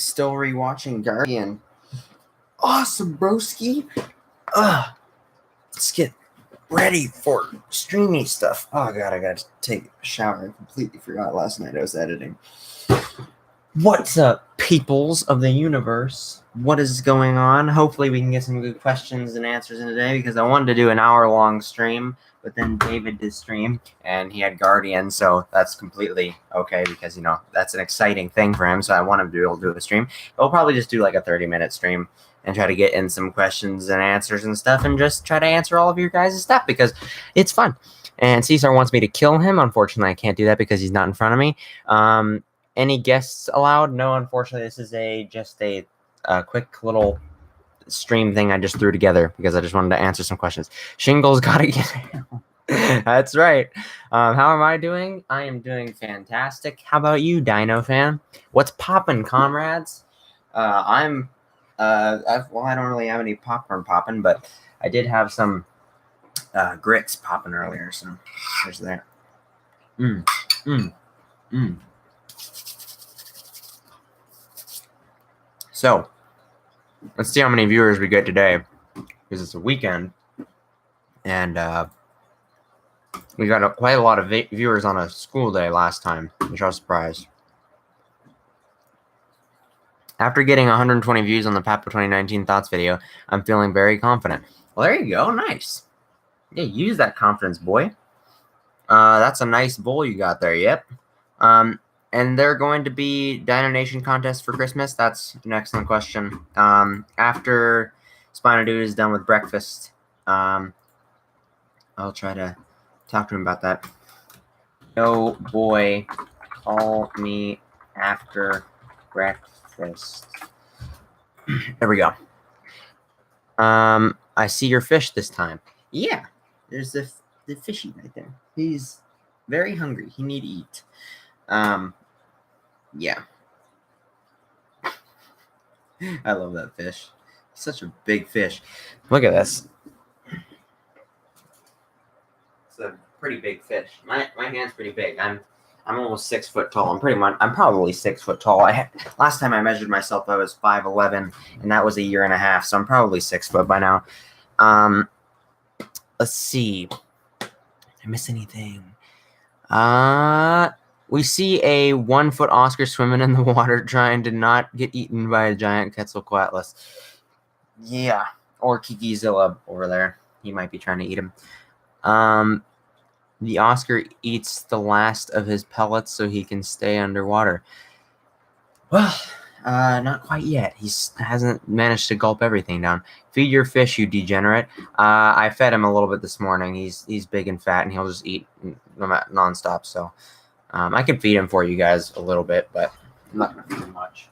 Still rewatching Guardian. Awesome, broski. Let's get ready for streamy stuff. Oh god, I gotta take a shower. I completely forgot last night I was editing. What's up, peoples of the universe? What is going on? Hopefully we can get some good questions and answers in today, because I wanted to do an hour-long stream, but then David did stream, and he had Guardian, so that's completely okay, because, you know, that's an exciting thing for him, so I want him to be able to do a stream. But we'll probably just do like a 30-minute stream and try to get in some questions and answers and stuff, and just try to answer all of your guys' stuff, because it's fun. And Caesar wants me to kill him. Unfortunately, I can't do that because he's not in front of me. Any guests allowed? No, unfortunately, this is just a quick little stream thing I just threw together because I just wanted to answer some questions. Shingles gotta get out. That's right. How am I doing? I am doing fantastic. How about you, Dino fan? What's poppin', comrades? I don't really have any popcorn popping, but I did have some grits popping earlier, so there's that. So, let's see how many viewers we get today, because it's a weekend, and we got quite a lot of viewers on a school day last time, which I was surprised. After getting 120 views on the Papa 2019 Thoughts video, I'm feeling very confident. Well, there you go. Nice. Yeah, use that confidence, boy. That's a nice bowl you got there. Yep. And they're going to be Dino Nation contest for Christmas. That's an excellent question. After Spino Dude is done with breakfast, I'll try to talk to him about that. Yo, boy, call me after breakfast. There we go. I see your fish this time. Yeah, there's the fishy right there. He's very hungry. He need to eat. Yeah. I love that fish. Such a big fish. Look at this. It's a pretty big fish. My hand's pretty big. I'm almost 6 foot tall. I'm probably 6 foot tall. Last time I measured myself, I was 5'11", and that was a year and a half, so I'm probably 6 foot by now. Let's see. Did I miss anything? We see a 1 foot Oscar swimming in the water trying to not get eaten by a giant Quetzalcoatlus. Yeah, or Kikizilla over there. He might be trying to eat him. The Oscar eats the last of his pellets so he can stay underwater. Well, not quite yet. He hasn't managed to gulp everything down. Feed your fish, you degenerate. I fed him a little bit this morning. He's big and fat, and he'll just eat nonstop. So I can feed him for you guys a little bit, but I'm not going to feed him much.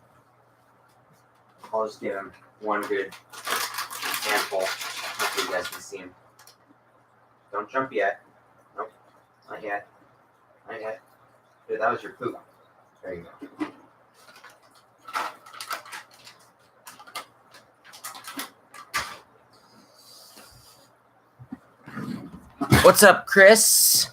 I'll just give him one good handful. Hopefully you guys can see him. Don't jump yet. Nope. Not yet. Not yet. Dude, that was your poop. There you go. What's up, Chris?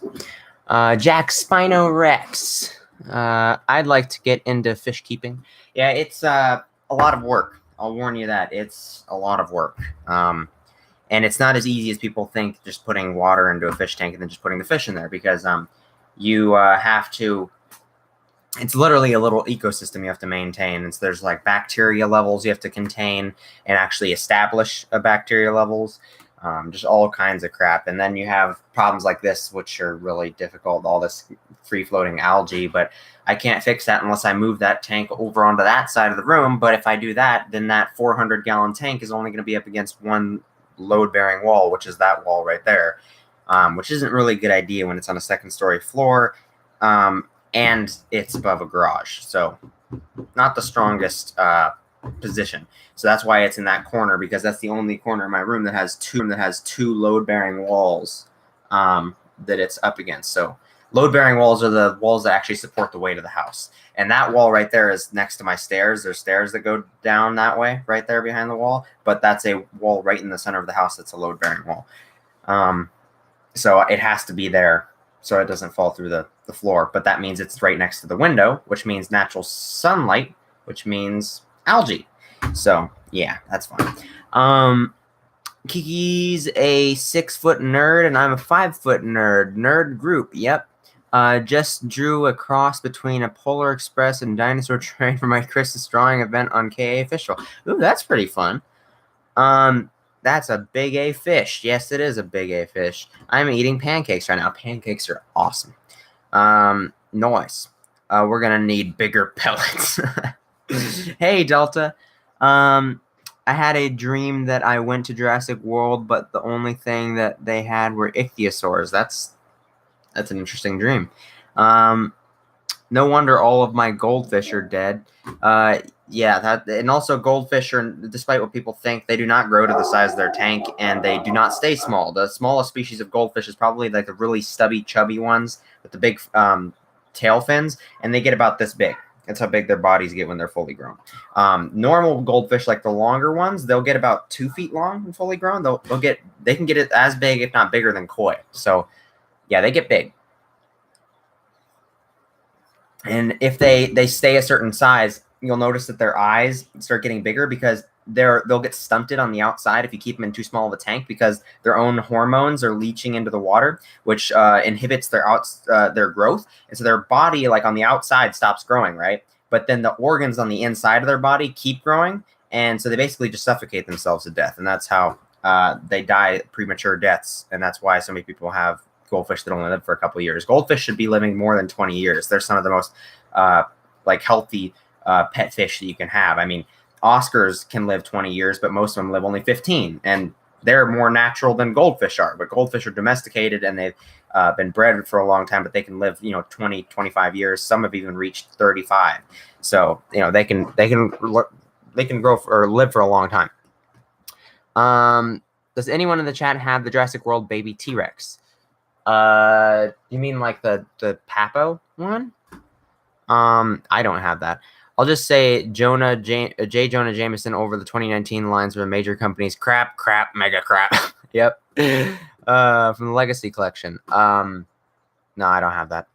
Jack Spino Rex. I'd like to get into fish keeping. Yeah, it's a lot of work. I'll warn you that. It's a lot of work. And it's not as easy as people think, just putting water into a fish tank and then just putting the fish in there, because you have to... It's literally a little ecosystem you have to maintain. And so there's like bacteria levels you have to contain and actually establish bacteria levels. Just all kinds of crap. And then you have problems like this, which are really difficult, all this free-floating algae. But I can't fix that unless I move that tank over onto that side of the room. But if I do that, then that 400-gallon tank is only going to be up against one load-bearing wall, which is that wall right there, which isn't really a good idea when it's on a second-story floor, and it's above a garage. So not the strongest position. So that's why it's in that corner, because that's the only corner in my room that has two load-bearing walls that it's up against. So load-bearing walls are the walls that actually support the weight of the house. And that wall right there is next to my stairs. There's stairs that go down that way, right there behind the wall. But that's a wall right in the center of the house that's a load-bearing wall. So it has to be there so it doesn't fall through the floor. But that means it's right next to the window, which means natural sunlight, which means algae. So yeah, that's fun. Kiki's a 6-foot nerd, and I'm a 5-foot nerd. Nerd group, yep. Just drew a cross between a Polar Express and dinosaur train for my Christmas drawing event on KA Official. Ooh, that's pretty fun. That's a big A fish. Yes, it is a big A fish. I'm eating pancakes right now. Pancakes are awesome. Nice. We're gonna need bigger pellets. Hey, Delta. I had a dream that I went to Jurassic World, but the only thing that they had were ichthyosaurs. That's an interesting dream. No wonder all of my goldfish are dead. Yeah, that, and also goldfish are, despite what people think, they do not grow to the size of their tank, and they do not stay small. The smallest species of goldfish is probably like the really stubby, chubby ones with the big tail fins, and they get about this big. That's how big their bodies get when they're fully grown. Normal goldfish, like the longer ones, they'll get about 2 feet long and fully grown. They can get it as big, if not bigger, than koi. So, yeah, they get big. And if they stay a certain size, you'll notice that their eyes start getting bigger because they'll get stunted on the outside if you keep them in too small of a tank, because their own hormones are leaching into the water, which inhibits their growth. And so their body, like on the outside, stops growing, right? But then the organs on the inside of their body keep growing, and so they basically just suffocate themselves to death. And that's how they die premature deaths. And that's why so many people have goldfish that only live for a couple of years. Goldfish should be living more than 20 years. They're some of the most healthy pet fish that you can have. I mean, Oscars can live 20 years, but most of them live only 15, and they're more natural than goldfish are. But goldfish are domesticated, and they've been bred for a long time, but they can live 20, 25 years. Some have even reached 35. So they can grow or live for a long time. Does anyone in the chat have the Jurassic World baby T-Rex? You mean like the Papo one? I don't have that. I'll just say J. Jonah Jameson over the 2019 lines with major companies. Crap, mega crap. Yep. From the Legacy Collection. No, I don't have that.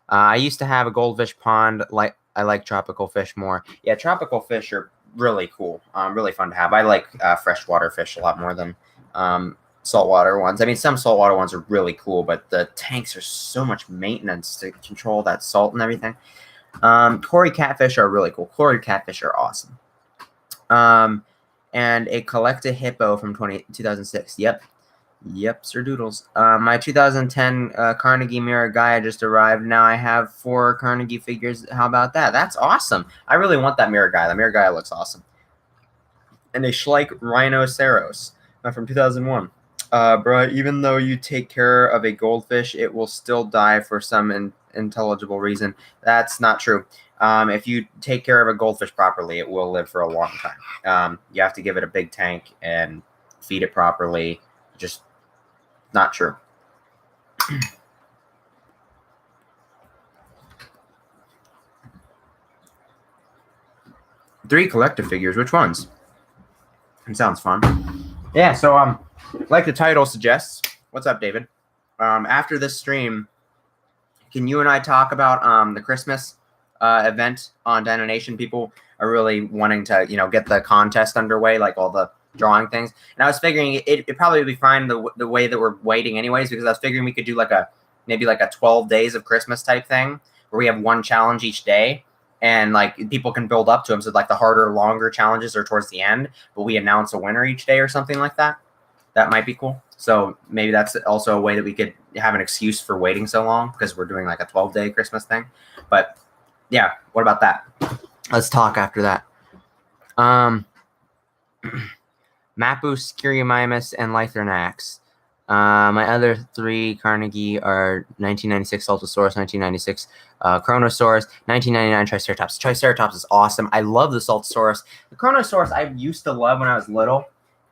I used to have a goldfish pond. I like tropical fish more. Yeah, tropical fish are really cool. Really fun to have. I like freshwater fish a lot more than saltwater ones. I mean, some saltwater ones are really cool, but the tanks are so much maintenance to control that salt and everything. Cory catfish are really cool. Cory catfish are awesome. And a Collecta hippo from 2006. Yep, Sir Doodles. My 2010 Carnegie Mirror Gaia just arrived. Now I have 4 Carnegie figures. How about that? That's awesome. I really want that Mirror Gaia. The Mirror Gaia looks awesome. And a Schleich Rhinoceros from 2001. Bruh, even though you take care of a goldfish, it will still die for some intelligible reason. That's not true. If you take care of a goldfish properly, it will live for a long time. You have to give it a big tank and feed it properly. Just not true. 3 collector figures. Which ones? It sounds fun. Yeah, so like the title suggests, what's up, David? After this stream, can you and I talk about the Christmas event on Dino Nation? People are really wanting to, get the contest underway, like all the drawing things. And I was figuring it'd probably be fine the way that we're waiting anyways, because I was figuring we could do maybe a 12 days of Christmas type thing where we have one challenge each day. And people can build up to them. So the harder, longer challenges are towards the end, but we announce a winner each day or something like that. That might be cool. So maybe that's also a way that we could have an excuse for waiting so long, because we're doing a 12-day Christmas thing. But yeah, what about that? Let's talk after that. Mapu, Skiriamimus, and Lythronax. My other 3 Carnegie are 1996 Saltosaurus, 1996 Chronosaurus, 1999 Triceratops. Triceratops is awesome. I love the Saltosaurus. The Chronosaurus I used to love when I was little,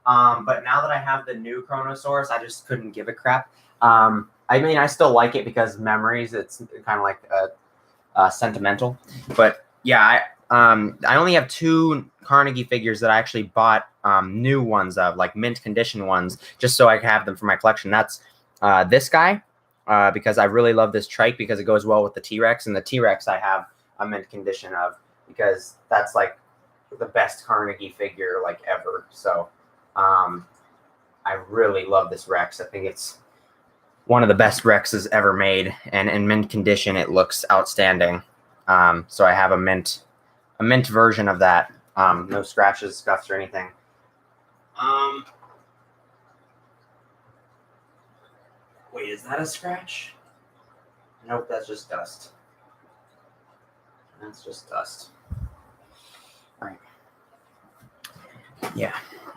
but now that I have the new Chronosaurus, I just couldn't give a crap. I mean, I still like it because memories. It's kind of sentimental. But yeah, I only have 2 Carnegie figures that I actually bought new ones of, mint condition ones, just so I can have them for my collection. That's this guy, because I really love this trike because it goes well with the T-Rex, and the T-Rex I have a mint condition of because that's the best Carnegie figure like ever. So I really love this Rex. I think it's one of the best Rexes ever made, and in mint condition, it looks outstanding. So I have a mint version of that. No scratches, scuffs, or anything. Wait, is that a scratch? Nope, that's just dust. That's just dust. All right. Yeah.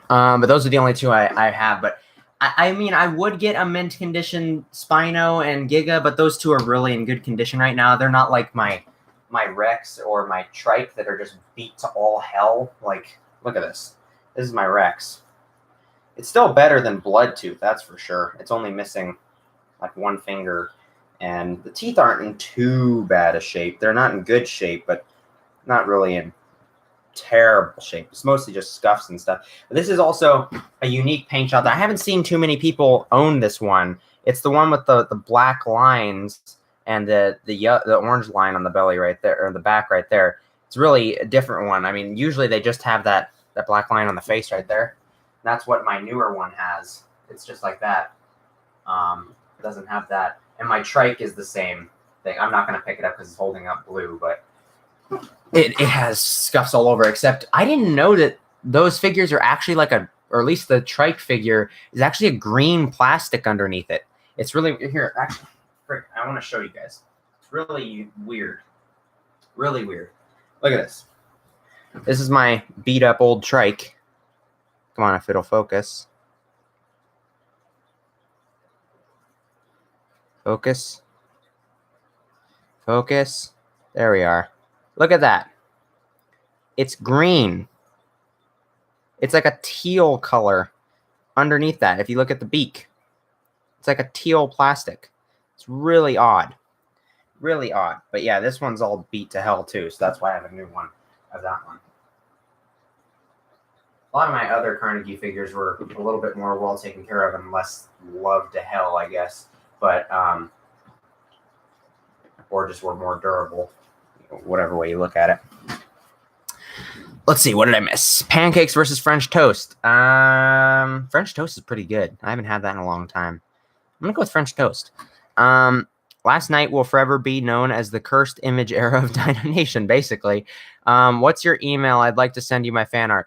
But those are the only two I have. But I mean, I would get a mint condition Spino and Giga, but those two are really in good condition right now. They're not like my Rex or my Trike that are just beat to all hell. Like, look at this. This is my Rex. It's still better than Bloodtooth, that's for sure. It's only missing like one finger, and the teeth aren't in too bad a shape. They're not in good shape, but not really in terrible shape. It's mostly just scuffs and stuff. But this is also a unique paint shop that I haven't seen too many people own. This one, it's the one with the black lines and the orange line on the belly right there, or the back right there. It's really a different one. I mean, usually they just have that black line on the face right there. That's what my newer one has. It's just like that. It doesn't have that. And my Trike is the same thing. I'm not going to pick it up because it's holding up blue, but it has scuffs all over, except I didn't know that those figures are actually like or at least the Trike figure is actually a green plastic underneath it. It's really, here, actually, I want to show you guys. It's really weird. Really weird. Look at this. This is my beat up old Trike. Come on, if it'll focus. Focus. Focus. There we are. Look at that. It's green. It's like a teal color underneath that. If you look at the beak, it's like a teal plastic. It's really odd. Really odd. But yeah, this one's all beat to hell too, so that's why I have a new one of that one. A lot of my other Carnegie figures were a little bit more well taken care of and less loved to hell, I guess. But, or just were more durable, whatever way you look at it. Let's see, what did I miss? Pancakes versus French toast. French toast is pretty good. I haven't had that in a long time. I'm going to go with French toast. Last night will forever be known as the cursed image era of Dino Nation, basically. What's your email? I'd like to send you my fan art.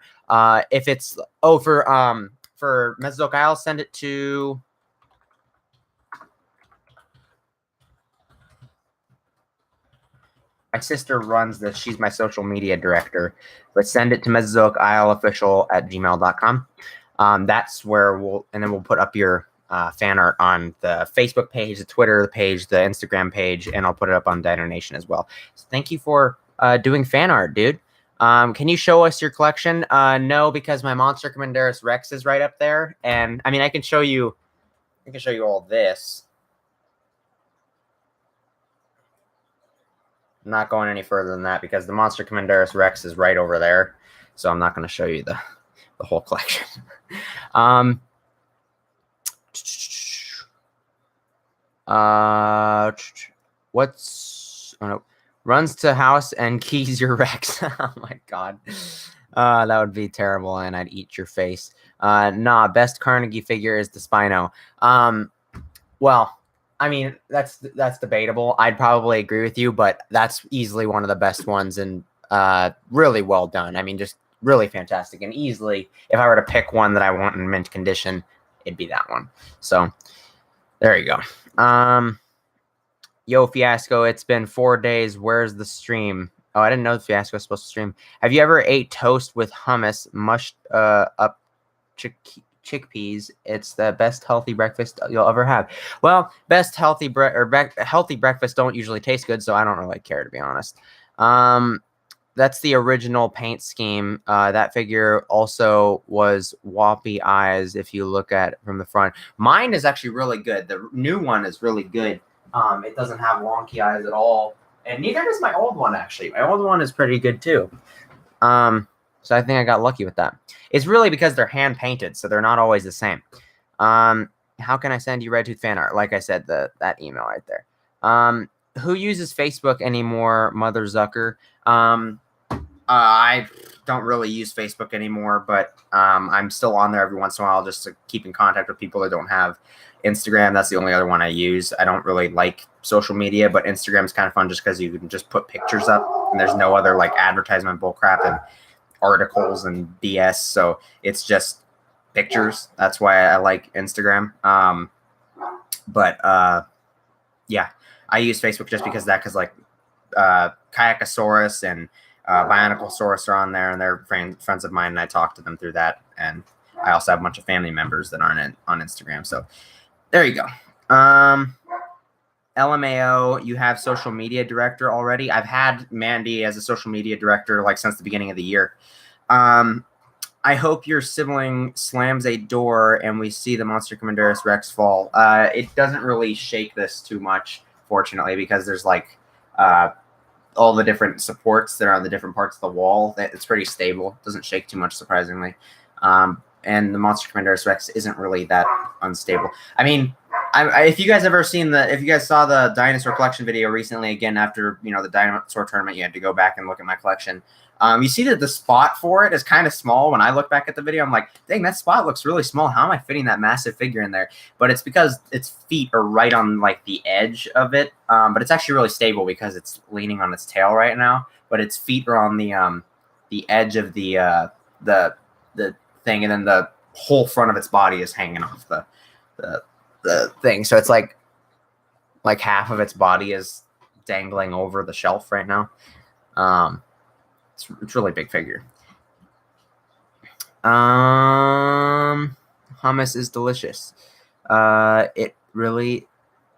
If it's, for Mesozoic, I'll send it to... My sister runs this. She's my social media director. But send it to mesozoicofficial@gmail.com. That's where we'll put up your fan art on the Facebook page, the Twitter page, the Instagram page, and I'll put it up on Dino Nation as well. So thank you for doing fan art, dude. Can you show us your collection? No, because my Monster Commanderus Rex is right up there. And I mean, I can show you all this. I'm not going any further than that because the Monster Commanderus Rex is right over there. So I'm not going to show you the whole collection. Runs to house and keys your Rex. Oh my god. That would be terrible and I'd eat your face. Nah, best Carnegie figure is the Spino. Well, I mean, that's debatable. I'd probably agree with you, but that's easily one of the best ones and really well done. I mean, just really fantastic. And easily, if I were to pick one that I want in mint condition, it'd be that one. So, there you go. Yo, Fiasco, it's been 4 days. Where's the stream? Oh, I didn't know the Fiasco was supposed to stream. Have you ever ate toast with hummus mushed up chickpeas? It's the best healthy breakfast you'll ever have. Well, best healthy healthy breakfast don't usually taste good, so I don't really care, to be honest. That's the original paint scheme. That figure also was Whoppy eyes if you look at it from the front. Mine is actually really good. The new one is really good. It doesn't have wonky eyes at all. And neither does my old one, actually. My old one is pretty good, too. So I think I got lucky with that. It's really because they're hand-painted, so they're not always the same. How can I send you Red Tooth fan art? Like I said, that email right there. Who uses Facebook anymore, Mother Zucker? I don't really use Facebook anymore, but I'm still on there every once in a while just to keep in contact with people that don't have Instagram. That's the only other one I use. I don't really like social media, but Instagram's kind of fun just because you can just put pictures up and there's no other like advertisement bullcrap and articles and BS. So it's just pictures. That's why I like Instagram. Yeah, I use Facebook just because of that, because like Kayakasaurus and Bioniclesaurus are on there, and they're friends of mine, and I talk to them through that. And I also have a bunch of family members that aren't on Instagram. So there you go. LMAO, you have social media director already. I've had Mandy as a social media director like since the beginning of the year. I hope your sibling slams a door and we see the Monster Commanderus Rex fall. It doesn't really shake this too much, fortunately, because there's like all the different supports that are on the different parts of the wall. It's pretty stable. It doesn't shake too much, surprisingly. And the Monster Commanderus Rex isn't really that unstable. I mean, if you guys saw the dinosaur collection video recently, again after the dinosaur tournament, you had to go back and look at my collection. You see that the spot for it is kind of small. When I look back at the video, I'm like, dang, that spot looks really small. How am I fitting that massive figure in there? But it's because its feet are right on like the edge of it. But it's actually really stable because it's leaning on its tail right now. But its feet are on the edge of the thing, and then the whole front of its body is hanging off the thing. So it's like half of its body is dangling over the shelf right now. It's a really big figure. Hummus is delicious. It really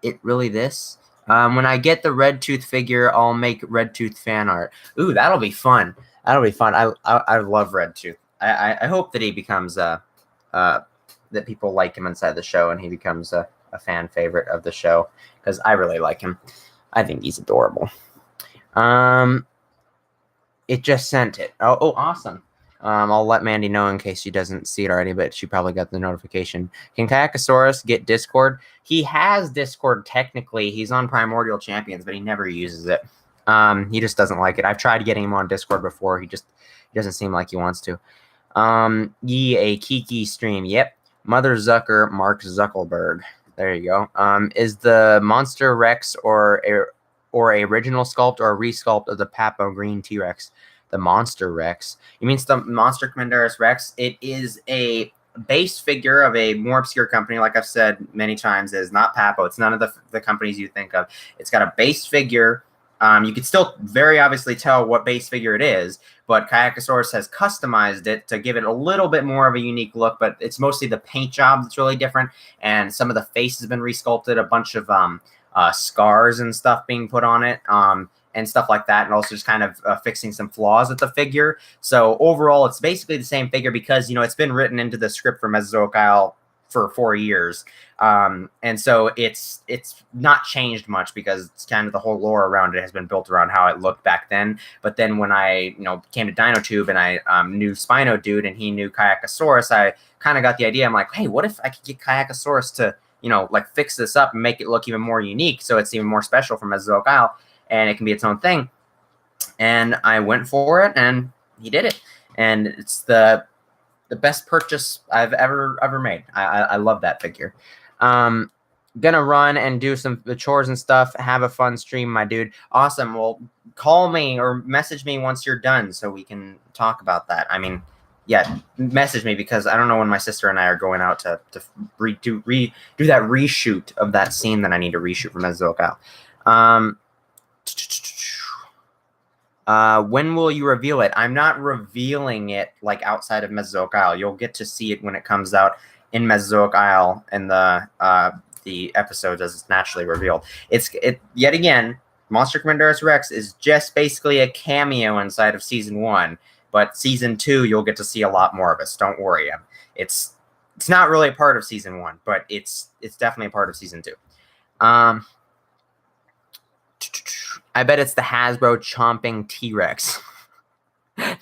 this. When I get the Red Tooth figure, I'll make Red Tooth fan art. Ooh, that'll be fun. That'll be fun. I love Red Tooth. I hope that he becomes that people like him inside the show, and he becomes a fan favorite of the show, because I really like him. I think he's adorable. It just sent it. Oh, awesome. I'll let Mandy know in case she doesn't see it already, but she probably got the notification. Can Kayakasaurus get Discord? He has Discord technically. He's on Primordial Champions, but he never uses it. He just doesn't like it. I've tried getting him on Discord before. He doesn't seem like he wants to. A Kiki stream. Yep. Mother Zucker, Mark Zuckerberg. There you go. Is the Monster Rex or a original sculpt or a resculpt of the Papo Green T-Rex? The Monster Rex. You mean the Monster Commanderus Rex? It is a base figure of a more obscure company, like I've said many times. It is not Papo. It's none of the companies you think of. It's got a base figure. You can still very obviously tell what base figure it is, but Kayakasaurus has customized it to give it a little bit more of a unique look, but it's mostly the paint job that's really different, and some of the face has been resculpted, a bunch of scars and stuff being put on it, and stuff like that, and also just kind of fixing some flaws with the figure. So overall, it's basically the same figure because, it's been written into the script for Mesozoic Isle for 4 years. And so it's not changed much because it's kind of the whole lore around it has been built around how it looked back then. But then when I, came to DinoTube and I knew Spino Dude and he knew Kayakasaurus, I kind of got the idea. I'm like, hey, what if I could get Kayakasaurus to, fix this up and make it look even more unique so it's even more special for Mesozoic Isle and it can be its own thing. And I went for it and he did it. And it's the best purchase I've ever made. I love that figure. Gonna run and do some chores and stuff. Have a fun stream, my dude. Awesome. Well, call me or message me once you're done so we can talk about that. I mean, yeah, message me because I don't know when my sister and I are going out to do that reshoot of that scene that I need to reshoot for Mesozoic Isle. When will you reveal it? I'm not revealing it like outside of Mesozoic Isle. You'll get to see it when it comes out in Mesozoic Isle and the episode as it's naturally revealed. It yet again, Monster Commanderus Rex is just basically a cameo inside of season 1, but season 2 you'll get to see a lot more of us. Don't worry. It's not really a part of season 1, but it's definitely a part of season 2. I bet it's the Hasbro chomping T-Rex.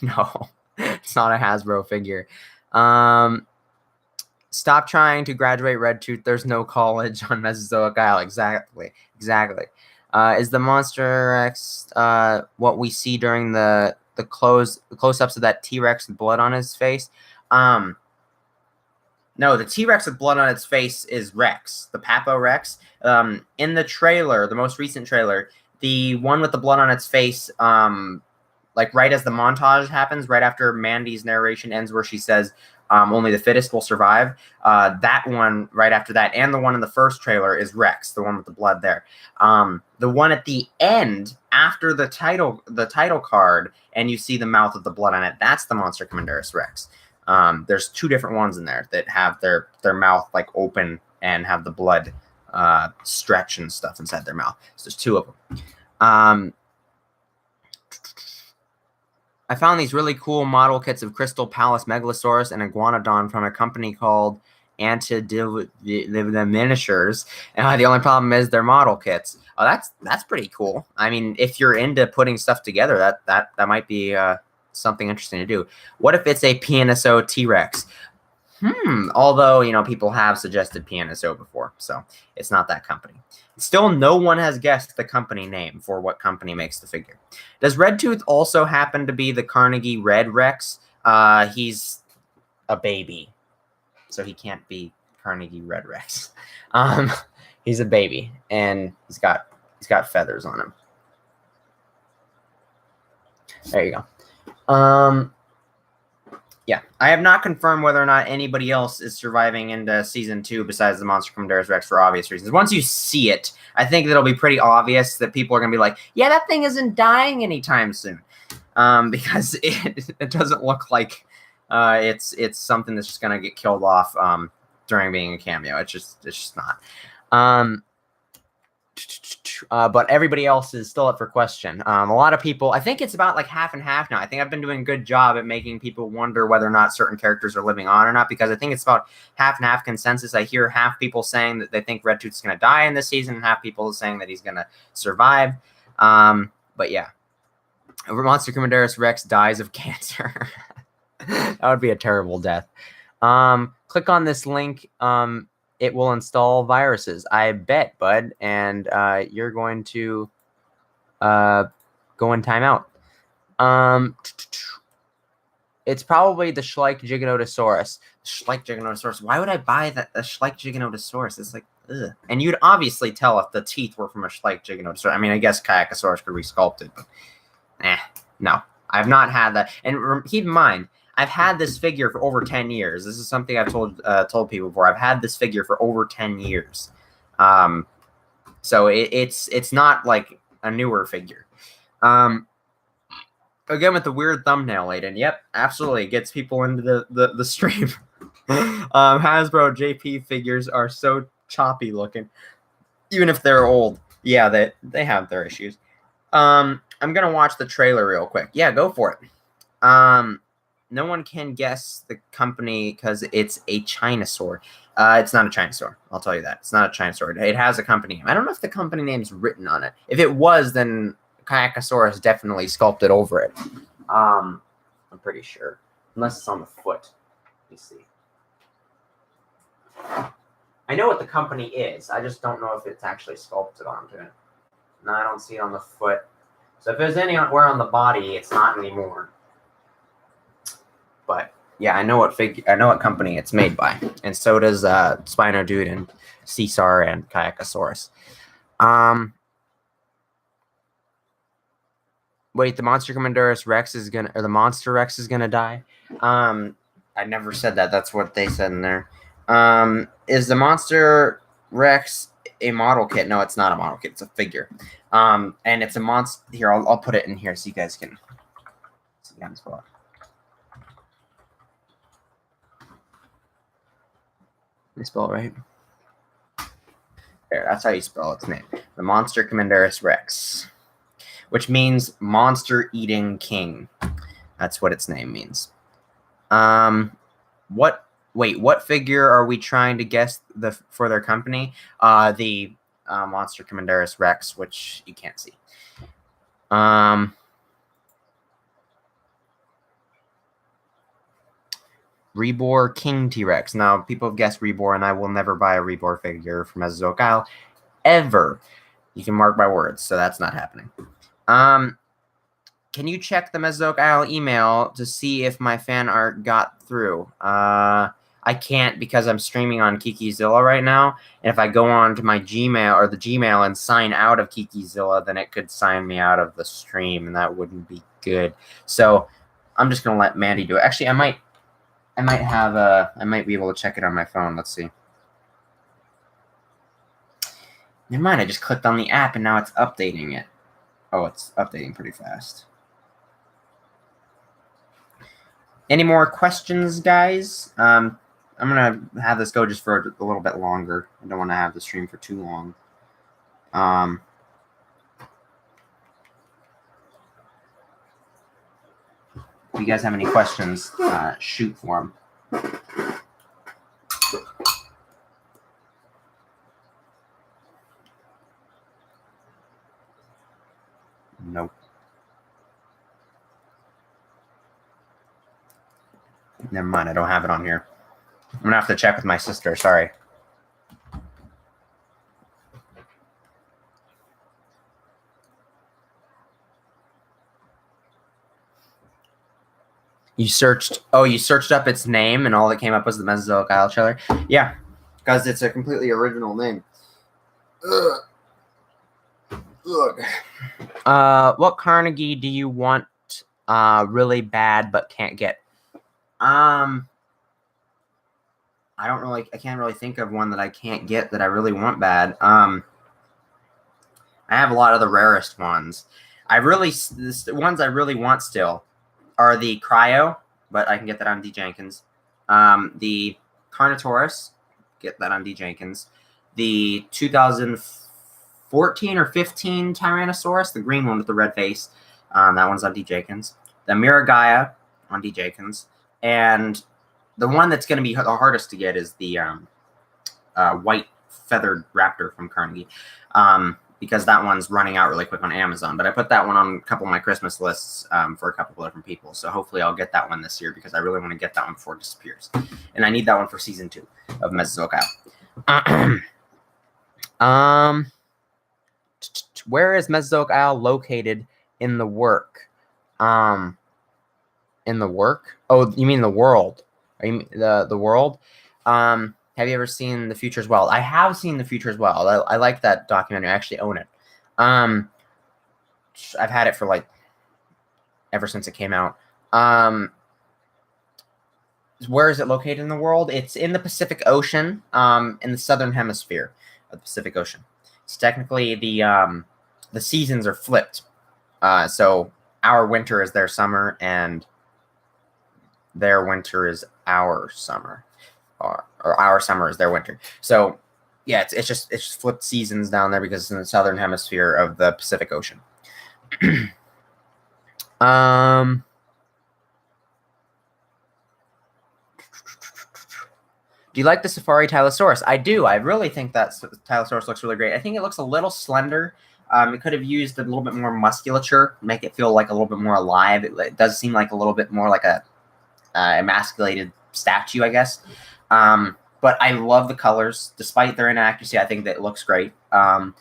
No, it's not a Hasbro figure. Stop trying to graduate Red Tooth. There's no college on Mesozoic Isle. Exactly. Is the Monster Rex what we see during the close-ups of that T-Rex with blood on his face. No, the T-Rex with blood on its face is Rex, the Papo Rex. In the trailer, the most recent trailer, the one with the blood on its face, like right as the montage happens, right after Mandy's narration ends where she says, only the fittest will survive. That one right after that, and the one in the first trailer is Rex, the one with the blood there. The one at the end after the title card, and you see the mouth with the blood on it, that's the Monster Commanderus Rex. There's two different ones in there that have their mouth like open and have the blood stretch and stuff inside their mouth. So there's two of them. I found these really cool model kits of Crystal Palace Megalosaurus and Iguanodon from a company called ArtsyDilo the Miniatures. And the only problem is they're model kits. Oh, that's pretty cool. I mean, if you're into putting stuff together, that might be something interesting to do. What if it's a PNSO T-Rex? Although, you know, people have suggested PNSO before, so it's not that company. Still, no one has guessed the company name for what company makes the figure. Does Red Tooth also happen to be the Carnegie Red Rex? He's a baby, so he can't be Carnegie Red Rex. He's a baby, and he's got feathers on him. There you go. Yeah, I have not confirmed whether or not anybody else is surviving into Season 2 besides the Monster Commanderus Rex for obvious reasons. Once you see it, I think it'll be pretty obvious that people are going to be like, yeah, that thing isn't dying anytime soon. Because it doesn't look like it's something that's just going to get killed off during being a cameo. It's just not. But everybody else is still up for question. A lot of people, I think it's about like half and half now. I think I've been doing a good job at making people wonder whether or not certain characters are living on or not, because I think it's about half and half consensus. I hear half people saying that they think Red Tooth's going to die in this season, and half people saying that he's going to survive. But yeah, Monster Commanderus Rex dies of cancer. That would be a terrible death. Click on this link. It will install viruses, I bet, bud, and you're going to go in timeout. It's probably the Schleich Giganotosaurus. Schleich Giganotosaurus. Why would I buy the Schleich Giganotosaurus? It's like, ugh. And you'd obviously tell if the teeth were from a Schleich Giganotosaurus. I mean, I guess Kayakasaurus could resculpt it, but no. I've not had that. And keep in mind, I've had this figure for over 10 years. This is something I've told people before. I've had this figure for over 10 years. So it's not like a newer figure. Again, with the weird thumbnail, Aiden. Yep, absolutely. Gets people into the stream. Hasbro JP figures are so choppy looking. Even if they're old. Yeah, they have their issues. I'm going to watch the trailer real quick. Yeah, go for it. No one can guess the company because it's a Chinasaur. It's not a Chinasaur. I'll tell you that. It's not a Chinasaur. It has a company name. I don't know if the company name's written on it. If it was, then Kayakasaurus definitely sculpted over it. I'm pretty sure. Unless it's on the foot. Let me see. I know what the company is. I just don't know if it's actually sculpted onto it. No, I don't see it on the foot. So if there's anywhere on the body, it's not anymore. But yeah, I know what company it's made by, and so does Spino Dude and Caesar and Kayakasaurus. Wait, the Monster Commanderus Rex is gonna, or the Monster Rex is gonna die? I never said that. That's what they said in there. Is the Monster Rex a model kit? No, it's not a model kit. It's a figure. And it's a monster. Here, I'll put it in here so you guys can see how it's spelled. You spell it right? There, that's how you spell its name. The Monster Commanderus Rex, which means monster eating king. That's what its name means. What figure are we trying to guess for their company? The Monster Commanderus Rex, which you can't see. Rebor King T-Rex. Now, people have guessed Rebor, and I will never buy a Rebor figure from Mesozoic Isle. Ever. You can mark my words, so that's not happening. can you check the Mesozoic Isle email to see if my fan art got through? I can't because I'm streaming on Kikizilla right now. And if I go on to my Gmail or the Gmail and sign out of Kikizilla, then it could sign me out of the stream, and that wouldn't be good. So I'm just gonna let Mandy do it. Actually, I might be able to check it on my phone. Let's see. Never mind, I just clicked on the app and now it's updating it. Oh, it's updating pretty fast. Any more questions, guys? I'm going to have this go just for a little bit longer. I don't want to have the stream for too long. If you guys have any questions, shoot for them. Nope. Never mind, I don't have it on here. I'm going to have to check with my sister, sorry. You searched up its name and all that came up was the Mesozoic Isle trailer? Yeah, because it's a completely original name. Ugh. What Carnegie do you want really bad but can't get? I can't really think of one that I can't get that I really want bad. I have a lot of the rarest ones. The ones I really want still are the Cryo, but I can get that on D. Jenkins. The Carnotaurus, get that on D. Jenkins. The 2014 or 15 Tyrannosaurus, the green one with the red face, that one's on D. Jenkins. The Miragaia on D. Jenkins. And the one that's going to be the hardest to get is the white feathered raptor from Carnegie. Because that one's running out really quick on Amazon. But I put that one on a couple of my Christmas lists for a couple of different people. So hopefully I'll get that one this year because I really want to get that one before it disappears. And I need that one for season 2 of Mesozoic Isle. Where is Mesozoic Isle located in the work? In the work? Oh, you mean the world? Are you the world? Have you ever seen The Future's Wild? I have seen The Future's Wild. I like that documentary. I actually own it. I've had it for ever since it came out. Where is it located in the world? It's in the Pacific Ocean, in the southern hemisphere of the Pacific Ocean. So technically, the seasons are flipped. So our winter is their summer, and their winter is our summer. Or our summer is their winter. So yeah, it's just flipped seasons down there because it's in the southern hemisphere of the Pacific Ocean. Do you like the Safari Tylosaurus? I do. I really think that Tylosaurus looks really great. I think it looks a little slender. It could have used a little bit more musculature, make it feel like a little bit more alive. It does seem like a little bit more like a emasculated statue, I guess. But I love the colors. Despite their inaccuracy, I think that it looks great. And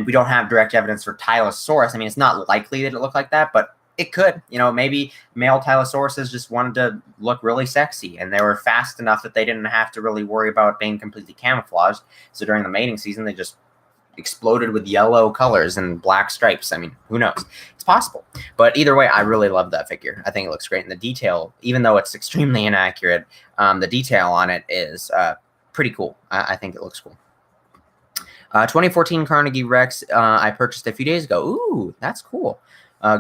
we don't have direct evidence for Tylosaurus. I mean, it's not likely that it looked like that, but it could. Maybe male Tylosauruses just wanted to look really sexy, and they were fast enough that they didn't have to really worry about being completely camouflaged. So during the mating season, they just exploded with yellow colors and black stripes. I mean, who knows? It's possible. But either way, I really love that figure. I think it looks great. And the detail, even though it's extremely inaccurate, the detail on it is pretty cool. I think it looks cool. 2014 Carnegie Rex, I purchased a few days ago. Ooh, that's cool.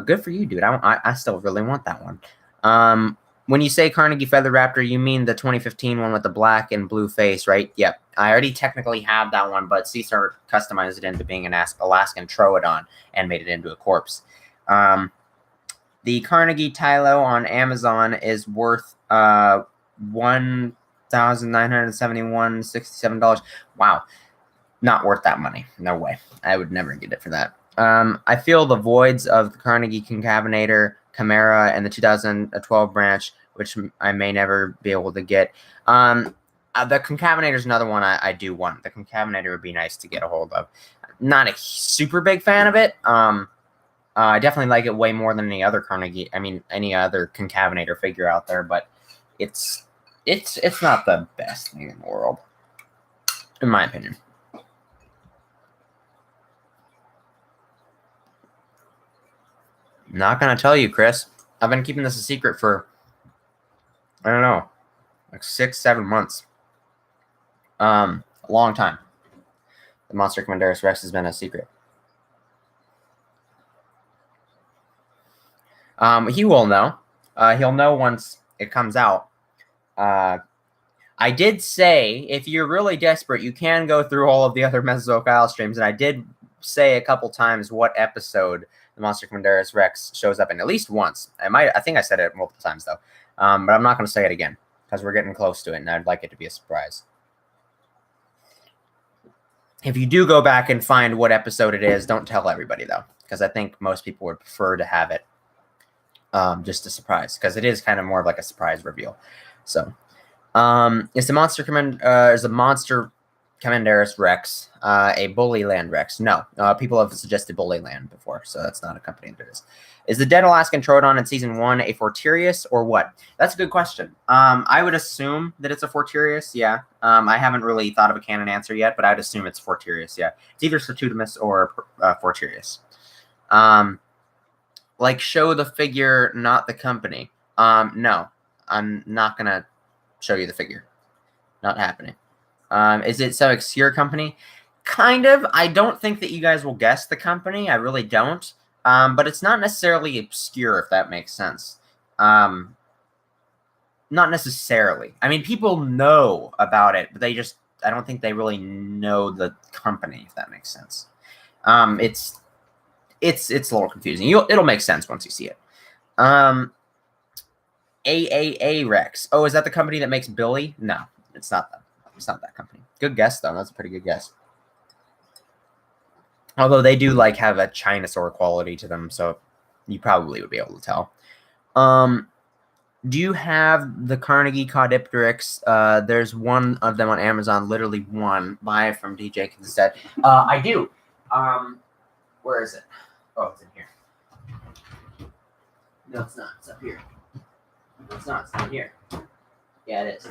Good for you, dude. I still really want that one. When you say Carnegie Feather Raptor, you mean the 2015 one with the black and blue face, right? Yep. I already technically have that one, but Caesar customized it into being an Alaskan Troodon and made it into a corpse. The Carnegie Tylo on Amazon is worth $1,971.67. Wow. Not worth that money. No way. I would never get it for that. I feel the voids of the Carnegie Concavenator, Chimera, and the 2012 branch, which I may never be able to get. The Concavenator is another one I do want. The Concavenator would be nice to get a hold of. Not a super big fan of it. I definitely like it way more than any other Carnegie. I mean, any other concavenator figure out there, but it's not the best thing in the world, in my opinion. Not gonna tell you, Chris. I've been keeping this a secret for, I don't know, like 6-7 months. A long time. The Monster Commanderus Rex has been a secret. He will know. He'll know once it comes out. I did say, if you're really desperate, you can go through all of the other Mesozoic Isle streams, and I did say a couple times what episode the Monster Commanderus Rex shows up in, at least once. I think I said it multiple times, though. But I'm not going to say it again, because we're getting close to it, and I'd like it to be a surprise. If you do go back and find what episode it is, don't tell everybody, though, because I think most people would prefer to have it just a surprise, because it is kind of more of like a surprise reveal. So, is the Monster Commanderus Rex a Bully Land Rex? No. People have suggested Bully Land before, so that's not a company that is. Is the Dead Alaskan Troodon in Season 1 a Fortirius or what? That's a good question. I would assume that it's a Fortirius, yeah. I haven't really thought of a canon answer yet, but I'd assume it's Fortirius, yeah. It's either Certudimus or Fortirius. Like, show the figure, not the company. No. I'm not going to show you the figure. Not happening. Is it some obscure company? Kind of. I don't think that you guys will guess the company. I really don't. But it's not necessarily obscure, if that makes sense. Not necessarily. I mean, people know about it, but I don't think they really know the company, if that makes sense. It's a little confusing. It'll make sense once you see it. AAA Rex. Oh, is that the company that makes Billy? No, it's not them. It's not that company. Good guess, though. That's a pretty good guess. Although they do have a Chinosaur quality to them, so you probably would be able to tell. Do you have the Carnegie Caudipteryx? There's one of them on Amazon, literally one. Buy it from DJ instead. I do. Where is it? Oh, it's in here. No, it's not. It's up here. No, it's not. It's down here. Yeah, it is.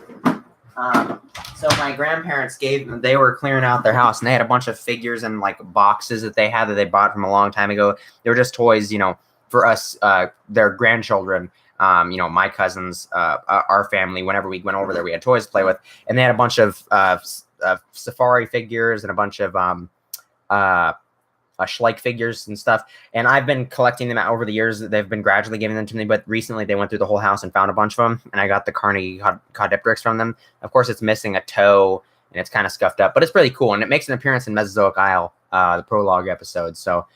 So my grandparents they were clearing out their house, and they had a bunch of figures and boxes that they had that they bought from a long time ago. They were just toys, for us, their grandchildren, my cousins, our family. Whenever we went over there, we had toys to play with, and they had a bunch of safari figures and a bunch of Schleich figures and stuff. And I've been collecting them over the years. They've been gradually giving them to me, but recently they went through the whole house and found a bunch of them, and I got the Carnegie Caudipteryx from them. Of course, it's missing a toe, and it's kind of scuffed up, but it's really cool, and it makes an appearance in Mesozoic Isle, the prologue episode, so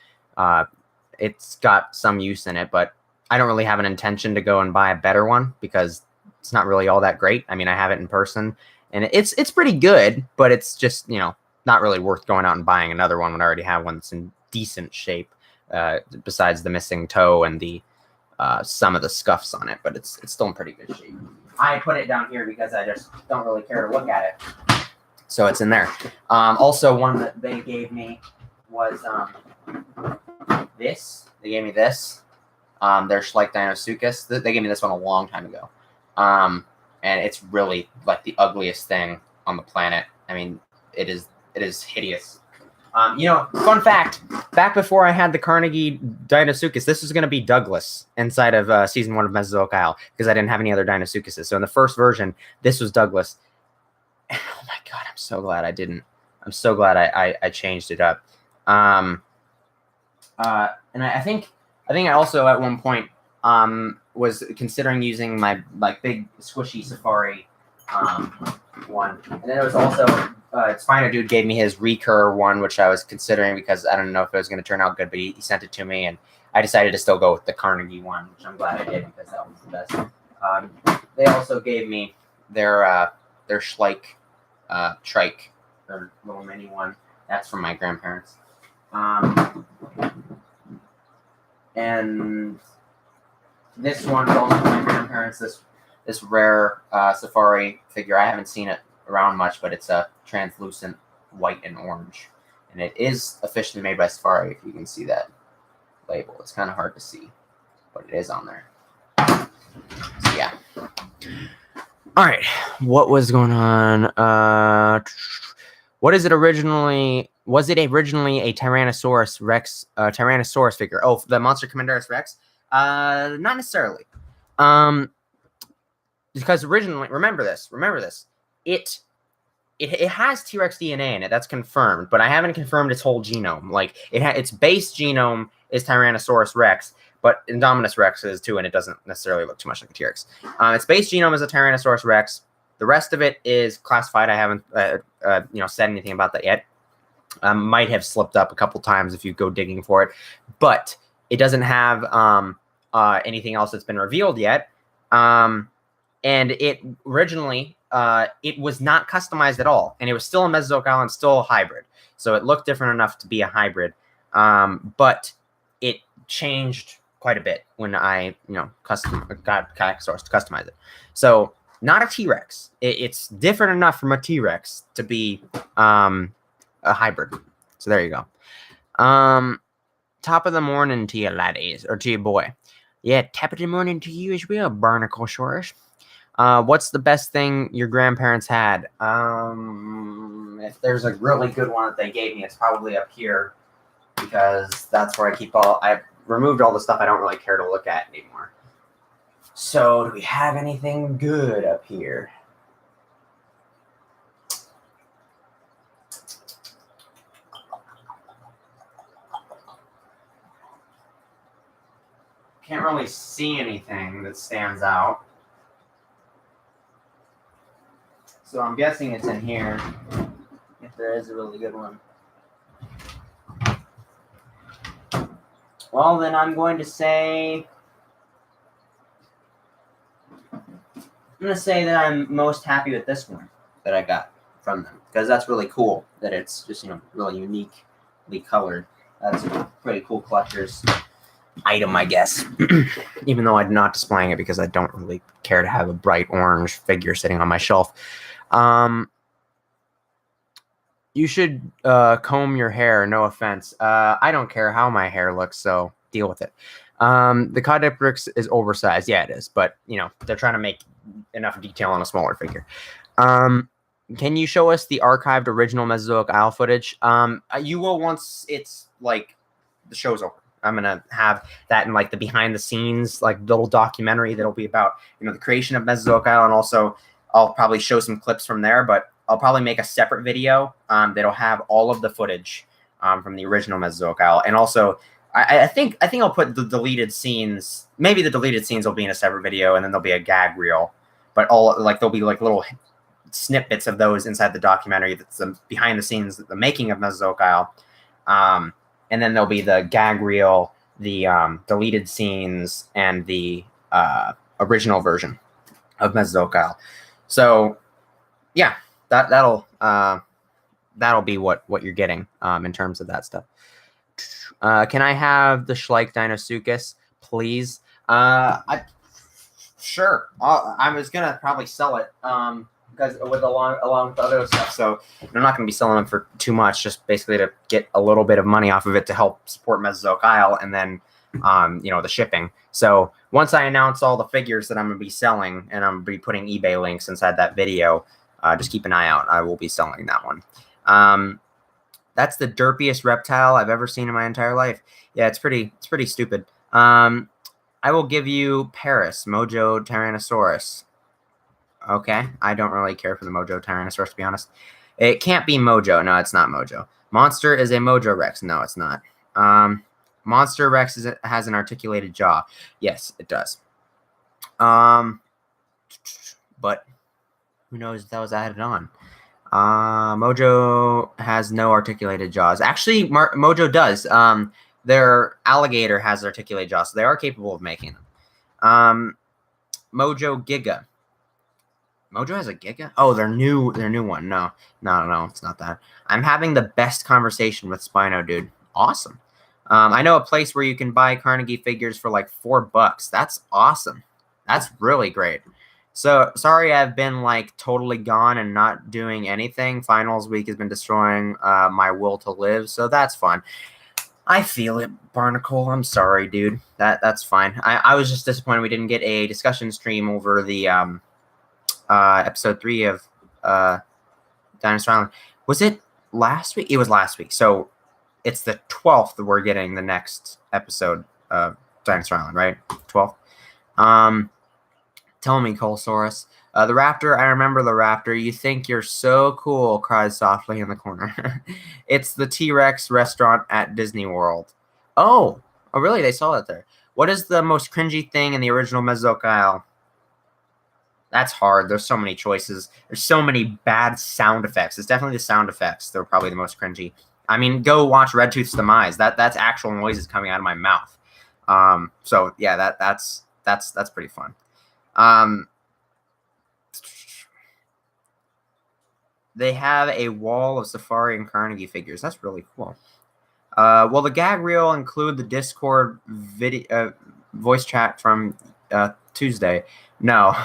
it's got some use in it, but I don't really have an intention to go and buy a better one, because it's not really all that great. I mean, I have it in person, and it's pretty good, but it's just, not really worth going out and buying another one when I already have one that's in decent shape, besides the missing toe and the some of the scuffs on it, but it's still in pretty good shape. I put it down here because I just don't really care to look at it, so it's in there. Also, one that they gave me was this. They gave me this. Their Schleich Deinosuchus. They gave me this one a long time ago, and it's really the ugliest thing on the planet. I mean, it is hideous. Fun fact, back before I had the Carnegie Deinosuchus, this was going to be Douglas inside of Season 1 of Mesozoic Isle, because I didn't have any other Deinosuchuses. So in the first version, this was Douglas. And, oh my God, I'm so glad I didn't. I'm so glad I changed it up. And I think I also at one point was considering using my big squishy Safari one. And then there was also Spino Dude gave me his Recur one, which I was considering because I don't know if it was going to turn out good, but he sent it to me, and I decided to still go with the Carnegie one, which I'm glad I did because that was the best. They also gave me their Schleich Trike, their little mini one. That's from my grandparents. And this one is also from my grandparents. This rare Safari figure. I haven't seen it around much, but it's a translucent white and orange, and it is officially made by Safari, if you can see that. label. It's kind of hard to see, but it is on there. So yeah. All right, what was going on? What is it originally? Was it originally a Tyrannosaurus Rex, Tyrannosaurus figure? Oh, the Monster Commanderus Rex? Not necessarily. Because originally, remember this. It has T-Rex DNA in it. That's confirmed, but I haven't confirmed its whole genome. Like its base genome is Tyrannosaurus Rex, but Indominus Rex is too, and it doesn't necessarily look too much like a T-Rex. Its base genome is a Tyrannosaurus Rex. The rest of it is classified. I haven't said anything about that yet. Might have slipped up a couple times if you go digging for it, but it doesn't have anything else that's been revealed yet. And it originally it was not customized at all, and it was still a Mesozoic Island, still a hybrid. So it looked different enough to be a hybrid, but it changed quite a bit when I got Kikizilla101 to customize it. So not a T-Rex. It's different enough from a T-Rex to be a hybrid. So there you go. Top of the morning to you, laddies, or to you, boy. Yeah, top of the morning to you as well, Barnaclesaurus. What's the best thing your grandparents had? If there's a really good one that they gave me, it's probably up here, because that's where I keep I removed all the stuff I don't really care to look at anymore. So, do we have anything good up here? Can't really see anything that stands out. So I'm guessing it's in here, if there is a really good one. Well, then I'm going to say... that I'm most happy with this one that I got from them, because that's really cool that it's just, really uniquely colored. That's a pretty cool collector's item, I guess. Even though I'm not displaying it because I don't really care to have a bright orange figure sitting on my shelf. You should comb your hair, no offense. I don't care how my hair looks, so deal with it. The Caudipteryx is oversized. Yeah, it is. But, they're trying to make enough detail on a smaller figure. Can you show us the archived original Mesozoic Isle footage? You will once it's, the show's over. I'm going to have that in, the behind-the-scenes, little documentary that'll be about, the creation of Mesozoic Isle, and also I'll probably show some clips from there, but I'll probably make a separate video that'll have all of the footage from the original Mesozoic Isle, and also... I think I'll put the deleted scenes. Maybe the deleted scenes will be in a separate video, and then there'll be a gag reel. But there'll be little snippets of those inside the documentary. That's the behind the scenes, the making of Mesozoic Isle, and then there'll be the gag reel, the deleted scenes, and the original version of Mesozoic Isle. So, yeah, that'll be what you're getting in terms of that stuff. Can I have the Schleich Dinosuchus, please? Sure. I was gonna probably sell it because along with other stuff. So I'm not gonna be selling them for too much, just basically to get a little bit of money off of it to help support Mesozoic Isle, and then the shipping. So once I announce all the figures that I'm gonna be selling, and I'm gonna be putting eBay links inside that video, just keep an eye out. I will be selling that one. That's the derpiest reptile I've ever seen in my entire life. Yeah, it's pretty stupid. I will give you Paris, Mojo Tyrannosaurus. Okay, I don't really care for the Mojo Tyrannosaurus, to be honest. It can't be Mojo. No, it's not Mojo. Monster is a Mojo Rex. No, it's not. Monster Rex has an articulated jaw. Yes, it does. But who knows if that was added on. Mojo has no articulated jaws. Actually, Mojo does. Their alligator has articulated jaws, so they are capable of making them. Mojo Giga. Mojo has a Giga? Oh, their new one. No, it's not that. I'm having the best conversation with Spino, dude. Awesome. I know a place where you can buy Carnegie figures for $4. That's awesome. That's really great. So, sorry I've been, totally gone and not doing anything. Finals week has been destroying my will to live, so that's fun. I feel it, Barnacle. I'm sorry, dude. That's fine. I was just disappointed we didn't get a discussion stream over the episode 3 of Dinosaur Island. Was it last week? It was last week. So it's the 12th that we're getting the next episode of Dinosaur Island, right? 12th. Tell me, Colsaurus. The raptor, I remember the raptor. You think you're so cool, cries softly in the corner. It's the T-Rex restaurant at Disney World. Oh, really? They saw that there. What is the most cringy thing in the original Mesozoic Isle? That's hard. There's so many choices. There's so many bad sound effects. It's definitely the sound effects. They're probably the most cringy. I mean, go watch Red Tooth's Demise. That's actual noises coming out of my mouth. So yeah, that's pretty fun. They have a wall of Safari and Carnegie figures. That's really cool. Will the gag reel include the Discord video voice chat from Tuesday? No,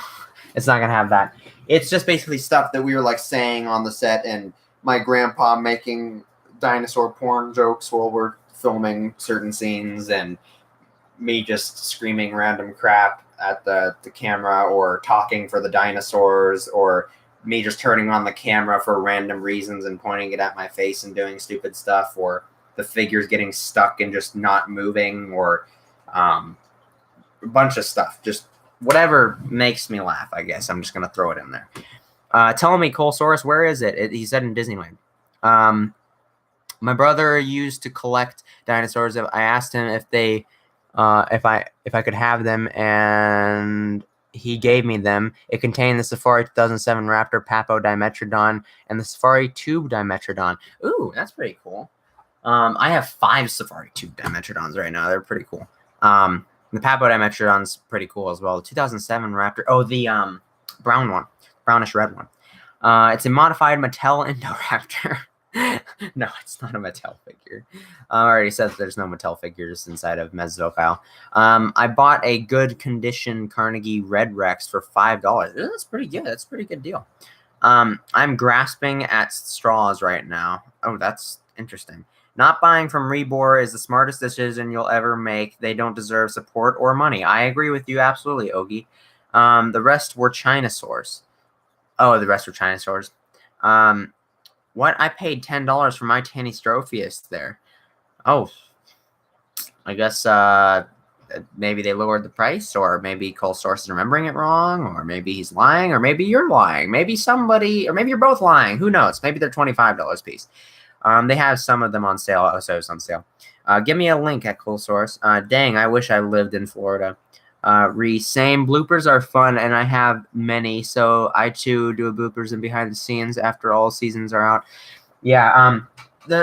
it's not gonna have that. It's just basically stuff that we were like saying on the set, and my grandpa making dinosaur porn jokes while we're filming certain scenes, and me just screaming random crap at the camera, or talking for the dinosaurs, or me just turning on the camera for random reasons and pointing it at my face and doing stupid stuff, or the figures getting stuck and just not moving, or a bunch of stuff. Just whatever makes me laugh, I guess. I'm just going to throw it in there. Tell me, Colsaurus, where is it? He said in Disneyland. My brother used to collect dinosaurs. I asked him if they, if I could have them, and he gave me them. It contained the Safari 2007 Raptor Papo Dimetrodon and the Safari Tube Dimetrodon. Ooh, that's pretty cool. I have 5 Safari Tube Dimetrodons right now. They're pretty cool. The Papo Dimetrodon's pretty cool as well. The 2007 Raptor. Oh, the brown one. Brownish red one. It's a modified Mattel Indoraptor. No, it's not a Mattel figure. I already said there's no Mattel figures inside of Mesozoic Isle. I bought a good condition Carnegie Red Rex for $5. That's pretty good. That's a pretty good deal. I'm grasping at straws right now. Oh, that's interesting. Not buying from Rebor is the smartest decision you'll ever make. They don't deserve support or money. I agree with you absolutely, Ogie. The rest were Chinosaurs. Oh, the rest were Chinosaurs. What? I paid $10 for my Tanystropheus there. Oh, I guess maybe they lowered the price, or maybe Colsaurus is remembering it wrong, or maybe he's lying, or maybe you're lying. Maybe somebody, or maybe you're both lying. Who knows? Maybe they're $25 a piece. They have some of them on sale. Oh, so it's on sale. Give me a link at Colsaurus. Dang, I wish I lived in Florida. Same bloopers are fun, and I have many, so I too do a bloopers and behind the scenes after all seasons are out. Yeah,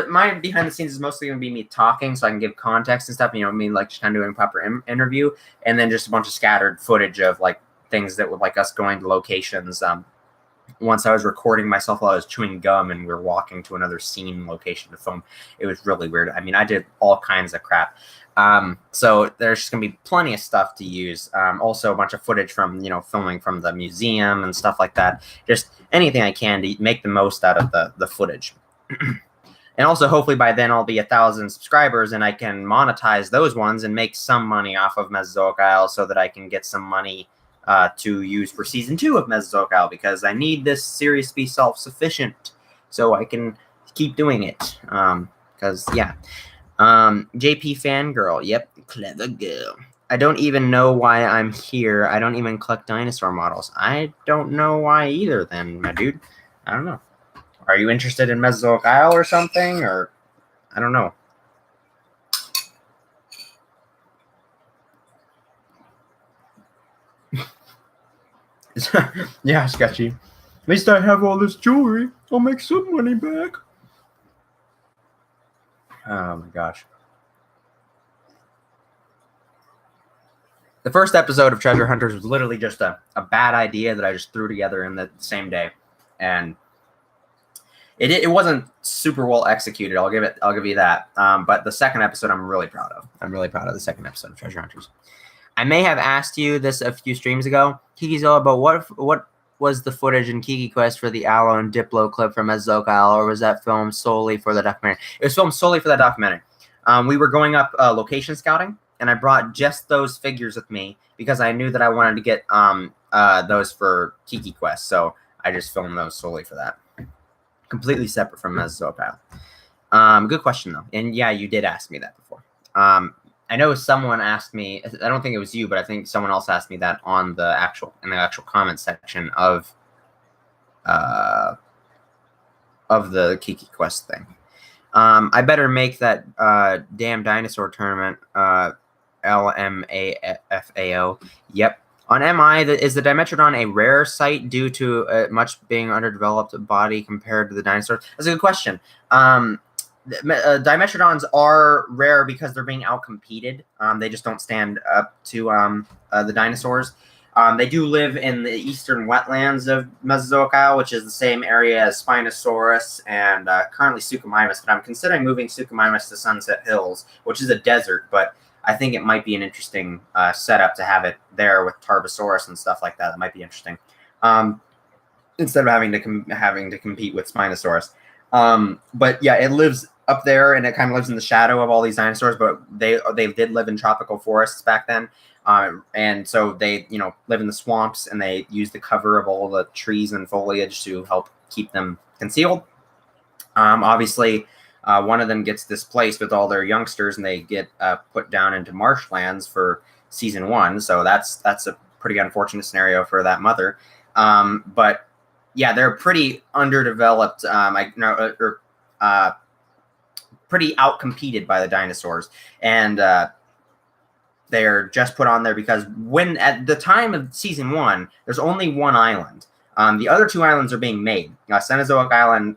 my behind the scenes is mostly gonna be me talking, so I can give context and stuff. You know, me like just kind of doing a proper interview, and then just a bunch of scattered footage of like things that would like us going to locations. Once I was recording myself while I was chewing gum, and we were walking to another scene location to film. It was really weird. I mean, I did all kinds of crap. So there's just gonna be plenty of stuff to use. Also a bunch of footage from, you know, filming from the museum and stuff like that. Just anything I can to make the most out of the footage. And also hopefully by then I'll be 1,000 subscribers, and I can monetize those ones and make some money off of Mesozoic Isle, so that I can get some money to use for season 2 of Mesozoic Isle, because I need this series to be self-sufficient so I can keep doing it. Because yeah. JP Fangirl. Yep, clever girl. I don't even know why I'm here. I don't even collect dinosaur models. I don't know why either then, my dude. I don't know. Are you interested in Mesozoic Isle or something? Or I don't know. Yeah, sketchy. At least I have all this jewelry. I'll make some money back. Oh my gosh. The first episode of Treasure Hunters was literally just a bad idea that I just threw together in the same day. And it wasn't super well executed. I'll give you that. But the second episode I'm really proud of. I'm really proud of the second episode of Treasure Hunters. I may have asked you this a few streams ago, Kikizilla, but what was the footage in Kiki Quest for the Aloe and Diplo clip from Mesozoic Isle, or was that filmed solely for the documentary? It was filmed solely for that documentary. We were going up location scouting, and I brought just those figures with me because I knew that I wanted to get those for Kiki Quest. So I just filmed those solely for that. Completely separate from Mesozoic Isle. Good question, though. And yeah, you did ask me that before. I know someone asked me, I don't think it was you, but I think someone else asked me that on in the actual comment section of the Kiki Quest thing. I better make that damn dinosaur tournament, LMAFAO. Yep. On MI, is the Dimetrodon a rare site due to much being underdeveloped body compared to the dinosaurs? That's a good question. Dimetrodons are rare because they're being outcompeted. They just don't stand up to the dinosaurs. They do live in the eastern wetlands of Mesozoic Isle, which is the same area as Spinosaurus and currently Suchomimus. But I'm considering moving Suchomimus to Sunset Hills, which is a desert, but I think it might be an interesting setup to have it there with Tarbosaurus and stuff like that. That might be interesting, instead of having to compete with Spinosaurus. But yeah, it lives up there, and it kind of lives in the shadow of all these dinosaurs. But they did live in tropical forests back then, and so they live in the swamps, and they use the cover of all the trees and foliage to help keep them concealed. Obviously. One of them gets displaced with all their youngsters, and they get put down into marshlands for season 1. So that's a pretty unfortunate scenario for that mother. But yeah, they're pretty underdeveloped. Pretty outcompeted by the dinosaurs, and they're just put on there because when at the time of season 1, there's only one island. The other 2 islands are being made. Cenozoic Island.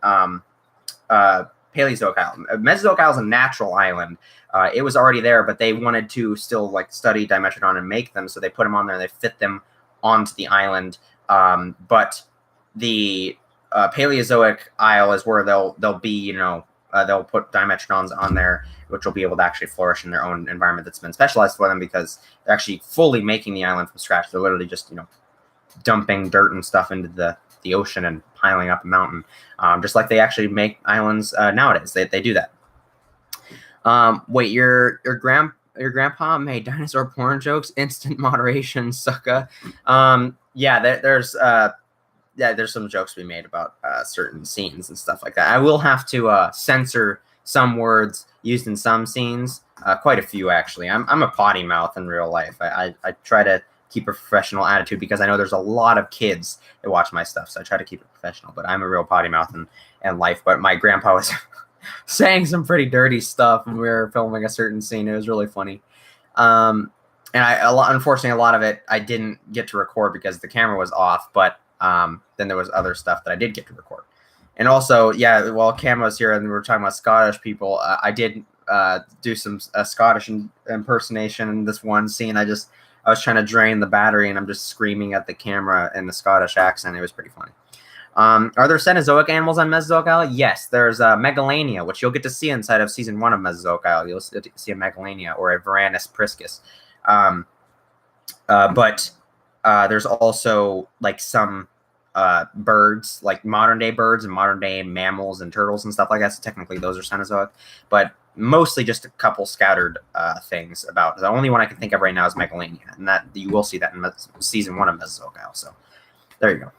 Paleozoic Island. Mesozoic Isle is a natural island. It was already there, but they wanted to still study Dimetrodon and make them, so they put them on there and they fit them onto the island. But the Paleozoic Isle is where they'll be, they'll put Dimetrodons on there, which will be able to actually flourish in their own environment that's been specialized for them, because they're actually fully making the island from scratch. They're literally just, dumping dirt and stuff into the ocean and piling up a mountain, just like they actually make islands nowadays. They do that. Wait, your grandpa made dinosaur porn jokes? Instant moderation, sucka. There's some jokes we made about certain scenes and stuff like that. I will have to censor some words used in some scenes, quite a few actually. I'm a potty mouth in real life. I try to keep a professional attitude because I know there's a lot of kids that watch my stuff, so I try to keep it professional. But I'm a real potty mouth in life. But my grandpa was saying some pretty dirty stuff when we were filming a certain scene. It was really funny. And unfortunately, a lot of it I didn't get to record because the camera was off. But then there was other stuff that I did get to record. And also, yeah, while Cam was here and we were talking about Scottish people, I did do some Scottish impersonation in this one scene. I was trying to drain the battery, and I'm just screaming at the camera in the Scottish accent. It was pretty funny. Are there Cenozoic animals on Mesozoic Isle? Yes, there's Megalania, which you'll get to see inside of season 1 of Mesozoic Isle. You'll see a Megalania or a Varanus priscus. But there's also some birds, like modern day birds and modern day mammals and turtles and stuff like that. So technically those are Cenozoic, but mostly just a couple scattered things about. The only one I can think of right now is Megalania, and that you will see that in season 1 of Mesozoic Isle. So there you go.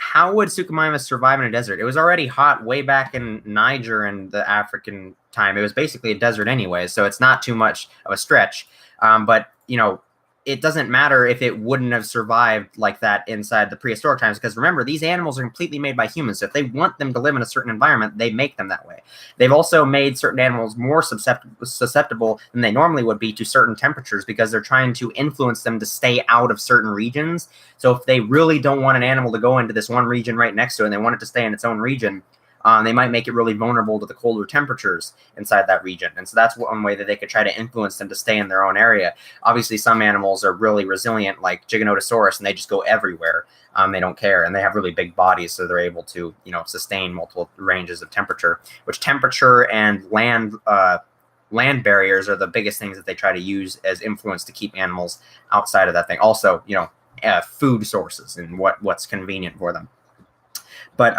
How would Suchomimus survive in a desert? It was already hot way back in Niger and the African time. It was basically a desert anyway, so it's not too much of a stretch. But it doesn't matter if it wouldn't have survived like that inside the prehistoric times, because remember, these animals are completely made by humans. So if they want them to live in a certain environment, they make them that way. They've also made certain animals more susceptible than they normally would be to certain temperatures, because they're trying to influence them to stay out of certain regions. So if they really don't want an animal to go into this one region right next to it, and they want it to stay in its own region, they might make it really vulnerable to the colder temperatures inside that region. And so that's one way that they could try to influence them to stay in their own area. Obviously, some animals are really resilient, like Giganotosaurus, and they just go everywhere. They don't care, and they have really big bodies, so they're able to, sustain multiple ranges of temperature, which temperature and land barriers are the biggest things that they try to use as influence to keep animals outside of that thing. Also, food sources and what's convenient for them. But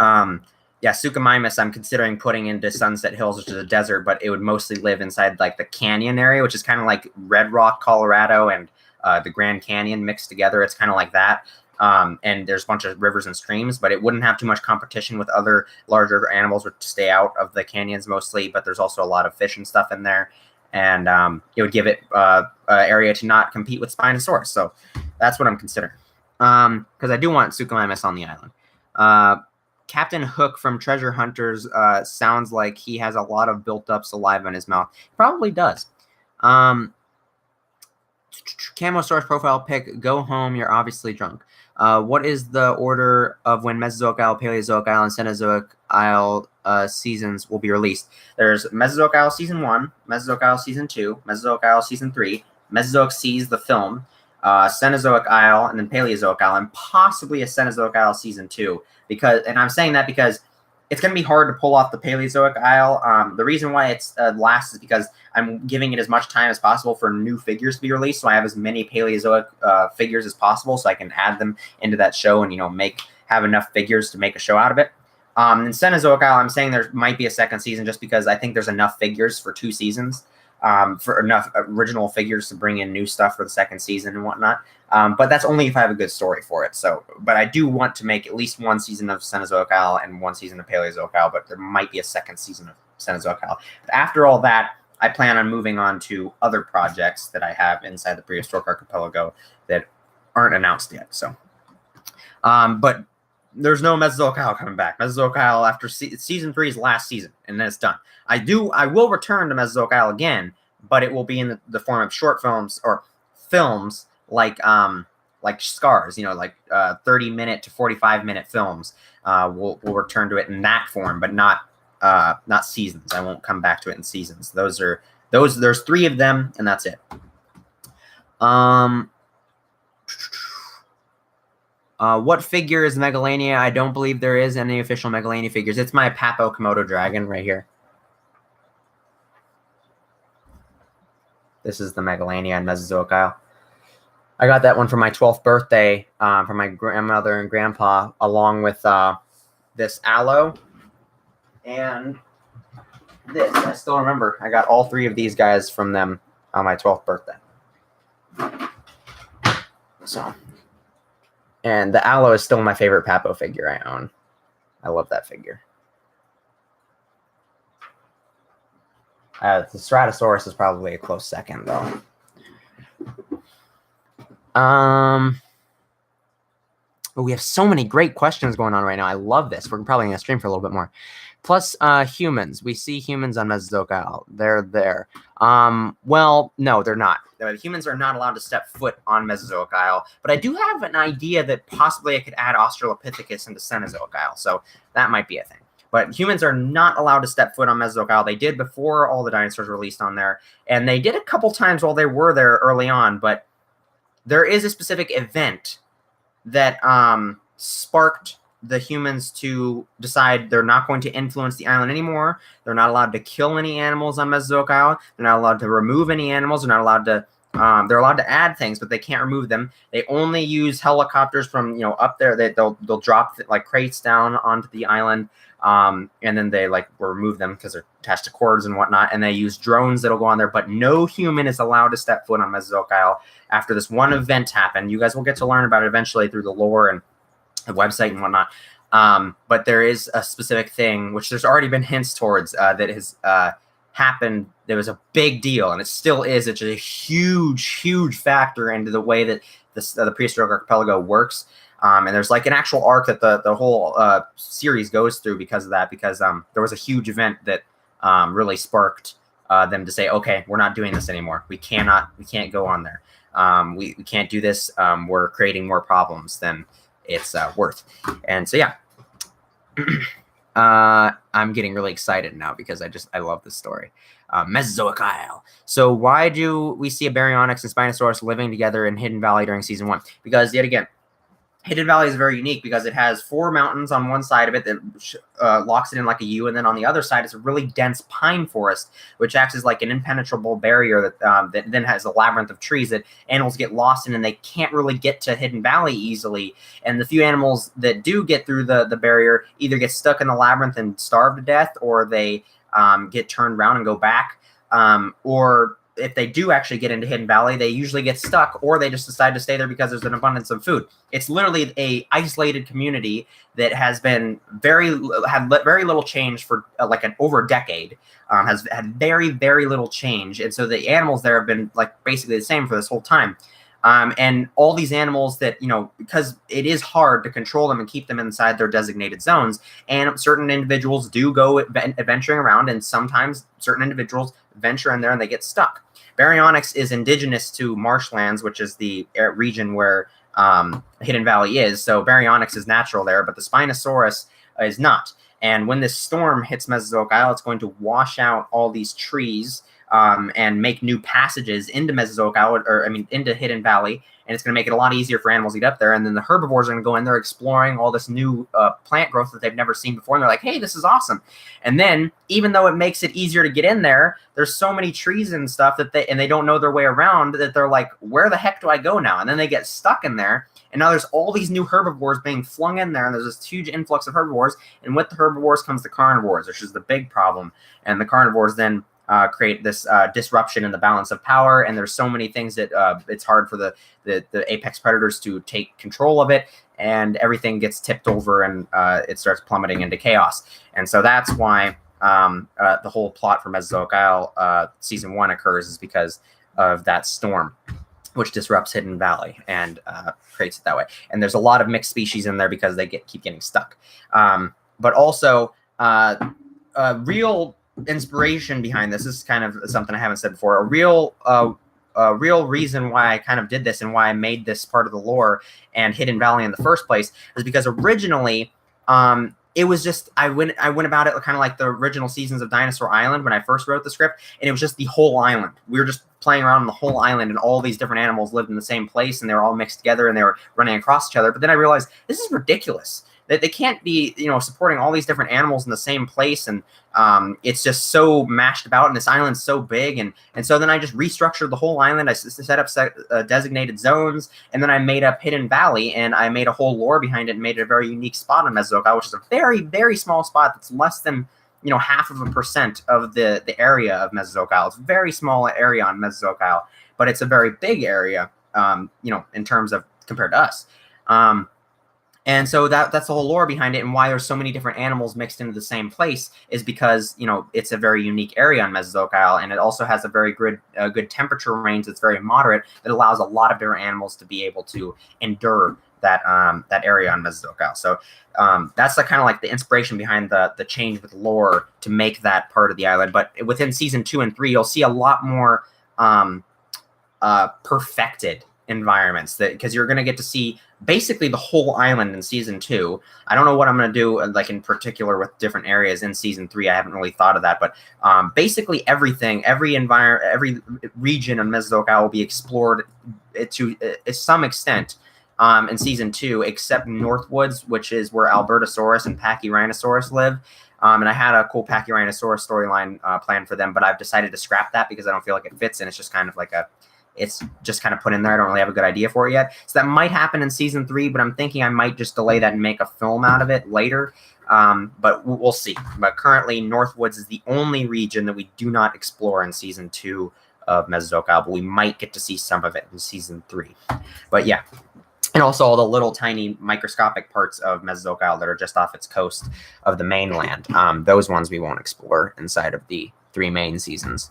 yeah, Suchomimus I'm considering putting into Sunset Hills, which is a desert, but it would mostly live inside like the canyon area, which is kind of like Red Rock, Colorado, and the Grand Canyon mixed together. It's kind of like that. And there's a bunch of rivers and streams, but it wouldn't have too much competition with other larger animals, which stay out of the canyons mostly. But there's also a lot of fish and stuff in there, and it would give it an area to not compete with Spinosaurus. So that's what I'm considering. Because I do want Suchomimus on the island. Captain Hook from Treasure Hunters sounds like he has a lot of built-up saliva in his mouth. He probably does. Camosaurus profile pic. Go home. You're obviously drunk. What is the order of when Mesozoic Isle, Paleozoic Isle, and Cenozoic Isle seasons will be released? There's Mesozoic Isle Season 1, Mesozoic Isle Season 2, Mesozoic Isle Season 3, Mesozoic Seas, the film, Cenozoic Isle, and then Paleozoic Isle, and possibly a Cenozoic Isle Season 2. And I'm saying that because it's going to be hard to pull off the Paleozoic Isle. The reason why it's last is because I'm giving it as much time as possible for new figures to be released, so I have as many Paleozoic figures as possible, so I can add them into that show and have enough figures to make a show out of it. In Cenozoic Isle, I'm saying there might be a second season just because I think there's enough figures for 2 seasons. For enough original figures to bring in new stuff for the second season and whatnot. But that's only if I have a good story for it. But I do want to make at least 1 season of Cenozoic Isle and 1 season of Paleozoic Isle, but there might be a second season of Cenozoic Isle. But after all that, I plan on moving on to other projects that I have inside the Prehistoric Archipelago that aren't announced yet. So, but there's no Mesozoic Isle coming back. Mesozoic Isle after season 3 is last season, and then it's done. I will return to Mesozoic Isle again, but it will be in the form of short films or films like Scars, 30-minute to 45-minute films. We'll return to it in that form, but not seasons. I won't come back to it in seasons. There's 3 of them, and that's it. What figure is Megalania? I don't believe there is any official Megalania figures. It's my Papo Komodo dragon right here. This is the Megalania in Mesozoic Isle. I got that one for my 12th birthday from my grandmother and grandpa, along with this aloe and this. I still remember. I got all 3 of these guys from them on my 12th birthday. So, and the aloe is still my favorite Papo figure I own. I love that figure. The Stratosaurus is probably a close second, though. But we have so many great questions going on right now. I love this. We're probably going to stream for a little bit more. Plus, humans. We see humans on Mesozoic Isle. They're there. Well, no, they're not. Humans are not allowed to step foot on Mesozoic Isle. But I do have an idea that possibly I could add Australopithecus into Cenozoic Isle. So that might be a thing. But humans are not allowed to step foot on Mesozoic Isle. They did before all the dinosaurs were released on there. And they did a couple times while they were there early on. But there is a specific event that sparked the humans to decide they're not going to influence the island anymore. They're not allowed to kill any animals on Mesozoic Isle. They're not allowed to remove any animals. They're not allowed to they're allowed to add things, but they can't remove them. They only use helicopters from up there. They'll drop like crates down onto the island, and then they will remove them because they're attached to cords and whatnot. And they use drones that'll go on there. But no human is allowed to step foot on Mesozoic Isle after this one event happened. You guys will get to learn about it eventually through the lore and the website and whatnot. But there is a specific thing which there's already been hints towards that has happened. There was a big deal, and it still is. It's a huge factor into the way that the Prehistoric Archipelago works. And there's like an actual arc that the whole series goes through because of that. Because there was a huge event that really sparked them to say, okay, we're not doing this anymore. We can't go on there. We can't do this. We're creating more problems than it's worth. And so yeah. I'm getting really excited now because I love this story. Mesozoic Isle. So why do we see a Baryonyx and Spinosaurus living together in Hidden Valley during season 1? Because yet again, Hidden Valley is very unique because it has 4 mountains on one side of it that locks it in like a U, and then on the other side is a really dense pine forest, which acts as like an impenetrable barrier that then has a labyrinth of trees that animals get lost in, and they can't really get to Hidden Valley easily. And the few animals that do get through the barrier either get stuck in the labyrinth and starve to death, or they get turned around and go back, or if they do actually get into Hidden Valley, they usually get stuck, or they just decide to stay there because there's an abundance of food. It's literally a isolated community that has been very little change for like over a decade. Has had very little change, and so the animals there have been like basically the same for this whole time. And all these animals that, because it is hard to control them and keep them inside their designated zones, and certain individuals do go adventuring around, and sometimes certain individuals venture in there and they get stuck. Baryonyx is indigenous to marshlands, which is the region where Hidden Valley is. So Baryonyx is natural there, but the Spinosaurus is not. And when this storm hits Mesozoic Isle, it's going to wash out all these trees and make new passages into Mesozoic Isle, into Hidden Valley, and it's going to make it a lot easier for animals to get up there. And then the herbivores are going to go in there exploring all this new plant growth that they've never seen before, and they're like, hey, this is awesome. And then, even though it makes it easier to get in there, there's so many trees and stuff that they don't know their way around, that they're like, where the heck do I go now? And then they get stuck in there, and now there's all these new herbivores being flung in there, and there's this huge influx of herbivores, and with the herbivores comes the carnivores, which is the big problem. And the carnivores then create this disruption in the balance of power, and there's so many things that it's hard for the apex predators to take control of it, and everything gets tipped over, and it starts plummeting into chaos. And so that's why the whole plot for Mesozoic Isle season 1 occurs, is because of that storm, which disrupts Hidden Valley and creates it that way. And there's a lot of mixed species in there because they keep getting stuck. But also, real inspiration behind this is kind of something I haven't said before. A real reason why I kind of did this and why I made this part of the lore and Hidden Valley in the first place is because originally it was just I went about it kind of like the original seasons of Dinosaur Island when I first wrote the script, and it was just the whole island. We were just playing around on the whole island, and all these different animals lived in the same place, and they were all mixed together, and they were running across each other. But then I realized this is ridiculous. That they can't be, supporting all these different animals in the same place, and it's just so mashed about, and this island's so big, and so then I just restructured the whole island. I set up designated zones, and then I made up Hidden Valley, and I made a whole lore behind it, and made it a very unique spot on Mesozoic Isle, which is a very, very small spot that's less than 0.5% of the area of Mesozoic Isle. It's a very small area on Mesozoic Isle, but it's a very big area, in terms of compared to us. And so that's the whole lore behind it, and why there's so many different animals mixed into the same place is because it's a very unique area on Mesozoic Isle, and it also has a very good temperature range that's very moderate that allows a lot of different animals to be able to endure that area on Mesozoic Isle. So that's the kind of like the inspiration behind the change with lore to make that part of the island. But within season 2 and 3, you'll see a lot more perfected environments, because you're going to get to see basically the whole island in season 2. I don't know what I'm going to do like in particular with different areas in season 3. I haven't really thought of that, but basically everything, every region of Mesozoic Isle will be explored to some extent in season 2, except Northwoods, which is where Albertosaurus and Pachyrhinosaurus live. And I had a cool Pachyrhinosaurus storyline planned for them, but I've decided to scrap that because I don't feel like it fits, and it's just kind of like it's just kind of put in there. I don't really have a good idea for it yet. So that might happen in season 3, but I'm thinking I might just delay that and make a film out of it later. But we'll see. But currently, Northwoods is the only region that we do not explore in season 2 of Mesozoic Isle, but we might get to see some of it in season 3. But yeah. And also all the little tiny microscopic parts of Mesozoic Isle that are just off its coast of the mainland. Those ones we won't explore inside of the 3 main seasons.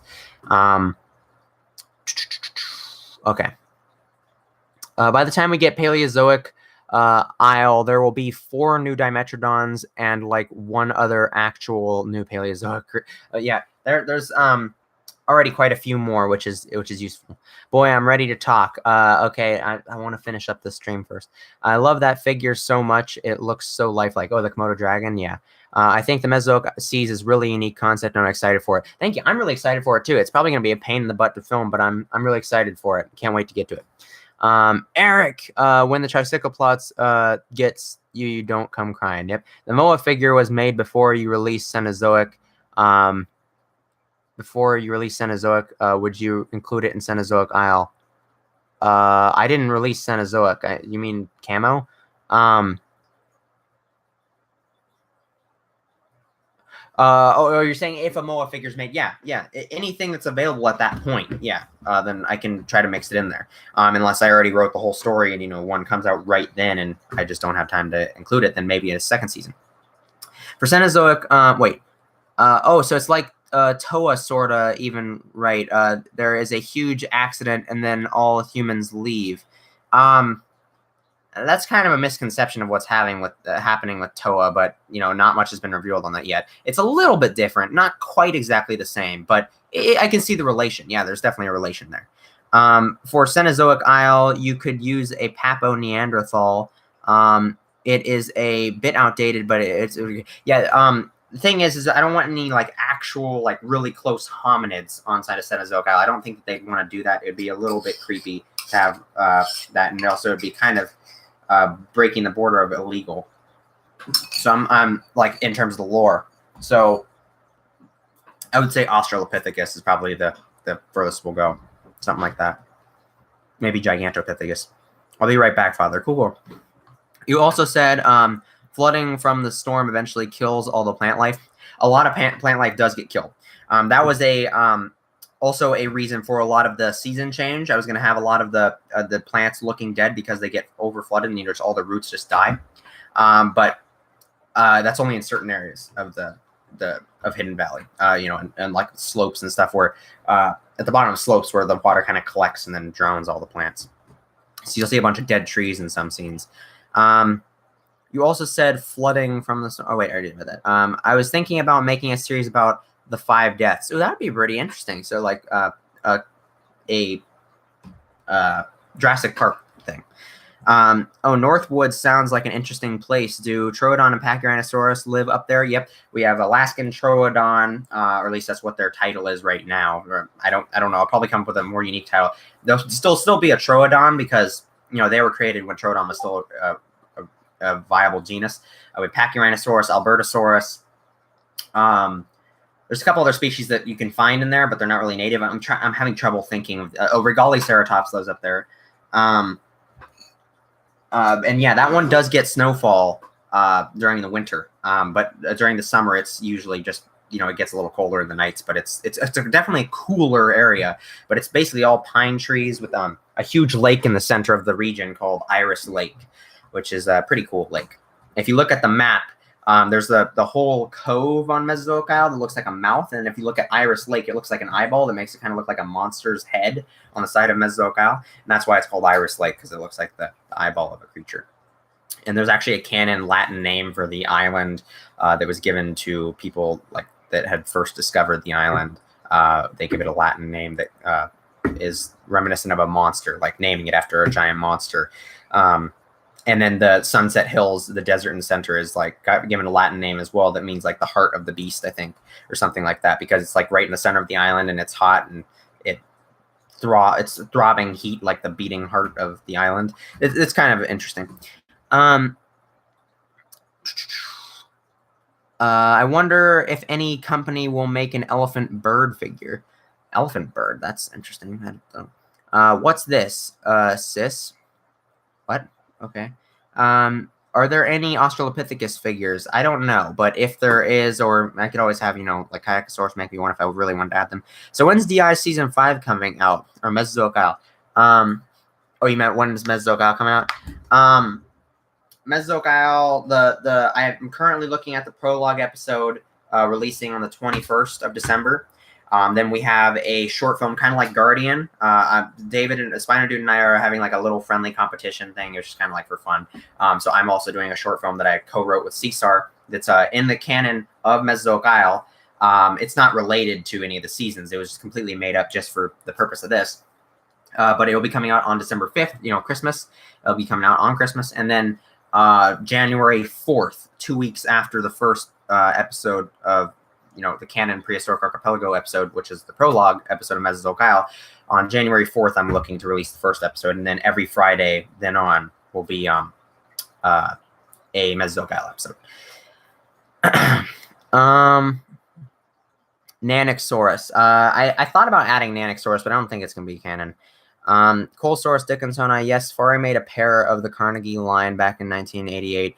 Okay. By the time we get Paleozoic Isle, there will be 4 new Dimetrodons and like 1 other actual new Paleozoic. Yeah, there's already quite a few more, which is useful. Boy, I'm ready to talk. Okay, I want to finish up the stream first. I love that figure so much. It looks so lifelike. Oh, the Komodo dragon. Yeah. I think the Mesozoic Seas is really a unique concept, and I'm excited for it. Thank you. I'm really excited for it too. It's probably going to be a pain in the butt to film, but I'm really excited for it. Can't wait to get to it. Eric, when the tricycle plots gets you, you don't come crying. Yep. The Moa figure was made before you release Cenozoic. Before you release Cenozoic, would you include it in Cenozoic Isle? I didn't release Cenozoic. You mean Camo? You're saying if a Moa figure's made? Yeah. Anything that's available at that point, yeah. Then I can try to mix it in there. Unless I already wrote the whole story and one comes out right then, and I just don't have time to include it. Then maybe a second season. For Cenozoic, wait. So it's like Toa sorta even, right? There is a huge accident, and then all humans leave. That's kind of a misconception of what's happening with Toa, but not much has been revealed on that yet. It's a little bit different, not quite exactly the same, but I can see the relation. Yeah, there's definitely a relation there. For Cenozoic Isle, you could use a Papo Neanderthal. It is a bit outdated, but it's yeah. The thing is I don't want any actual really close hominids on side of Cenozoic Isle. I don't think that they want to do that. It'd be a little bit creepy to have that, and also it'd be kind of breaking the border of illegal. So I'm in terms of the lore. So I would say Australopithecus is probably the furthest we'll go. Something like that. Maybe Gigantopithecus. I'll be right back, Father. Cool. You also said flooding from the storm eventually kills all the plant life. A lot of plant life does get killed. That was also a reason for a lot of the season change. I was going to have a lot of the plants looking dead because they get over flooded and just all the roots just die. But that's only in certain areas of of Hidden Valley, and like slopes and stuff where at the bottom of slopes where the water kind of collects and then drowns all the plants. So you'll see a bunch of dead trees in some scenes. You also said flooding from the... Oh, wait, I already did that. I was thinking about making a series about the 5 deaths. Oh, that'd be pretty interesting. So, like, a Jurassic Park thing. Northwood sounds like an interesting place. Do Troodon and Pachyrhinosaurus live up there? Yep. We have Alaskan Troodon, or at least that's what their title is right now. Or I don't know. I'll probably come up with a more unique title. They'll still be a Troodon because, they were created when Troodon was still a viable genus. With Pachyrhinosaurus, Albertosaurus. There's a couple other species that you can find in there, but they're not really native. I'm having trouble thinking of... Regaliceratops lives up there. And yeah, that one does get snowfall during the winter. But during the summer, it's usually just, it gets a little colder in the nights, but it's definitely a cooler area. But it's basically all pine trees with a huge lake in the center of the region called Iris Lake, which is a pretty cool lake. If you look at the map, there's the whole cove on Mesozoic Isle that looks like a mouth. And if you look at Iris Lake, it looks like an eyeball that makes it kind of look like a monster's head on the side of Mesozoic Isle. And that's why it's called Iris Lake, because it looks like the eyeball of a creature. And there's actually a canon Latin name for the island that was given to people that had first discovered the island. They give it a Latin name that is reminiscent of a monster, like naming it after a giant monster. And then the Sunset Hills, the desert in the center, is given a Latin name as well. That means the heart of the beast, I think, or something like that, because it's right in the center of the island and it's hot and it's throbbing heat, like the beating heart of the island. It's kind of interesting. I wonder if any company will make an elephant bird figure. Elephant bird, that's interesting. What's this, sis? What? Okay. Are there any Australopithecus figures? I don't know, but if there is, or I could always have, like Kayakasaurus make me one if I really wanted to add them. So when's DI Season 5 coming out? Or Mesozoic Isle? Oh, you meant when is Mesozoic Isle coming out? Mesozoic Isle, I am currently looking at the prologue episode releasing on the 21st of December. Then we have a short film, kind of like Guardian. David and Spino Dude and I are having a little friendly competition thing. It's just kind of for fun. So I'm also doing a short film that I co-wrote with Caesar that's in the canon of Mesozoic Isle. It's not related to any of the seasons. It was just completely made up just for the purpose of this. But it will be coming out on December 5th, Christmas. It'll be coming out on Christmas. And then January 4th, 2 weeks after the first episode of the canon prehistoric archipelago episode, which is the prologue episode of Mesozoic Isle. On January 4th, I'm looking to release the first episode, and then every Friday then on will be a Mesozoic Isle episode. Nanosaurus. I thought about adding Nanosaurus, but I don't think it's going to be canon. Colesaurus Dickinsoni. Yes, Safari made a pair of the Carnegie line back in 1988.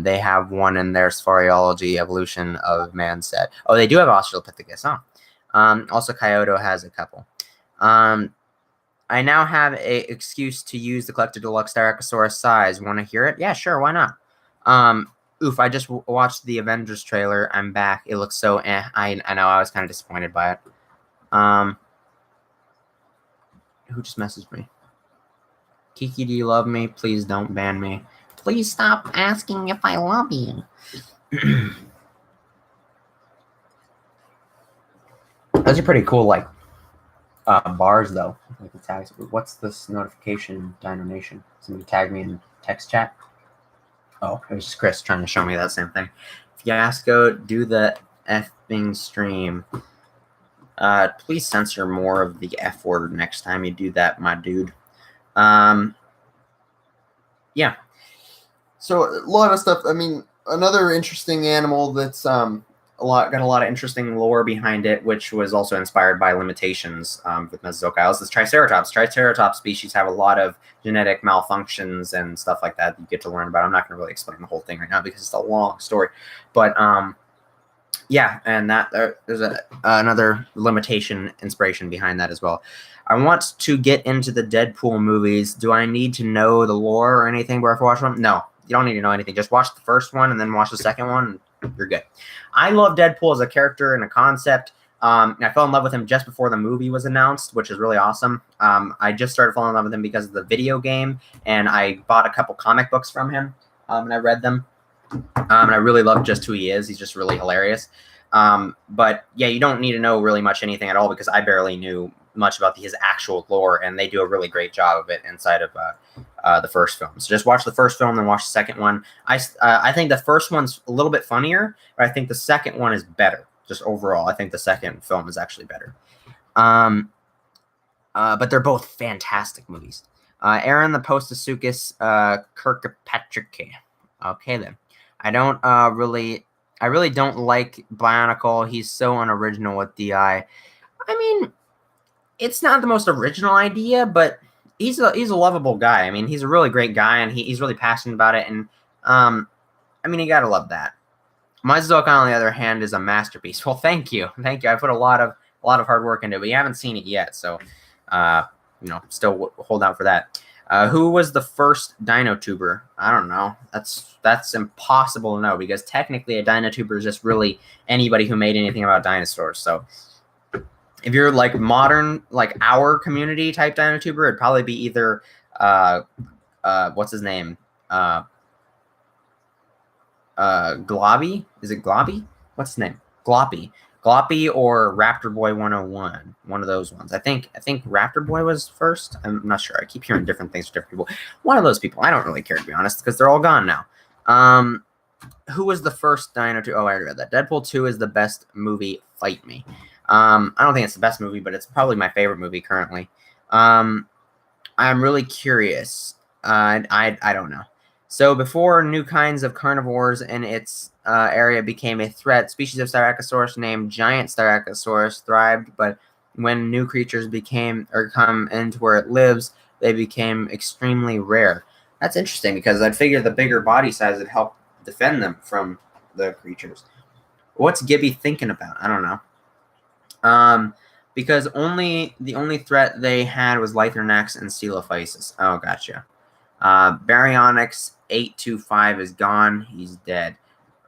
They have one in their Safariology Evolution of Man set. Oh, they do have Australopithecus, huh? Also, Kyoto has a couple. I now have an excuse to use the Collector Deluxe Styracosaurus size. Want to hear it? Yeah, sure. Why not? Oof, I just watched the Avengers trailer. I'm back. It looks so eh. I know, I was kind of disappointed by it. Who just messaged me? Kiki, do you love me? Please don't ban me. Please stop asking if I love you. Those are pretty cool, like, bars, though. Like the tags. What's this notification, Dino Nation? Somebody tag me in text chat. Oh, it was just Chris trying to show me that same thing. Fiasco, do the effing stream. Please censor more of the F word next time you do that, my dude. Yeah. So a lot of stuff. I mean, another interesting animal that's got a lot of interesting lore behind it, which was also inspired by limitations with Mesozoic Isles, is Triceratops. Triceratops species have a lot of genetic malfunctions and stuff like that you get to learn about. I'm not going to really explain the whole thing right now because it's a long story, but yeah, and that there's another limitation inspiration behind that as well. I want to get into the Deadpool movies. Do I need to know the lore or anything before I watch them? No, you don't need to know anything. Just watch the first one and then watch the second one. And you're good. I love Deadpool as a character and a concept. And I fell in love with him just before the movie was announced, which is really awesome. I just started falling in love with him because of the video game, and I bought a couple comic books from him, and I read them. And I really love just who he is. He's just really hilarious. But yeah, you don't need to know really much anything at all because I barely knew much about his actual lore, and they do a really great job of it inside of the first film. So just watch the first film, then watch the second one. I think the first one's a little bit funnier, but I think the second one is better. Just overall, I think the second film is actually better. But they're both fantastic movies. Aaron the Postasuchus Kirkpatrick. Okay then. I really don't like Bionicle. He's so unoriginal with DI. I mean, it's not the most original idea, but he's a lovable guy. I mean, he's a really great guy, and he's really passionate about it. And I mean, you gotta love that. Mesozoic Isle, on the other hand, is a masterpiece. Well, thank you. I put a lot of hard work into it, but you haven't seen it yet, so still hold out for that. Who was the first Dinotuber? I don't know. That's impossible to know because technically a Dinotuber is just really anybody who made anything about dinosaurs. So if you're like modern, like our community type Dinotuber, it'd probably be either what's his name? Globby? Is it Globby? What's his name? Gloppy or Raptor Boy 101. One of those ones. I think Raptor Boy was first. I'm not sure. I keep hearing different things from different people. One of those people. I don't really care, to be honest, because they're all gone now. Who was the first Dinotuber? Oh, I already read that. Deadpool 2 is the best movie. Fight me. I don't think it's the best movie, but it's probably my favorite movie currently. I'm really curious. I don't know. So before new kinds of carnivores in its area became a threat, species of Styracosaurus named Giant Styracosaurus thrived, but when new creatures come into where it lives, they became extremely rare. That's interesting because I'd figure the bigger body size would help defend them from the creatures. What's Gibby thinking about? I don't know. Because the only threat they had was Lythornax and Coelophysis. Oh, gotcha. Baryonyx 825 is gone. He's dead.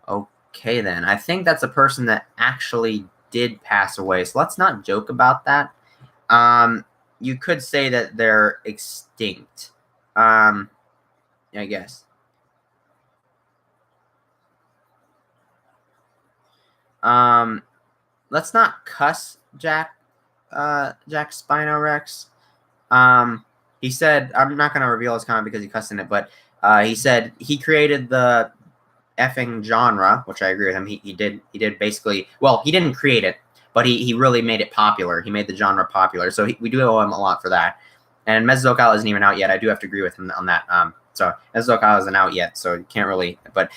Okay, then. I think that's a person that actually did pass away. So let's not joke about that. You could say that they're extinct. I guess. Let's not cuss Jack Spinorex. He said, I'm not going to reveal his comment because he cussed in it, but he said he created the effing genre, which I agree with him. He did basically, well, he didn't create it, but he really made it popular. He made the genre popular. So we do owe him a lot for that. And Mesozoic Isle isn't even out yet. I do have to agree with him on that. So Mesozoic Isle isn't out yet, so you can't really, but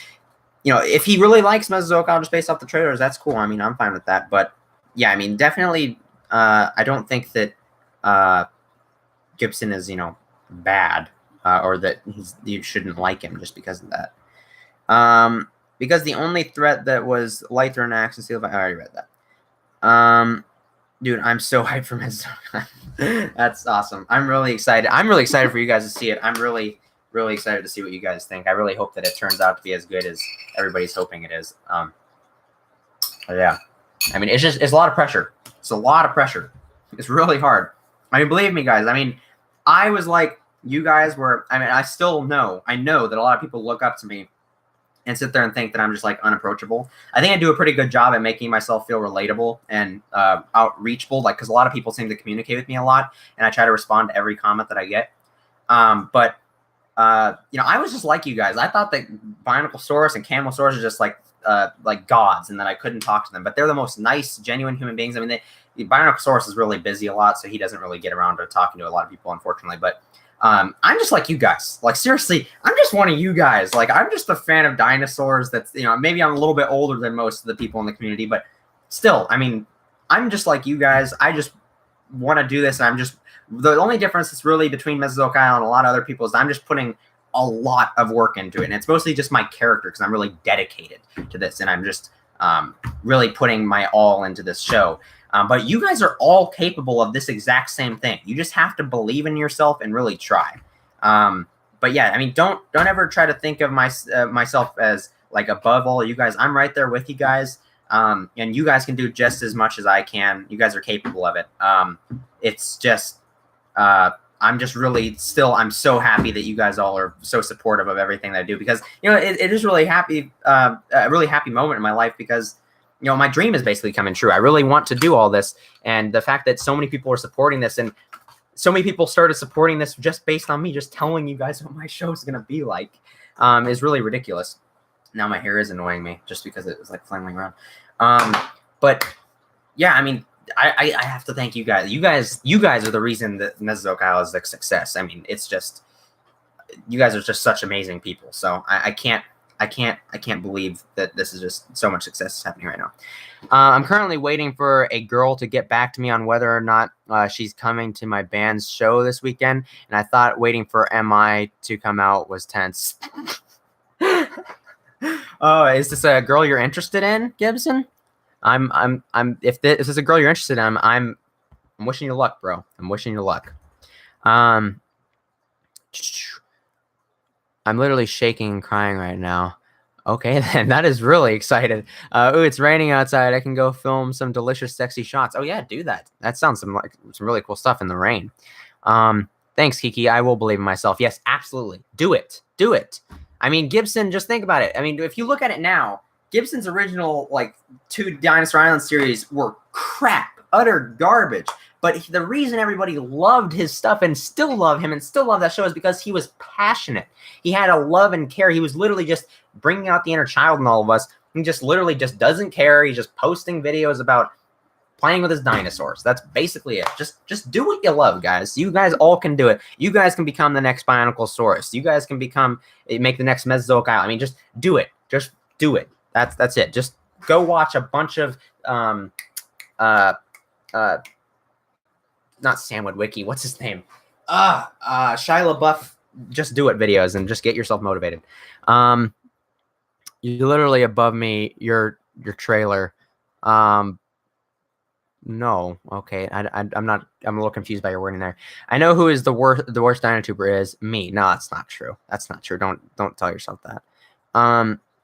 you know, if he really likes Mesozoic Isle just based off the trailers, that's cool. I mean, I'm fine with that. But yeah, I mean, definitely, I don't think that Gibson is, you know, bad or that you shouldn't like him just because of that. Because the only threat that was light through an axe and steel, I already read that. Dude, I'm so hyped for Mesozoic. That's awesome. I'm really excited. I'm really excited for you guys to see it. I'm really excited to see what you guys think. I really hope that it turns out to be as good as everybody's hoping it is. Yeah, I mean, it's a lot of pressure. It's a lot of pressure. It's really hard. I mean, believe me, guys. I mean, I was like you guys were. I mean, I know that a lot of people look up to me and sit there and think that I'm just like unapproachable. I think I do a pretty good job at making myself feel relatable and outreachable, like, because a lot of people seem to communicate with me a lot, and I try to respond to every comment that I get. But you know, I was just like you guys. I thought that Bioniclesaurus and Camelsaurus are just like gods, and that I couldn't talk to them. But they're the most nice, genuine human beings. I mean, Bioniclesaurus is really busy a lot, so he doesn't really get around to talking to a lot of people, unfortunately. But I'm just like you guys. Like, seriously, I'm just one of you guys. Like, I'm just a fan of dinosaurs. That's, you know, maybe I'm a little bit older than most of the people in the community, but still, I mean, I'm just like you guys. I just want to do this, and I'm just, the only difference that's really between Mesozoic Isle and a lot of other people is I'm just putting a lot of work into it, and it's mostly just my character because I'm really dedicated to this, and I'm just really putting my all into this show. But you guys are all capable of this exact same thing. You just have to believe in yourself and really try. But yeah, I mean, don't ever try to think of myself as like above all of you guys. I'm right there with you guys, and you guys can do just as much as I can. You guys are capable of it. It's just I'm just really still, I'm so happy that you guys all are so supportive of everything that I do, because, you know, it is really happy, a really happy moment in my life, because, you know, my dream is basically coming true. I really want to do all this. And the fact that so many people are supporting this, and so many people started supporting this just based on me just telling you guys what my show is going to be like, is really ridiculous. Now my hair is annoying me just because it was like flailing around. But yeah, I mean, I have to thank you guys. You guys are the reason that Mesozoic Isle is a success. I mean, it's just, you guys are just such amazing people. So I can't believe that this is just so much success happening right now. I'm currently waiting for a girl to get back to me on whether or not she's coming to my band's show this weekend. And I thought waiting for MI to come out was tense. Oh, is this a girl you're interested in, Gibson? If this is a girl you're interested in, I'm wishing you luck, bro. I'm wishing you luck. I'm literally shaking and crying right now. Okay, then, that is really excited. Ooh, it's raining outside. I can go film some delicious, sexy shots. Oh yeah, do that. That sounds some really cool stuff in the rain. Thanks, Kiki. I will believe in myself. Yes, absolutely. Do it. Do it. I mean, Gibson, just think about it. I mean, if you look at it now, Gibson's original, like, 2 Dinosaur Island series were crap, utter garbage. But the reason everybody loved his stuff and still love him and still love that show is because he was passionate. He had a love and care. He was literally just bringing out the inner child in all of us. He just literally just doesn't care. He's just posting videos about playing with his dinosaurs. That's basically it. Just do what you love, guys. You guys all can do it. You guys can become the next Bioniclesaurus. You guys can make the next Mesozoic Isle. I mean, just do it. Just do it. That's it. Just go watch a bunch of not Sam Witwicky. What's his name? Shia LaBeouf. Just do it videos and just get yourself motivated. You're literally above me. Your trailer. No. Okay. I'm not. I'm a little confused by your wording there. I know who is the worst Dinotuber is. Me. No, that's not true. That's not true. Don't tell yourself that.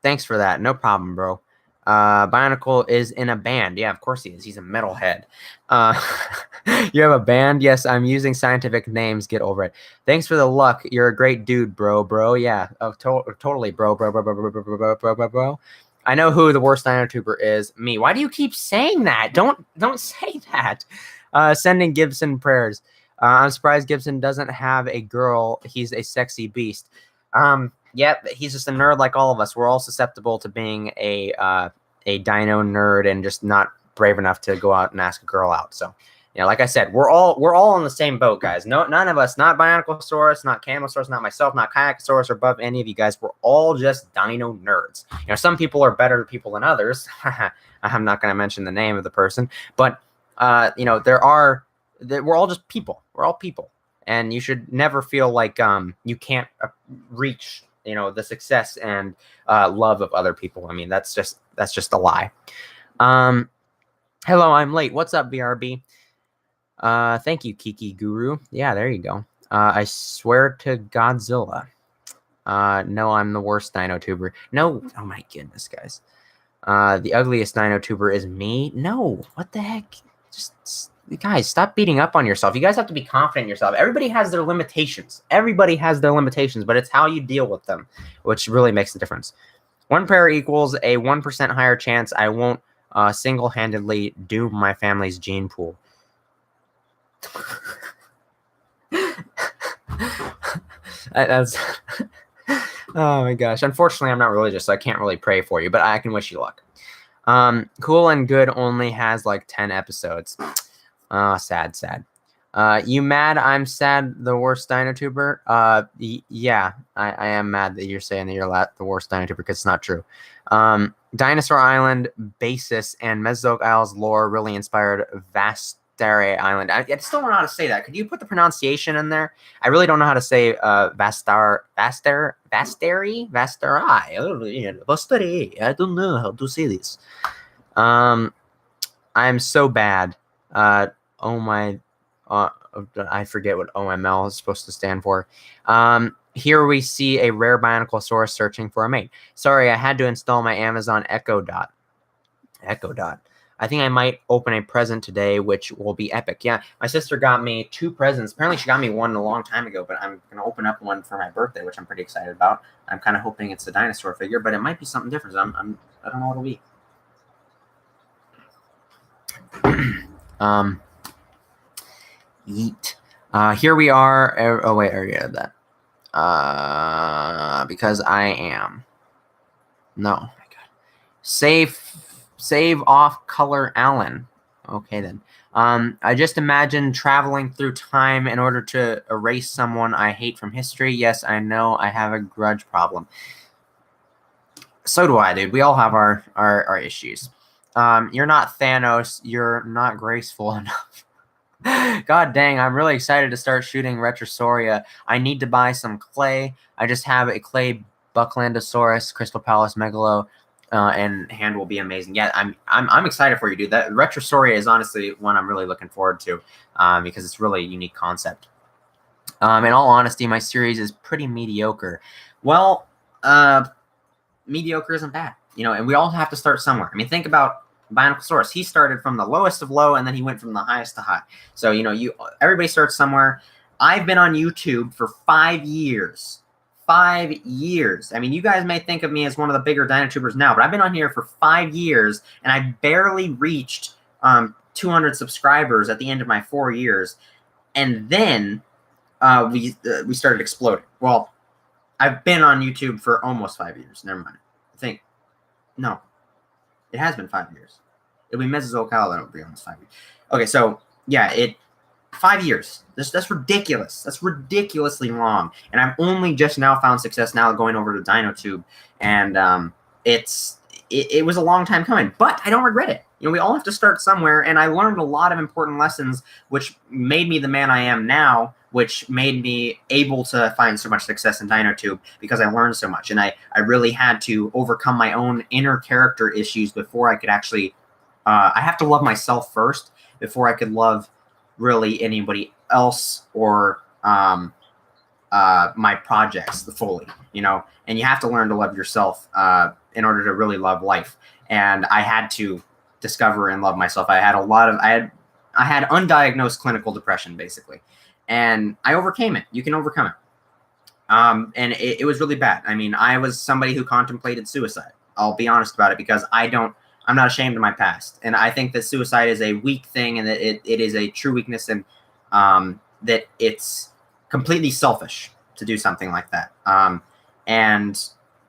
Thanks for that. No problem, bro. Bionicle is in a band. Yeah, of course he is. He's a metalhead. You have a band? Yes, I'm using scientific names. Get over it. Thanks for the luck. You're a great dude, bro. Yeah, totally, bro. I know who the worst Dinotuber is. Me. Why do you keep saying that? Don't say that. Sending Gibson prayers. I'm surprised Gibson doesn't have a girl. He's a sexy beast. Yep, he's just a nerd like all of us. We're all susceptible to being a dino nerd and just not brave enough to go out and ask a girl out. So, like I said, we're all in the same boat, guys. No, none of us, not Bionicosaurus, not Camlosaurus, not myself, not Kayakasaurus, or above any of you guys. We're all just dino nerds. Some people are better people than others. I'm not going to mention the name of the person, but we're all just people. We're all people, and you should never feel like you can't reach the success and love of other people. I mean, that's just a lie. Hello, I'm late. What's up, VRB? Thank you, Kiki Guru. Yeah, there you go. I swear to Godzilla. No, I'm the worst dino tuber. No, oh my goodness, guys. The ugliest dino tuber is me. No, what the heck? Just guys, stop beating up on yourself. You guys have to be confident in yourself. Everybody has their limitations. Everybody has their limitations, but it's how you deal with them, which really makes a difference. One pair equals a 1% higher chance I won't single-handedly doom my family's gene pool. That's oh my gosh. Unfortunately, I'm not religious, so I can't really pray for you, but I can wish you luck. Cool and Good only has like 10 episodes. Sad. You mad I'm sad, the worst dino tuber? Yeah, I am mad that you're saying that you're the worst dino tuber, because it's not true. Dinosaur Island basis and Mesozoic Isles lore really inspired Vastare Island. I still don't know how to say that. Could you put the pronunciation in there? I really don't know how to say Vastari. I don't know how to say this. I'm so bad. I forget what OML is supposed to stand for. Here we see a rare Bionicosaurus searching for a mate. Sorry, I had to install my Amazon Echo Dot. I think I might open a present today, which will be epic. Yeah, my sister got me 2 presents. Apparently, she got me one a long time ago, but I'm going to open up one for my birthday, which I'm pretty excited about. I'm kind of hoping it's a dinosaur figure, but it might be something different. So I don't know what it'll be. Yeet. Here we are. Oh, wait, I already had that. Because I am. No, oh my God. Save off color Allen. Okay, then. I just imagine traveling through time in order to erase someone I hate from history. Yes, I know I have a grudge problem. So do I, dude. We all have our issues. You're not Thanos. You're not graceful enough. God dang, I'm really excited to start shooting Retrosauria. I need to buy some clay. I just have a clay Bucklandosaurus, Crystal Palace Megalo, and hand will be amazing. Yeah, I'm excited for you, dude. That Retrosauria is honestly one I'm really looking forward to, because it's really a unique concept. In all honesty, my series is pretty mediocre. Well, mediocre isn't bad, and we all have to start somewhere. I mean, think about Bionicosaurus. He started from the lowest of low, and then he went from the highest to high. So, everybody starts somewhere. I've been on YouTube for 5 years. 5 years. I mean, you guys may think of me as one of the bigger dinotubers now, but I've been on here for 5 years, and I barely reached 200 subscribers at the end of my 4 years. And then we started exploding. Well, I've been on YouTube for almost 5 years. Never mind. No. It has been 5 years. It'll be Mesozoic Isle, then it'll be almost 5 years. Okay, so, yeah, 5 years. That's ridiculous. That's ridiculously long. And I've only just now found success now going over to DinoTube. And it was a long time coming. But I don't regret it. We all have to start somewhere. And I learned a lot of important lessons, which made me the man I am now, which made me able to find so much success in DinoTube because I learned so much. And I really had to overcome my own inner character issues before I could actually I have to love myself first before I could love really anybody else or my projects fully, and you have to learn to love yourself in order to really love life. And I had to discover and love myself. I had undiagnosed clinical depression, basically. And I overcame it. You can overcome it. And it was really bad. I mean, I was somebody who contemplated suicide. I'll be honest about it because I'm not ashamed of my past. And I think that suicide is a weak thing and that it is a true weakness and that it's completely selfish to do something like that. And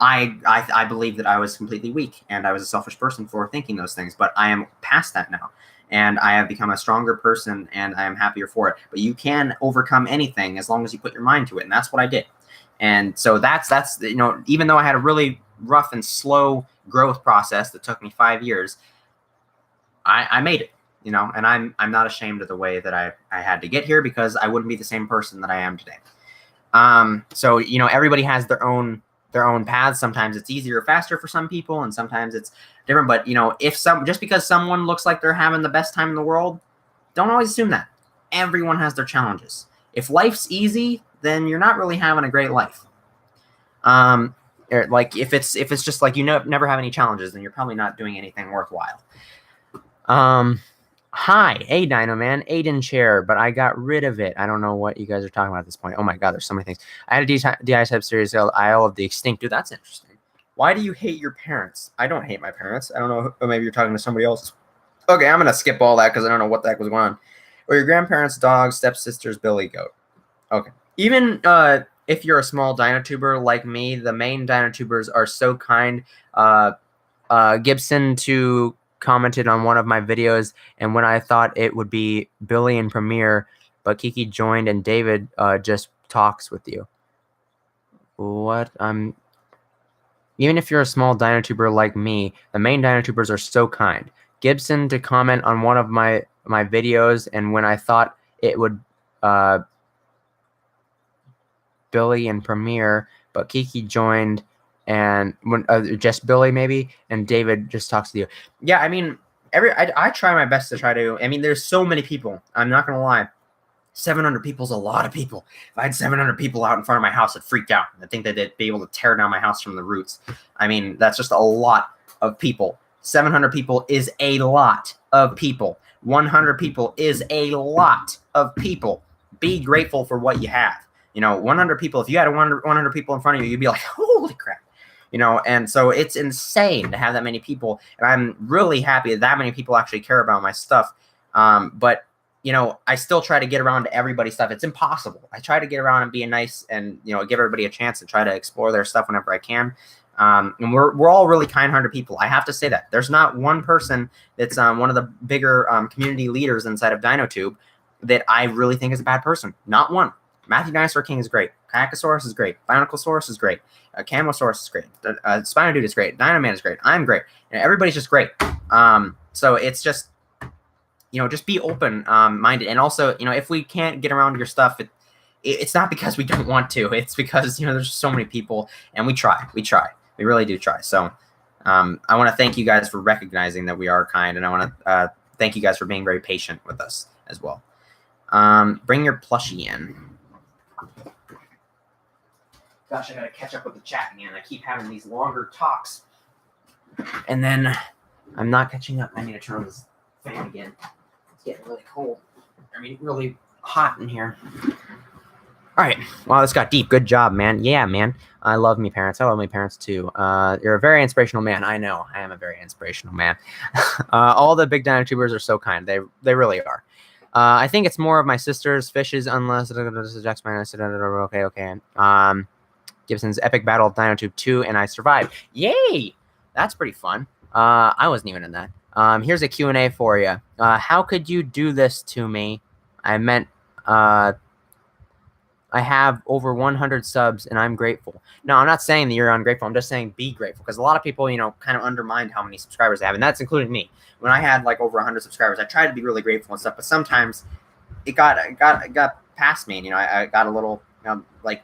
I believe that I was completely weak and I was a selfish person for thinking those things, but I am past that now. And I have become a stronger person and I am happier for it. But you can overcome anything as long as you put your mind to it. And that's what I did. And so that's, you know, even though I had a really rough and slow growth process that took me 5 years, I made it, you know, and I'm not ashamed of the way that I had to get here, because I wouldn't be the same person that I am today. So, you know, everybody has their own paths. Sometimes it's easier or faster for some people, and sometimes it's different. But, you know, just because someone looks like they're having the best time in the world, don't always assume that. Everyone has their challenges. If life's easy, then you're not really having a great life. Like if it's just like you never have any challenges, then you're probably not doing anything worthwhile. Hi, hey Dino Man, Aiden chair, but I got rid of it. I don't know what you guys are talking about at this point. Oh my god, there's so many things. I had a DI type series, Isle of the Extinct. Dude, that's interesting. Why do you hate your parents? I don't hate my parents. I don't know. Maybe you're talking to somebody else. Okay, I'm gonna skip all that because I don't know what the heck was going on. Or your grandparents' dog, stepsister's billy goat. Okay. Even if you're a small DinoTuber like me, the main DinoTubers are so kind. Gibson commented on one of my videos, and when I thought it would be Billy and Premiere, but Kiki joined and David just talks with you. What? Even if you're a small DinoTuber like me, the main DinoTubers are so kind. Gibson to comment on one of my videos, and when I thought it would Billy and Premiere, but Kiki joined, and when just Billy maybe, and David just talks to you. Yeah, I mean, I try my best to try to. I mean, there's so many people. I'm not gonna lie. 700 people is a lot of people. If I had 700 people out in front of my house, I'd freak out. I think that they'd be able to tear down my house from the roots. I mean, that's just a lot of people. 700 people is a lot of people. 100 people is a lot of people. Be grateful for what you have. You know, 100 people, if you had 100 people in front of you, you'd be like, holy crap. You know, and so it's insane to have that many people. And I'm really happy that many people actually care about my stuff. But, you know, I still try to get around to everybody's stuff. It's impossible. I try to get around and be nice and, you know, give everybody a chance to try to explore their stuff whenever I can. And we're all really kind-hearted people. I have to say that. There's not one person that's one of the bigger community leaders inside of DinoTube that I really think is a bad person. Not one. Matthew Dinosaur King is great. Kayakosaurus is great. Bioniclesaurus is great. Camosaurus is great. Spino Dude is great. Dynaman is great. I'm great. And everybody's just great. So it's just, you know, just be open-minded. And also, you know, if we can't get around your stuff, it's not because we don't want to. It's because, you know, there's so many people, and we try. We really do try. So I want to thank you guys for recognizing that we are kind, and I want to thank you guys for being very patient with us as well. Bring your plushie in. Gosh, I gotta catch up with the chat, man. I keep having these longer talks, and then I'm not catching up. I need to turn on this fan again. It's getting really cold. I mean, really hot in here. All right. Wow, this got deep. Good job, man. Yeah, man. I love me parents. I love my parents too. You're a very inspirational man. I know. I am a very inspirational man. All the big DinoTubers are so kind. They really are. I think it's more of my sisters, fishes, unless okay. Gibson's epic battle of DinoTube 2, and I survived. Yay! That's pretty fun. I wasn't even in that. Here's a Q&A for you. How could you do this to me? I meant, I have over 100 subs, and I'm grateful. No, I'm not saying that you're ungrateful. I'm just saying be grateful, because a lot of people, you know, kind of undermined how many subscribers they have, and that's including me. When I had like over 100 subscribers, I tried to be really grateful and stuff, but sometimes it got past me. And, you know, I got a little, you know, like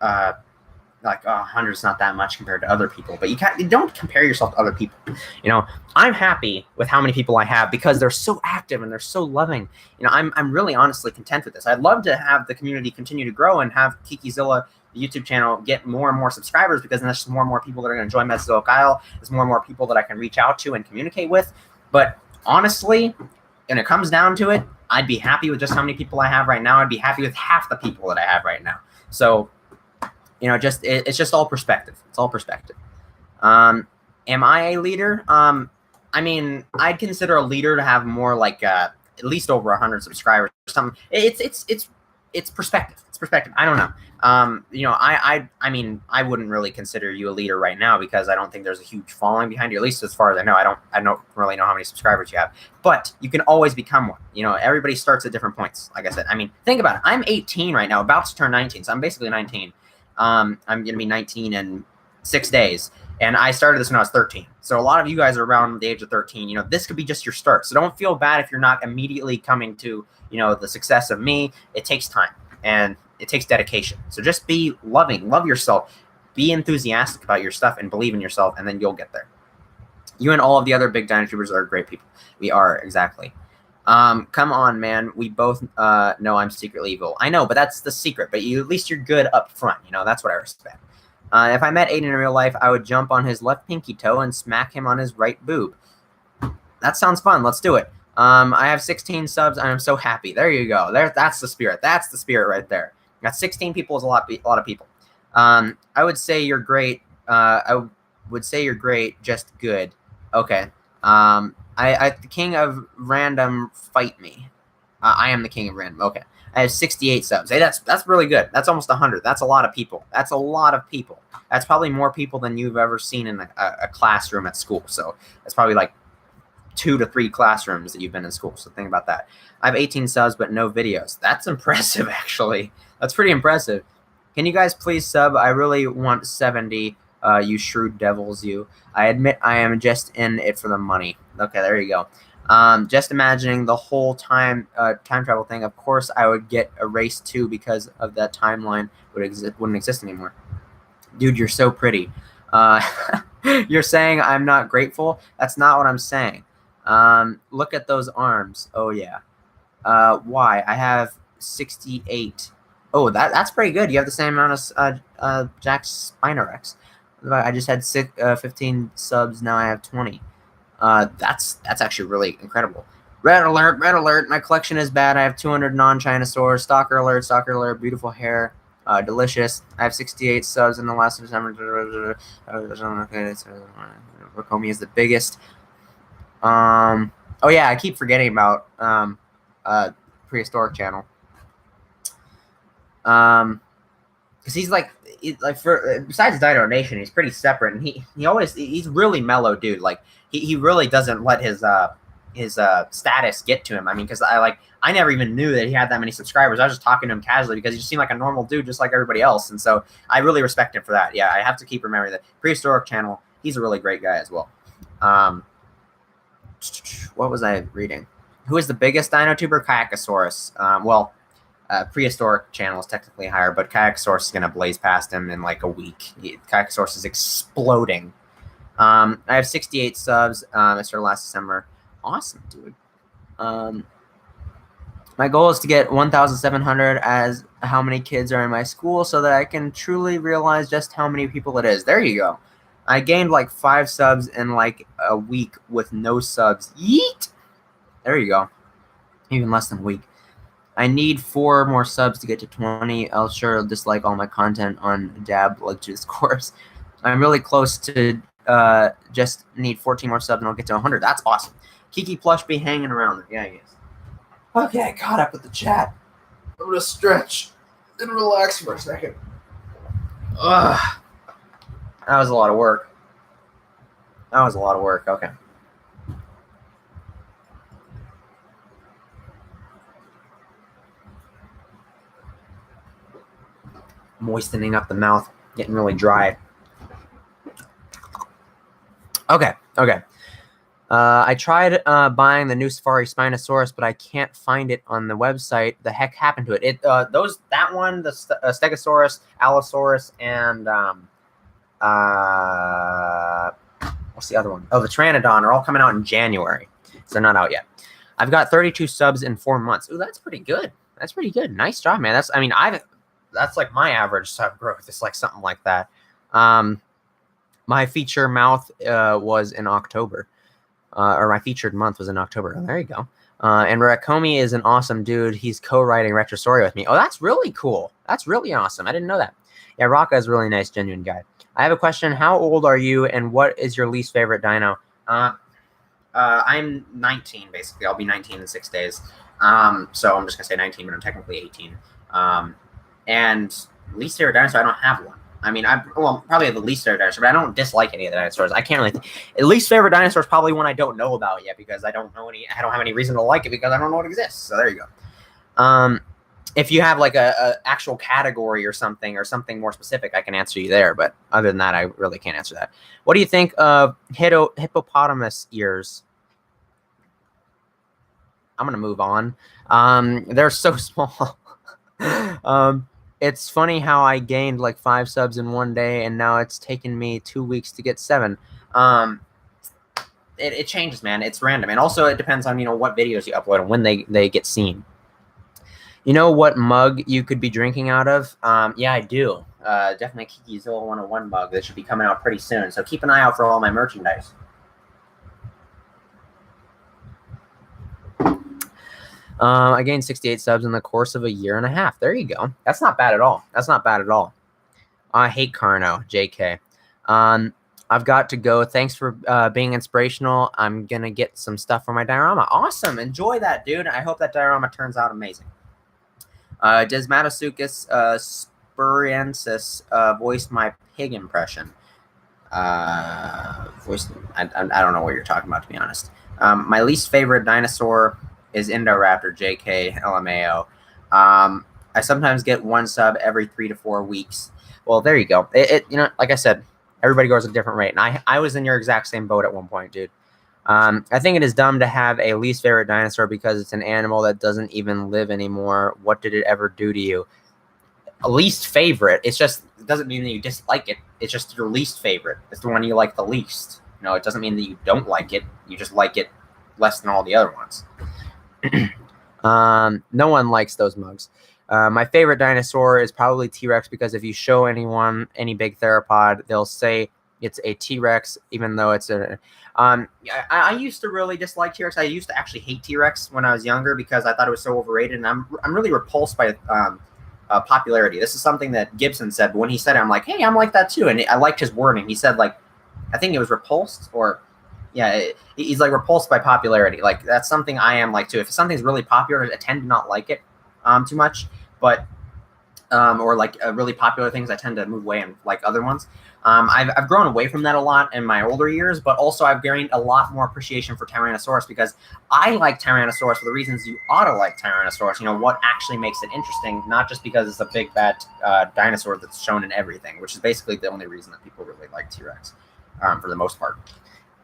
100's not that much compared to other people, but you don't compare yourself to other people. You know, I'm happy with how many people I have because they're so active and they're so loving. You know, I'm really honestly content with this. I'd love to have the community continue to grow and have Kikizilla, the YouTube channel, get more and more subscribers, because then there's more and more people that are going to join Mesozoic Isle. There's more and more people that I can reach out to and communicate with. But honestly, when it comes down to it, I'd be happy with just how many people I have right now. I'd be happy with half the people that I have right now. So, you know, it's just all perspective. It's all perspective. Am I a leader? I mean, I'd consider a leader to have more like at least over 100 subscribers or something. It's perspective. It's It's perspective. I don't know. You know, I mean, I wouldn't really consider you a leader right now because I don't think there's a huge following behind you. At least as far as I know, I don't really know how many subscribers you have. But you can always become one. You know, everybody starts at different points. Like I said, I mean, think about it. I'm 18 right now, about to turn 19, so I'm basically 19. I'm gonna be 19 in 6 days. And I started this when I was 13. So a lot of you guys are around the age of 13. You know, this could be just your start. So don't feel bad if you're not immediately coming to, you know, the success of me. It takes time and it takes dedication. So just be loving, love yourself, be enthusiastic about your stuff and believe in yourself, and then you'll get there. You and all of the other big DinoTubers are great people. We are, exactly. Come on, man. We both know I'm secretly evil. I know, but that's the secret. But at least you're good up front. You know, that's what I respect. If I met Aiden in real life, I would jump on his left pinky toe and smack him on his right boob. That sounds fun. Let's do it. I have 16 subs, and I'm so happy. There you go. That's the spirit. That's the spirit right there. Got 16 people is a lot of people. I would say you're great. I would say you're great, just good. Okay. The king of random fight me. I am the king of random. Okay. I have 68 subs. Hey, that's really good. That's almost 100. That's a lot of people. That's a lot of people. That's probably more people than you've ever seen in a classroom at school. So that's probably like 2 to 3 classrooms that you've been in school. So think about that. I have 18 subs, but no videos. That's impressive, actually. That's pretty impressive. Can you guys please sub? I really want 70. You shrewd devils, you. I admit I am just in it for the money. Okay, there you go. Just imagining the whole time travel thing. Of course, I would get erased too because of that timeline wouldn't exist anymore. Dude, you're so pretty. You're saying I'm not grateful? That's not what I'm saying. Look at those arms. Oh yeah. Why? I have 68. Oh, that's pretty good. You have the same amount of Jack Spinorex. I just had 15 subs. Now I have 20. That's actually really incredible. Red alert, red alert. My collection is bad. I have 200 non-Chinosaurs. Stalker alert, beautiful hair. Delicious. I have 68 subs in the last December. Rakomi is the biggest. Oh yeah, I keep forgetting about Prehistoric channel. Because he's like for besides Dino Nation, he's pretty separate, and he's really mellow dude. Like he really doesn't let his status get to him. I mean, because I never even knew that he had that many subscribers. I was just talking to him casually because he just seemed like a normal dude, just like everybody else. And so I really respect him for that. Yeah, I have to keep remembering that Prehistoric channel. He's a really great guy as well. What was I reading? Who is the biggest DinoTuber? Kayakasaurus. Prehistoric channel is technically higher, but Kayakasaurus is going to blaze past him in like a week. Kayakasaurus is exploding. I have 68 subs. I started last December. Awesome, dude. My goal is to get 1,700 as how many kids are in my school so that I can truly realize just how many people it is. There you go. I gained like 5 subs in like a week with no subs. Yeet! There you go. Even less than a week. I need 4 more subs to get to 20. I'll sure dislike all my content on Dab like this course. I'm really close to just need 14 more subs and I'll get to 100. That's awesome. Kiki Plush be hanging around. Yeah, he is. Okay, I caught up with the chat. I'm gonna stretch and relax for a second. Ugh. That was a lot of work. Okay. Moistening up the mouth, getting really dry. Okay. I tried buying the new Safari Spinosaurus, but I can't find it on the website. The heck happened to it? That one, the Stegosaurus, Allosaurus, and what's the other one? Oh, the Pteranodon are all coming out in January, so they're not out yet. I've got 32 subs in 4 months. Ooh, that's pretty good. Nice job, man. That's like my average sub growth. It's like something like that. My feature mouth was in October. Or my featured month was in October. Oh, there you go. And Rakomi is an awesome dude. He's co-writing Retrostory with me. Oh, that's really cool. That's really awesome. I didn't know that. Yeah, Raka is a really nice, genuine guy. I have a question. How old are you, and what is your least favorite dino? I'm 19, basically. I'll be 19 in 6 days. So I'm just going to say 19, but I'm technically 18. And least favorite dinosaur, I don't have one. I mean, probably have the least favorite dinosaur, but I don't dislike any of the dinosaurs. I can't really. Least favorite dinosaur is probably one I don't know about yet because I don't have any reason to like it because I don't know it exists. So there you go. If you have like a actual category or something more specific, I can answer you there. But other than that, I really can't answer that. What do you think of hippopotamus ears? I'm gonna move on. They're so small. It's funny how I gained like 5 subs in one day, and now it's taken me 2 weeks to get 7. It changes, man. It's random, and also it depends on what videos you upload and when they get seen. You know what mug you could be drinking out of? Yeah, I do. Definitely Kikizilla101 mug that should be coming out pretty soon. So keep an eye out for all my merchandise. I gained 68 subs in the course of a year and a half. There you go. That's not bad at all. That's not bad at all. I hate Carno, JK. I've got to go. Thanks for being inspirational. I'm going to get some stuff for my diorama. Awesome. Enjoy that, dude. I hope that diorama turns out amazing. Desmatosukis spuriensis voiced my pig impression. I don't know what you're talking about, to be honest. My least favorite dinosaur is Indoraptor, JK, LMAO. I sometimes get 1 sub every 3 to 4 weeks. Well, there you go. Like I said, everybody goes at a different rate. And I was in your exact same boat at one point, dude. I think it is dumb to have a least favorite dinosaur because it's an animal that doesn't even live anymore. What did it ever do to you? A least favorite, it doesn't mean that you dislike it. It's just your least favorite. It's the one you like the least. It doesn't mean that you don't like it. You just like it less than all the other ones. No one likes those mugs. My favorite dinosaur is probably T-Rex because if you show anyone any big theropod, they'll say it's a T-Rex, even though it's a. I used to really dislike T-Rex. I used to actually hate T-Rex when I was younger because I thought it was so overrated, and I'm really repulsed by popularity. This is something that Gibson said, but when he said it, I'm like, hey, I'm like that too, and I liked his wording. He said like, I think it was repulsed or. Yeah, he's like repulsed by popularity. Like that's something I am like too. If something's really popular, I tend to not like it too much. But or like really popular things, I tend to move away and like other ones. I've grown away from that a lot in my older years, but also I've gained a lot more appreciation for Tyrannosaurus because I like Tyrannosaurus for the reasons you ought to like Tyrannosaurus. What actually makes it interesting, not just because it's a big bad dinosaur that's shown in everything, which is basically the only reason that people really like T-Rex for the most part.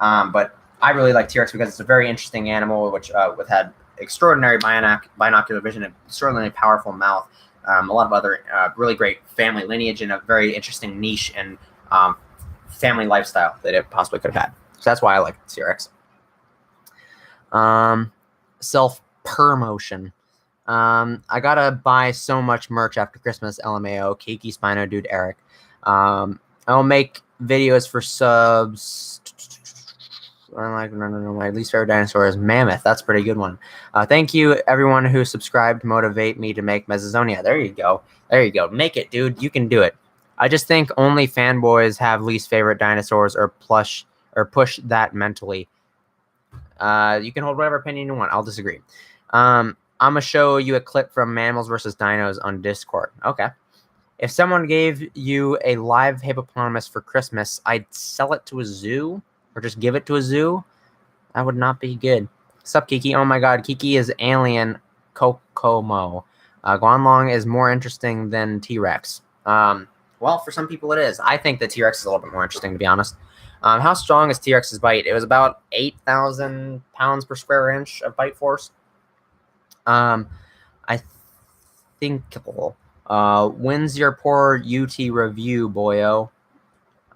But I really like T-Rex because it's a very interesting animal, which had extraordinary binocular vision, an extraordinarily powerful mouth, a lot of other really great family lineage, and a very interesting niche and family lifestyle that it possibly could have had. So that's why I like T-Rex. Self-promotion. I gotta buy so much merch after Christmas. LMAO, Kiki, Spino, Dude, Eric. I'll make videos for subs. My least favorite dinosaur is Mammoth. That's a pretty good one. Thank you, everyone who subscribed to motivate me to make Mesozonia. There you go. There you go. Make it, dude. You can do it. I just think only fanboys have least favorite dinosaurs or push that mentally. You can hold whatever opinion you want. I'll disagree. I'm going to show you a clip from Mammals vs. Dinos on Discord. Okay. If someone gave you a live hippopotamus for Christmas, I'd sell it to a zoo. Or just give it to a zoo? That would not be good. Sup, Kiki? Oh my god, Kiki is alien Kokomo. Guanlong is more interesting than T-Rex. Well, for some people it is. I think the T-Rex is a little bit more interesting, to be honest. How strong is T-Rex's bite? It was about 8,000 pounds per square inch of bite force. I think... when's your poor UT review, boyo?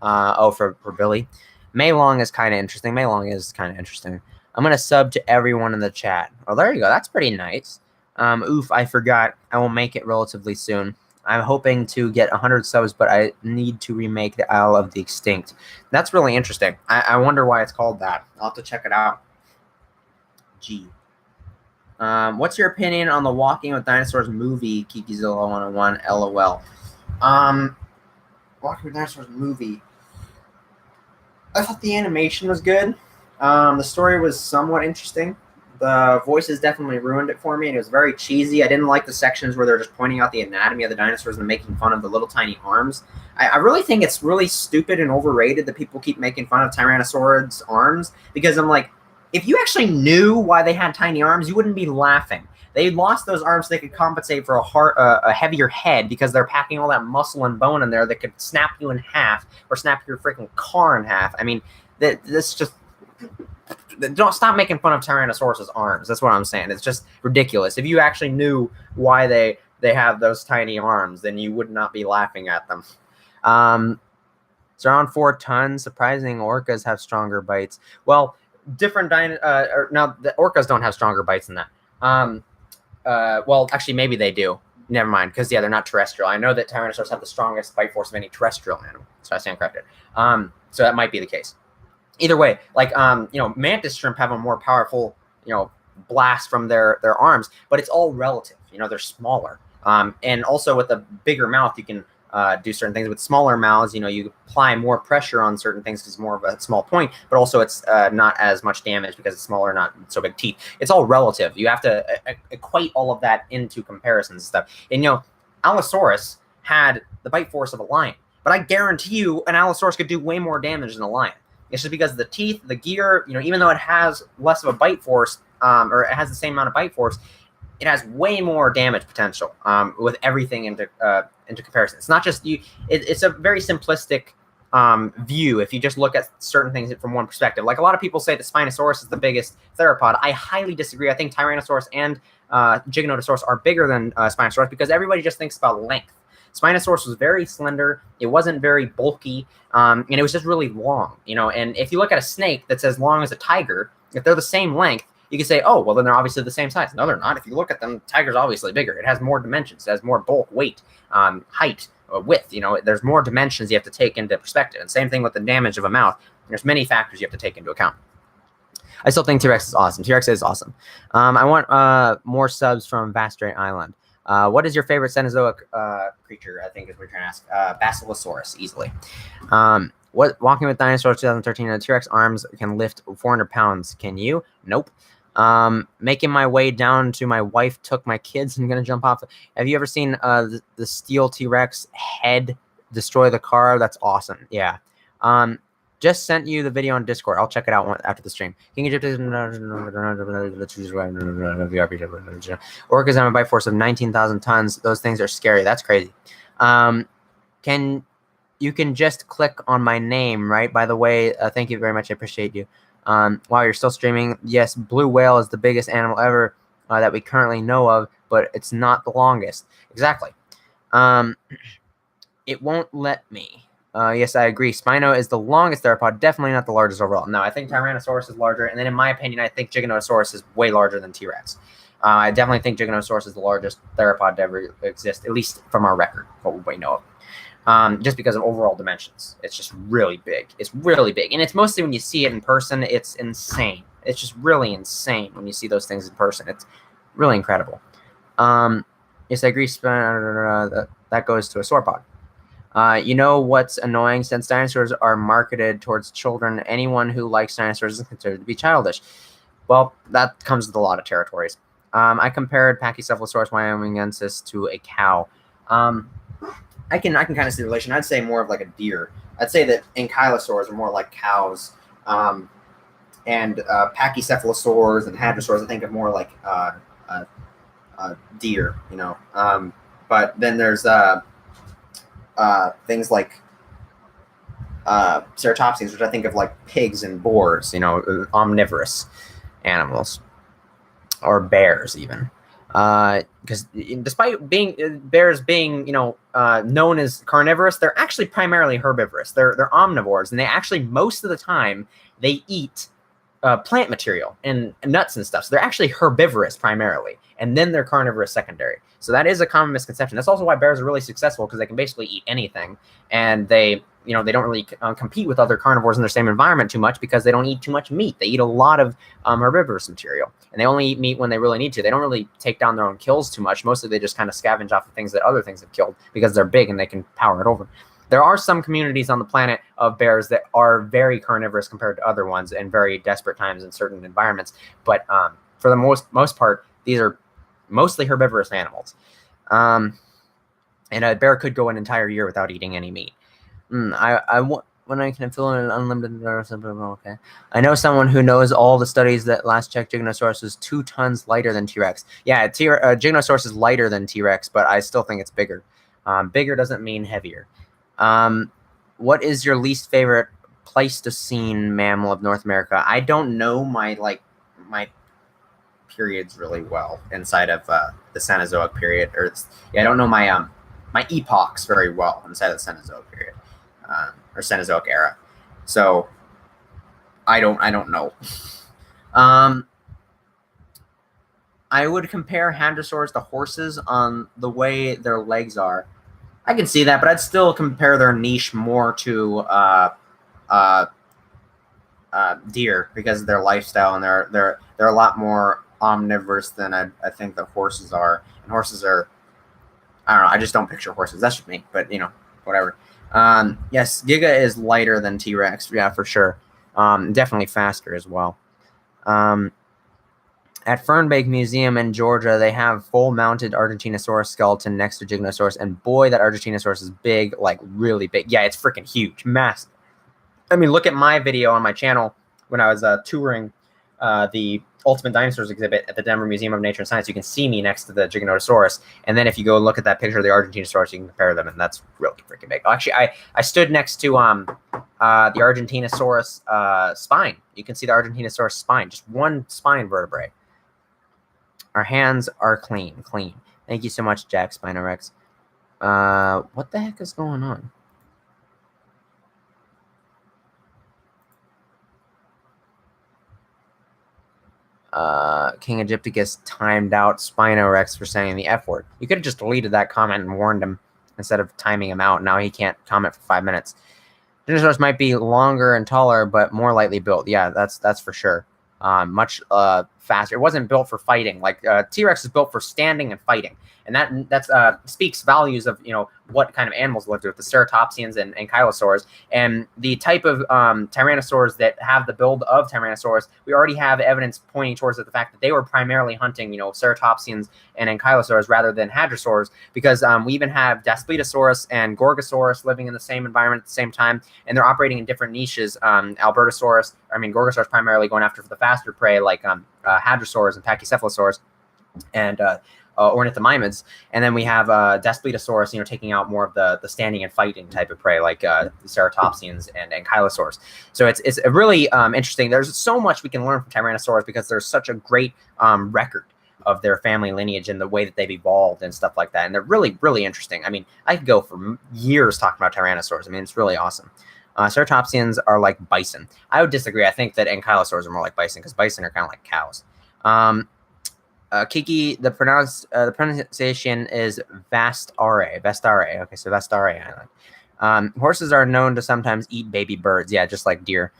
For Billy. Maylong is kind of interesting. I'm going to sub to everyone in the chat. Oh, there you go. That's pretty nice. Oof, I forgot. I will make it relatively soon. I'm hoping to get 100 subs, but I need to remake the Isle of the Extinct. That's really interesting. I wonder why it's called that. I'll have to check it out. Gee. What's your opinion on the Walking with Dinosaurs movie, Kikizilla101, LOL? Walking with Dinosaurs movie. I thought the animation was good. The story was somewhat interesting, the voices definitely ruined it for me, and it was very cheesy. I didn't like the sections where they're just pointing out the anatomy of the dinosaurs and making fun of the little tiny arms. I really think it's really stupid and overrated that people keep making fun of Tyrannosaurus arms, because I'm like, if you actually knew why they had tiny arms, you wouldn't be laughing. They lost those arms so they could compensate for a heavier head, because they're packing all that muscle and bone in there that could snap you in half or snap your freaking car in half. I mean, this just... Don't stop making fun of Tyrannosaurus' arms. That's what I'm saying. It's just ridiculous. If you actually knew why they have those tiny arms, then you would not be laughing at them. It's around 4 tons. Surprising orcas have stronger bites. Well, different now the orcas don't have stronger bites than that. Well, actually, maybe they do. Never mind, because yeah, they're not terrestrial. I know that Tyrannosaurus have the strongest bite force of any terrestrial animal, so I stand corrected. So that might be the case. Either way, like mantis shrimp have a more powerful blast from their arms, but it's all relative. They're smaller, and also with a bigger mouth, you can do certain things. With smaller mouths, you apply more pressure on certain things because it's more of a small point, but also it's not as much damage because it's smaller, not so big teeth. It's all relative. You have to equate all of that into comparisons and stuff. And Allosaurus had the bite force of a lion, but I guarantee you an Allosaurus could do way more damage than a lion. It's just because of the teeth, the gear, even though it has less of a bite force, or it has the same amount of bite force, it has way more damage potential with everything into comparison. It's not just you. It's a very simplistic view if you just look at certain things from one perspective. Like a lot of people say that Spinosaurus is the biggest theropod. I highly disagree. I think Tyrannosaurus and Giganotosaurus are bigger than Spinosaurus because everybody just thinks about length. Spinosaurus was very slender. It wasn't very bulky, and it was just really long. And if you look at a snake that's as long as a tiger, if they're the same length, you can say, oh, well, then they're obviously the same size. No, they're not. If you look at them, tiger's obviously bigger. It has more dimensions. It has more bulk, weight, height, width. There's more dimensions you have to take into perspective. And same thing with the damage of a mouth. There's many factors you have to take into account. I still think T-Rex is awesome. T-Rex is awesome. I want more subs from Vastrate Island. What is your favorite Cenozoic creature? I think is what you're trying to ask. Basilosaurus, easily. Walking with Dinosaurs 2013, the T-Rex arms can lift 400 pounds. Can you? Nope. Making my way down to my wife took my kids. I'm going to jump off. Have you ever seen the steel T-Rex head destroy the car? That's awesome. Yeah. Just sent you the video on Discord. I'll check it out after the stream. Orcas have a bite force of 19,000 tons. Those things are scary. That's crazy. You can just click on my name, right? By the way, thank you very much. I appreciate you. Wow, you're still streaming. Yes, blue whale is the biggest animal ever that we currently know of, but it's not the longest. Exactly. It won't let me. Yes, I agree. Spino is the longest theropod, definitely not the largest overall. No, I think Tyrannosaurus is larger, and then in my opinion, I think Giganotosaurus is way larger than T-Rex. I definitely think Giganotosaurus is the largest theropod to ever exist, at least from our record, what we know of. Just because of overall dimensions. It's just really big. It's really big. And it's mostly when you see it in person, it's insane. It's just really insane when you see those things in person. It's really incredible. Yes, I agree. That goes to a sauropod. You know what's annoying? Since dinosaurs are marketed towards children, anyone who likes dinosaurs is considered to be childish. Well, that comes with a lot of territories. I compared Pachycephalosaurus wyomingensis to a cow. I can kind of see the relation. I'd say more of like a deer. I'd say that ankylosaurs are more like cows, and pachycephalosaurs and hadrosaurs I think are more like deer. But then there's things like ceratopsians, which I think of like pigs and boars. Omnivorous animals, or bears even. Because despite bears being known as carnivorous, they're actually primarily herbivorous. They're omnivores, and they actually most of the time they eat plant material and nuts and stuff. So they're actually herbivorous primarily, and then they're carnivorous secondary. So that is a common misconception. That's also why bears are really successful, because they can basically eat anything, and they don't really compete with other carnivores in their same environment too much because they don't eat too much meat. They eat a lot of herbivorous material, and they only eat meat when they really need to. They don't really take down their own kills too much. Mostly they just kind of scavenge off the things that other things have killed because they're big and they can power it over. There are some communities on the planet of bears that are very carnivorous compared to other ones in very desperate times in certain environments, but for the most part, these are mostly herbivorous animals. And a bear could go an entire year without eating any meat. When I can fill in an unlimited or something. Okay. I know someone who knows all the studies that last checked Giganosaurus is 2 tons lighter than T-Rex. Yeah, Giganosaurus is lighter than T-Rex, but I still think it's bigger. Bigger doesn't mean heavier. What is your least favorite Pleistocene mammal of North America? I don't know my periods really well inside of the Cenozoic period, I don't know my my epochs very well inside of the Cenozoic period. Or Cenozoic era, so I don't know. I would compare hadrosaurs to horses on the way their legs are. I can see that, but I'd still compare their niche more to deer because of their lifestyle, and they're a lot more omnivorous than I think that horses are. And horses are, I don't know. I just don't picture horses. That's just me, but whatever. Yes, Giga is lighter than T-Rex. Yeah, for sure. Definitely faster as well. At Fernbake Museum in Georgia, they have full-mounted Argentinosaurus skeleton next to Giganosaurus, and boy, that Argentinosaurus is big, like really big. Yeah, it's freaking huge, massive. I mean, look at my video on my channel when I was touring the Ultimate Dinosaurs exhibit at the Denver Museum of Nature and Science. You can see me next to the Giganotosaurus, and then if you go look at that picture of the Argentinosaurus, you can compare them, and that's really freaking big. Actually, I stood next to the Argentinosaurus spine. You can see the Argentinosaurus spine, just one spine vertebrae. Our hands are clean. Thank you so much, Jack Spinorex. What the heck is going on? King Egypticus timed out Spinorex for saying the F word. You could have just deleted that comment and warned him instead of timing him out. Now he can't comment for 5 minutes. Dinosaurs might be longer and taller, but more lightly built. Yeah, that's for sure. Much faster. It wasn't built for fighting. Like T-Rex is built for standing and fighting, and that speaks values of what kind of animals lived with the ceratopsians and ankylosaurs, and the type of tyrannosaurs that have the build of Tyrannosaurus. We already have evidence pointing towards the fact that they were primarily hunting ceratopsians and ankylosaurs rather than hadrosaurs, because we even have Daspletosaurus and Gorgosaurus living in the same environment at the same time, and they're operating in different niches. Gorgosaurus primarily going after the faster prey like hadrosaurs and pachycephalosaurs and ornithomimids, and then we have Daspletosaurus, taking out more of the standing and fighting type of prey like the ceratopsians and ankylosaurs. So it's a really interesting. There's so much we can learn from Tyrannosaurs because there's such a great record of their family lineage and the way that they've evolved and stuff like that, and they're really, really interesting. I mean, I could go for years talking about Tyrannosaurs. I mean, it's really awesome. Ceratopsians are like bison. I would disagree. I think that ankylosaurs are more like bison because bison are kind of like cows. Kiki, the pronunciation is Vastare. Okay, so Vastare Island. Horses are known to sometimes eat baby birds. Yeah, just like deer.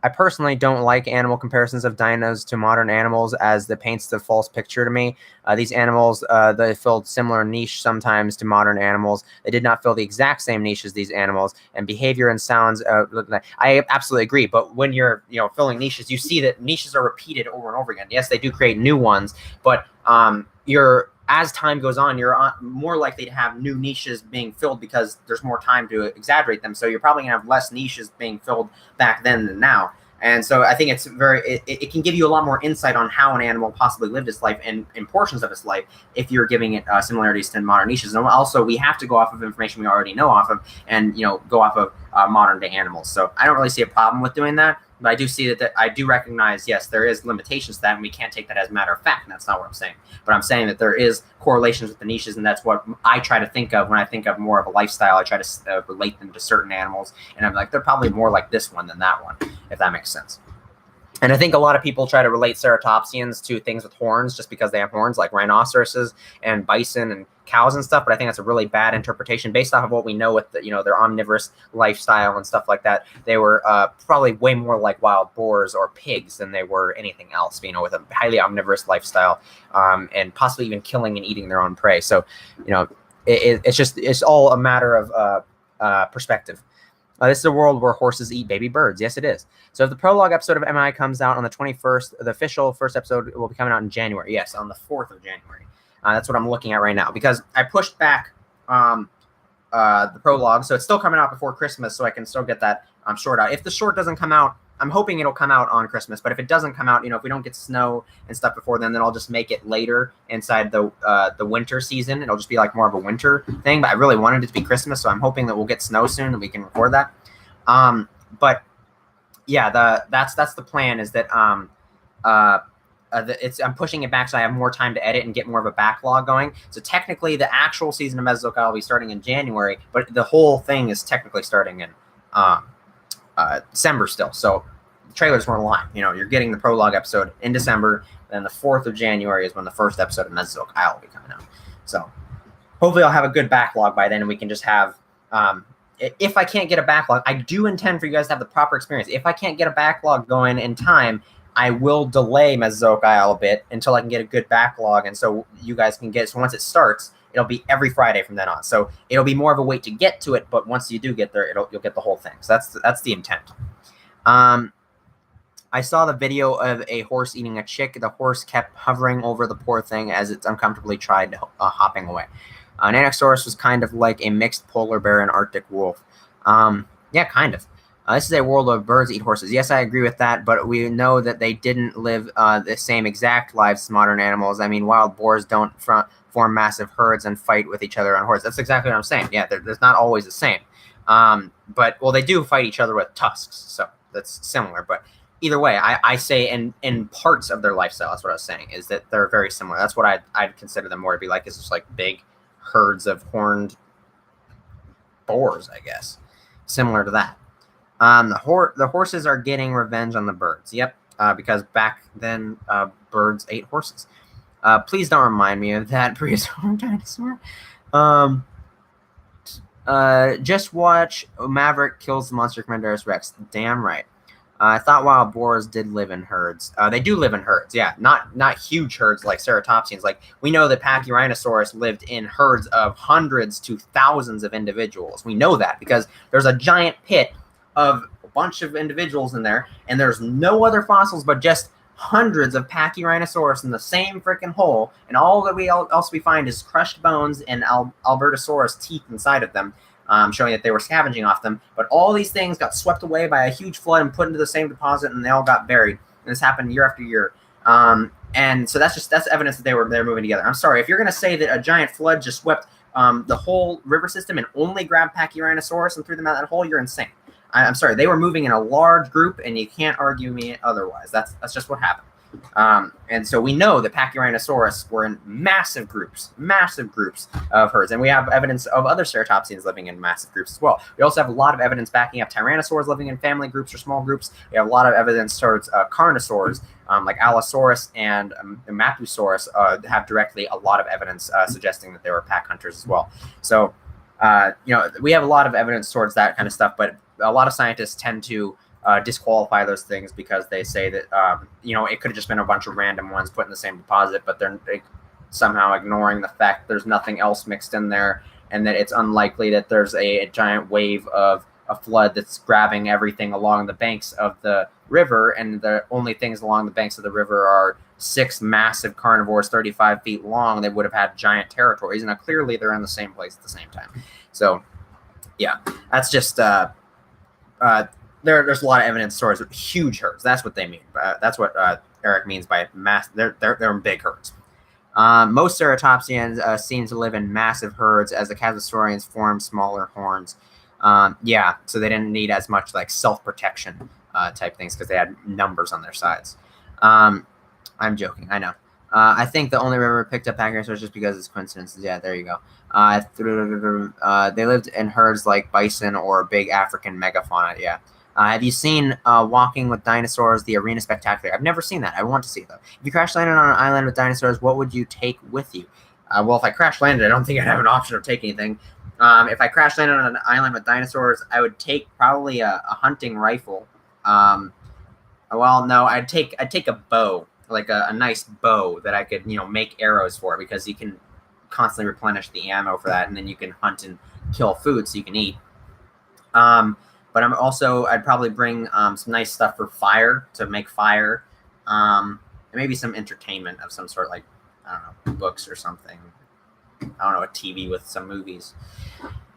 I personally don't like animal comparisons of dinos to modern animals, as that paints the false picture to me. These animals, they filled similar niche sometimes to modern animals. They did not fill the exact same niche as these animals, and behavior and sounds. I absolutely agree. But when you're, filling niches, you see that niches are repeated over and over again. Yes, they do create new ones, but as time goes on, you're more likely to have new niches being filled because there's more time to exaggerate them. So you're probably going to have less niches being filled back then than now. And so I think it's it can give you a lot more insight on how an animal possibly lived its life and in portions of its life if you're giving it similarities to modern niches. And also, we have to go off of information we already know off of and, go off of modern day animals. So I don't really see a problem with doing that. But I do see that I do recognize, yes, there is limitations to that, and we can't take that as a matter of fact, and that's not what I'm saying. But I'm saying that there is correlations with the niches, and that's what I try to think of when I think of more of a lifestyle. I try to relate them to certain animals, and I'm like, they're probably more like this one than that one, if that makes sense. And I think a lot of people try to relate ceratopsians to things with horns just because they have horns, like rhinoceroses and bison and cows and stuff. But I think that's a really bad interpretation based off of what we know with their omnivorous lifestyle and stuff like that. They were probably way more like wild boars or pigs than they were anything else, with a highly omnivorous lifestyle and possibly even killing and eating their own prey. So, it's all a matter of perspective. This is a world where horses eat baby birds. Yes, it is. So if the prologue episode of MI comes out on the 21st, the official first episode will be coming out in January. Yes, on the 4th of January. That's what I'm looking at right now, because I pushed back the prologue, so it's still coming out before Christmas, so I can still get that short out. If the short doesn't come out, I'm hoping it'll come out on Christmas, but if it doesn't come out, if we don't get snow and stuff before then I'll just make it later inside the winter season. It'll just be like more of a winter thing, but I really wanted it to be Christmas, so I'm hoping that we'll get snow soon and we can record that. But yeah, that's the plan, is that I'm pushing it back so I have more time to edit and get more of a backlog going. So technically, the actual season of Mesozoic will be starting in January, but the whole thing is technically starting in December still. So the trailers weren't lying. You're getting the prologue episode in December, then the 4th of January is when the first episode of Mesozoic will be coming out. So hopefully I'll have a good backlog by then, and we can just have... if I can't get a backlog, I do intend for you guys to have the proper experience. If I can't get a backlog going in time, I will delay Mesozoic a bit until I can get a good backlog, and so you guys can get. So once it starts, it'll be every Friday from then on. So it'll be more of a wait to get to it, but once you do get there, you'll get the whole thing. So that's the intent. I saw the video of a horse eating a chick. The horse kept hovering over the poor thing as it uncomfortably tried hopping away. An Anaxaurus was kind of like a mixed polar bear and Arctic wolf. Yeah, kind of. This is a world of birds eat horses. Yes, I agree with that, but we know that they didn't live the same exact lives as modern animals. I mean, wild boars don't form massive herds and fight with each other on horses. That's exactly what I'm saying. Yeah, there's not always the same. But, well, they do fight each other with tusks, so that's similar. But either way, I say in parts of their lifestyle, that's what I was saying, is that they're very similar. That's what I'd consider them more to be like, is just like big herds of horned boars, I guess. Similar to that. The horses are getting revenge on the birds. Yep, because back then birds ate horses. Please don't remind me of that prehistoric dinosaur. Just watch Maverick kills the monster Commanderus Rex. Damn right. I thought wild boars did live in herds. They do live in herds, yeah. Not huge herds like ceratopsians. Like, we know that Pachyrhinosaurus lived in herds of hundreds to thousands of individuals. We know that because there's a giant pit of a bunch of individuals in there, and there's no other fossils but just hundreds of Pachyrhinosaurus in the same freaking hole, and all that else we find is crushed bones and Albertosaurus teeth inside of them, showing that they were scavenging off them. But all these things got swept away by a huge flood and put into the same deposit, and they all got buried. And this happened year after year. And so that's evidence that they're moving together. I'm sorry, if you're going to say that a giant flood just swept the whole river system and only grabbed Pachyrhinosaurus and threw them out that hole, you're insane. I'm sorry, they were moving in a large group, and you can't argue me otherwise. That's just what happened. And so we know that Pachyrhinosaurus were in massive groups of herds. And we have evidence of other ceratopsians living in massive groups as well. We also have a lot of evidence backing up tyrannosaurs living in family groups or small groups. We have a lot of evidence towards carnosaurs, like Allosaurus and Mapusaurus have directly a lot of evidence suggesting that they were pack hunters as well. So, we have a lot of evidence towards that kind of stuff, but a lot of scientists tend to disqualify those things because they say that, it could have just been a bunch of random ones put in the same deposit, but they're somehow ignoring the fact there's nothing else mixed in there, and that it's unlikely that there's a giant wave of a flood that's grabbing everything along the banks of the river, and the only things along the banks of the river are 6 massive carnivores 35 feet long. They would have had giant territories, and clearly they're in the same place at the same time. So, yeah, that's just... There's a lot of evidence towards huge herds. That's what they mean. That's what Eric means by mass. They're in big herds. Most ceratopsians seem to live in massive herds, as the Casosaurians form smaller horns. Yeah, so they didn't need as much like self-protection type things because they had numbers on their sides. I'm joking. I know. I think the only river picked up Pachyrhinosaurus just because it's coincidences. Yeah, there you go. They lived in herds like bison or big African megafauna. Yeah. Have you seen Walking with Dinosaurs, the Arena Spectacular? I've never seen that. I want to see it, though. If you crash landed on an island with dinosaurs, what would you take with you? Well, if I crash landed, I don't think I'd have an option of taking anything. If I crash landed on an island with dinosaurs, I would take probably a hunting rifle. Well, no, I'd take a bow, like a nice bow that I could, make arrows for, because you can constantly replenish the ammo for that, and then you can hunt and kill food so you can eat. But I'd probably bring some nice stuff for fire, to make fire. And maybe some entertainment of some sort, like, I don't know, books or something. I don't know, a TV with some movies.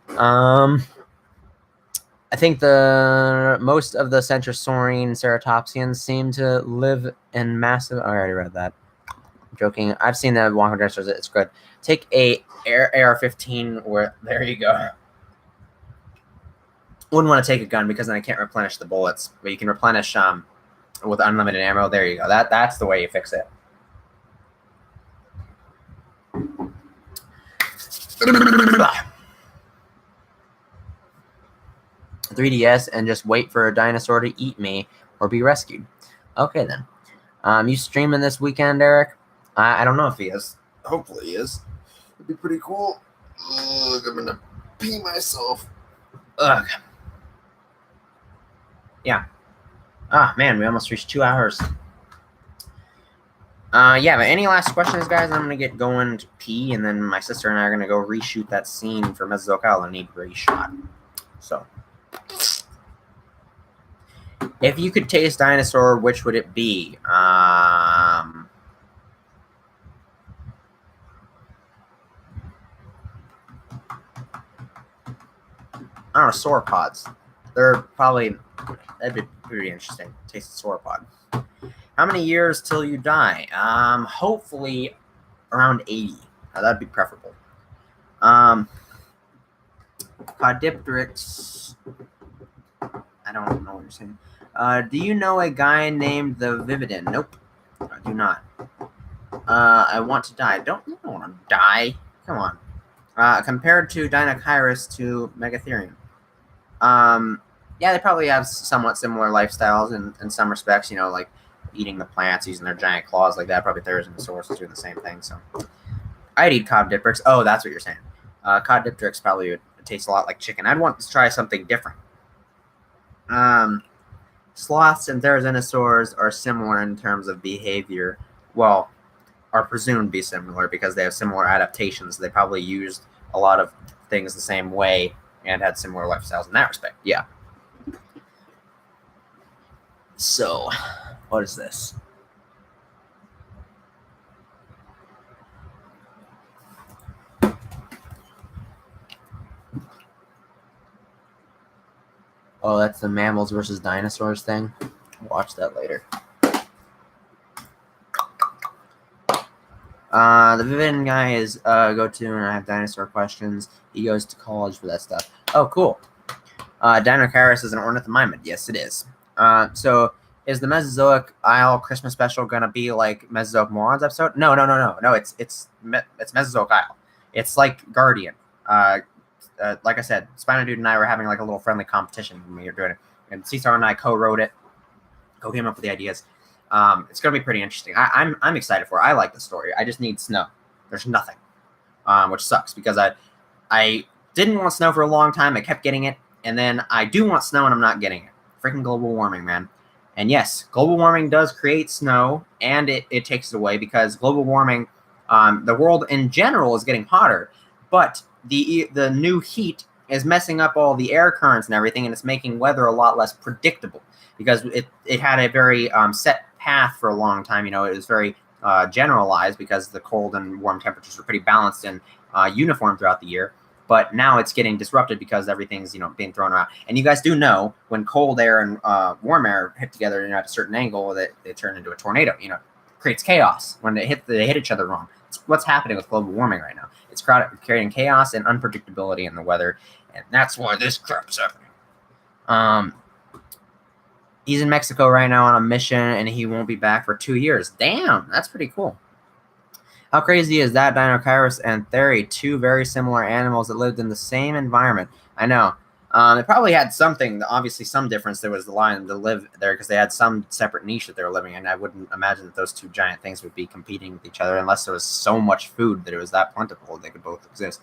I think most of the centrosaurine ceratopsians seem to live in massive. I already read that. I'm joking. I've seen the Walker dinosaurs. It's good. Take a AR-15. Or there you go. Wouldn't want to take a gun because then I can't replenish the bullets. But you can replenish with unlimited ammo. There you go. That's the way you fix it. 3DS and just wait for a dinosaur to eat me or be rescued. Okay, then. You streaming this weekend, Eric? I don't know if he is. Hopefully he is. It'd be pretty cool. Ugh, I'm gonna pee myself. Ugh. Yeah. Ah, man, we almost reached 2 hours. Yeah, but any last questions, guys? I'm gonna get going to pee, and then my sister and I are gonna go reshoot that scene for Mesozoic Isle and need reshot. So, if you could taste dinosaur, which would it be? I don't know, sauropods. They're probably, that'd be pretty interesting. Taste a sauropod. How many years till you die? Hopefully around 80. That'd be preferable. Caudipteryx. I don't know what you're saying. Do you know a guy named the Vividin? Nope. I do not. I want to die. Don't want to die. Come on. Compared to Dinocyrus to Megatherium. Yeah, they probably have somewhat similar lifestyles in some respects, you know, like eating the plants, using their giant claws like that. Probably Therizinosaurus do the same thing. So I'd eat Caudipteryx. Oh, that's what you're saying. Caudipteryx probably would taste a lot like chicken. I'd want to try something different. Sloths and Therizinosaurs are similar in terms of behavior. Well, are presumed to be similar because they have similar adaptations. They probably used a lot of things the same way and had similar lifestyles in that respect. Yeah. So, what is this? Oh, that's the mammals versus dinosaurs thing. Watch that later. The Vivian guy is go-to, and I have dinosaur questions. He goes to college for that stuff. Oh, cool. Dinocyrus is an ornithomimid. Yes, it is. So is the Mesozoic Isle Christmas special gonna be like Mesozoic Morons episode? No. It's Mesozoic Isle. It's like Guardian. Like I said, Spino Dude and I were having like a little friendly competition when we were doing it, and Cesar and I co-wrote it, came up with the ideas. It's gonna be pretty interesting. I'm excited for it. I like the story. I just need snow. There's nothing, which sucks because I didn't want snow for a long time. I kept getting it, and then I do want snow, and I'm not getting it. Freaking global warming, man. And yes, global warming does create snow, and it takes it away because global warming, the world in general is getting hotter, but the new heat is messing up all the air currents and everything, and it's making weather a lot less predictable because it had a very set path for a long time. You know, it was very generalized because the cold and warm temperatures were pretty balanced and uniform throughout the year. But now it's getting disrupted because everything's, you know, being thrown around. And you guys do know when cold air and warm air hit together, you know, at a certain angle, that they turn into a tornado. You know, creates chaos when they hit each other wrong. It's what's happening with global warming right now. It's creating chaos and unpredictability in the weather, and that's why this crap's happening. He's in Mexico right now on a mission, and he won't be back for 2 years. Damn, that's pretty cool. How crazy is that? Dinocyrus and Theri, two very similar animals that lived in the same environment. I know. It probably had something, obviously some difference. There was the line to live there because they had some separate niche that they were living in. I wouldn't imagine that those two giant things would be competing with each other unless there was so much food that it was that plentiful they could both exist.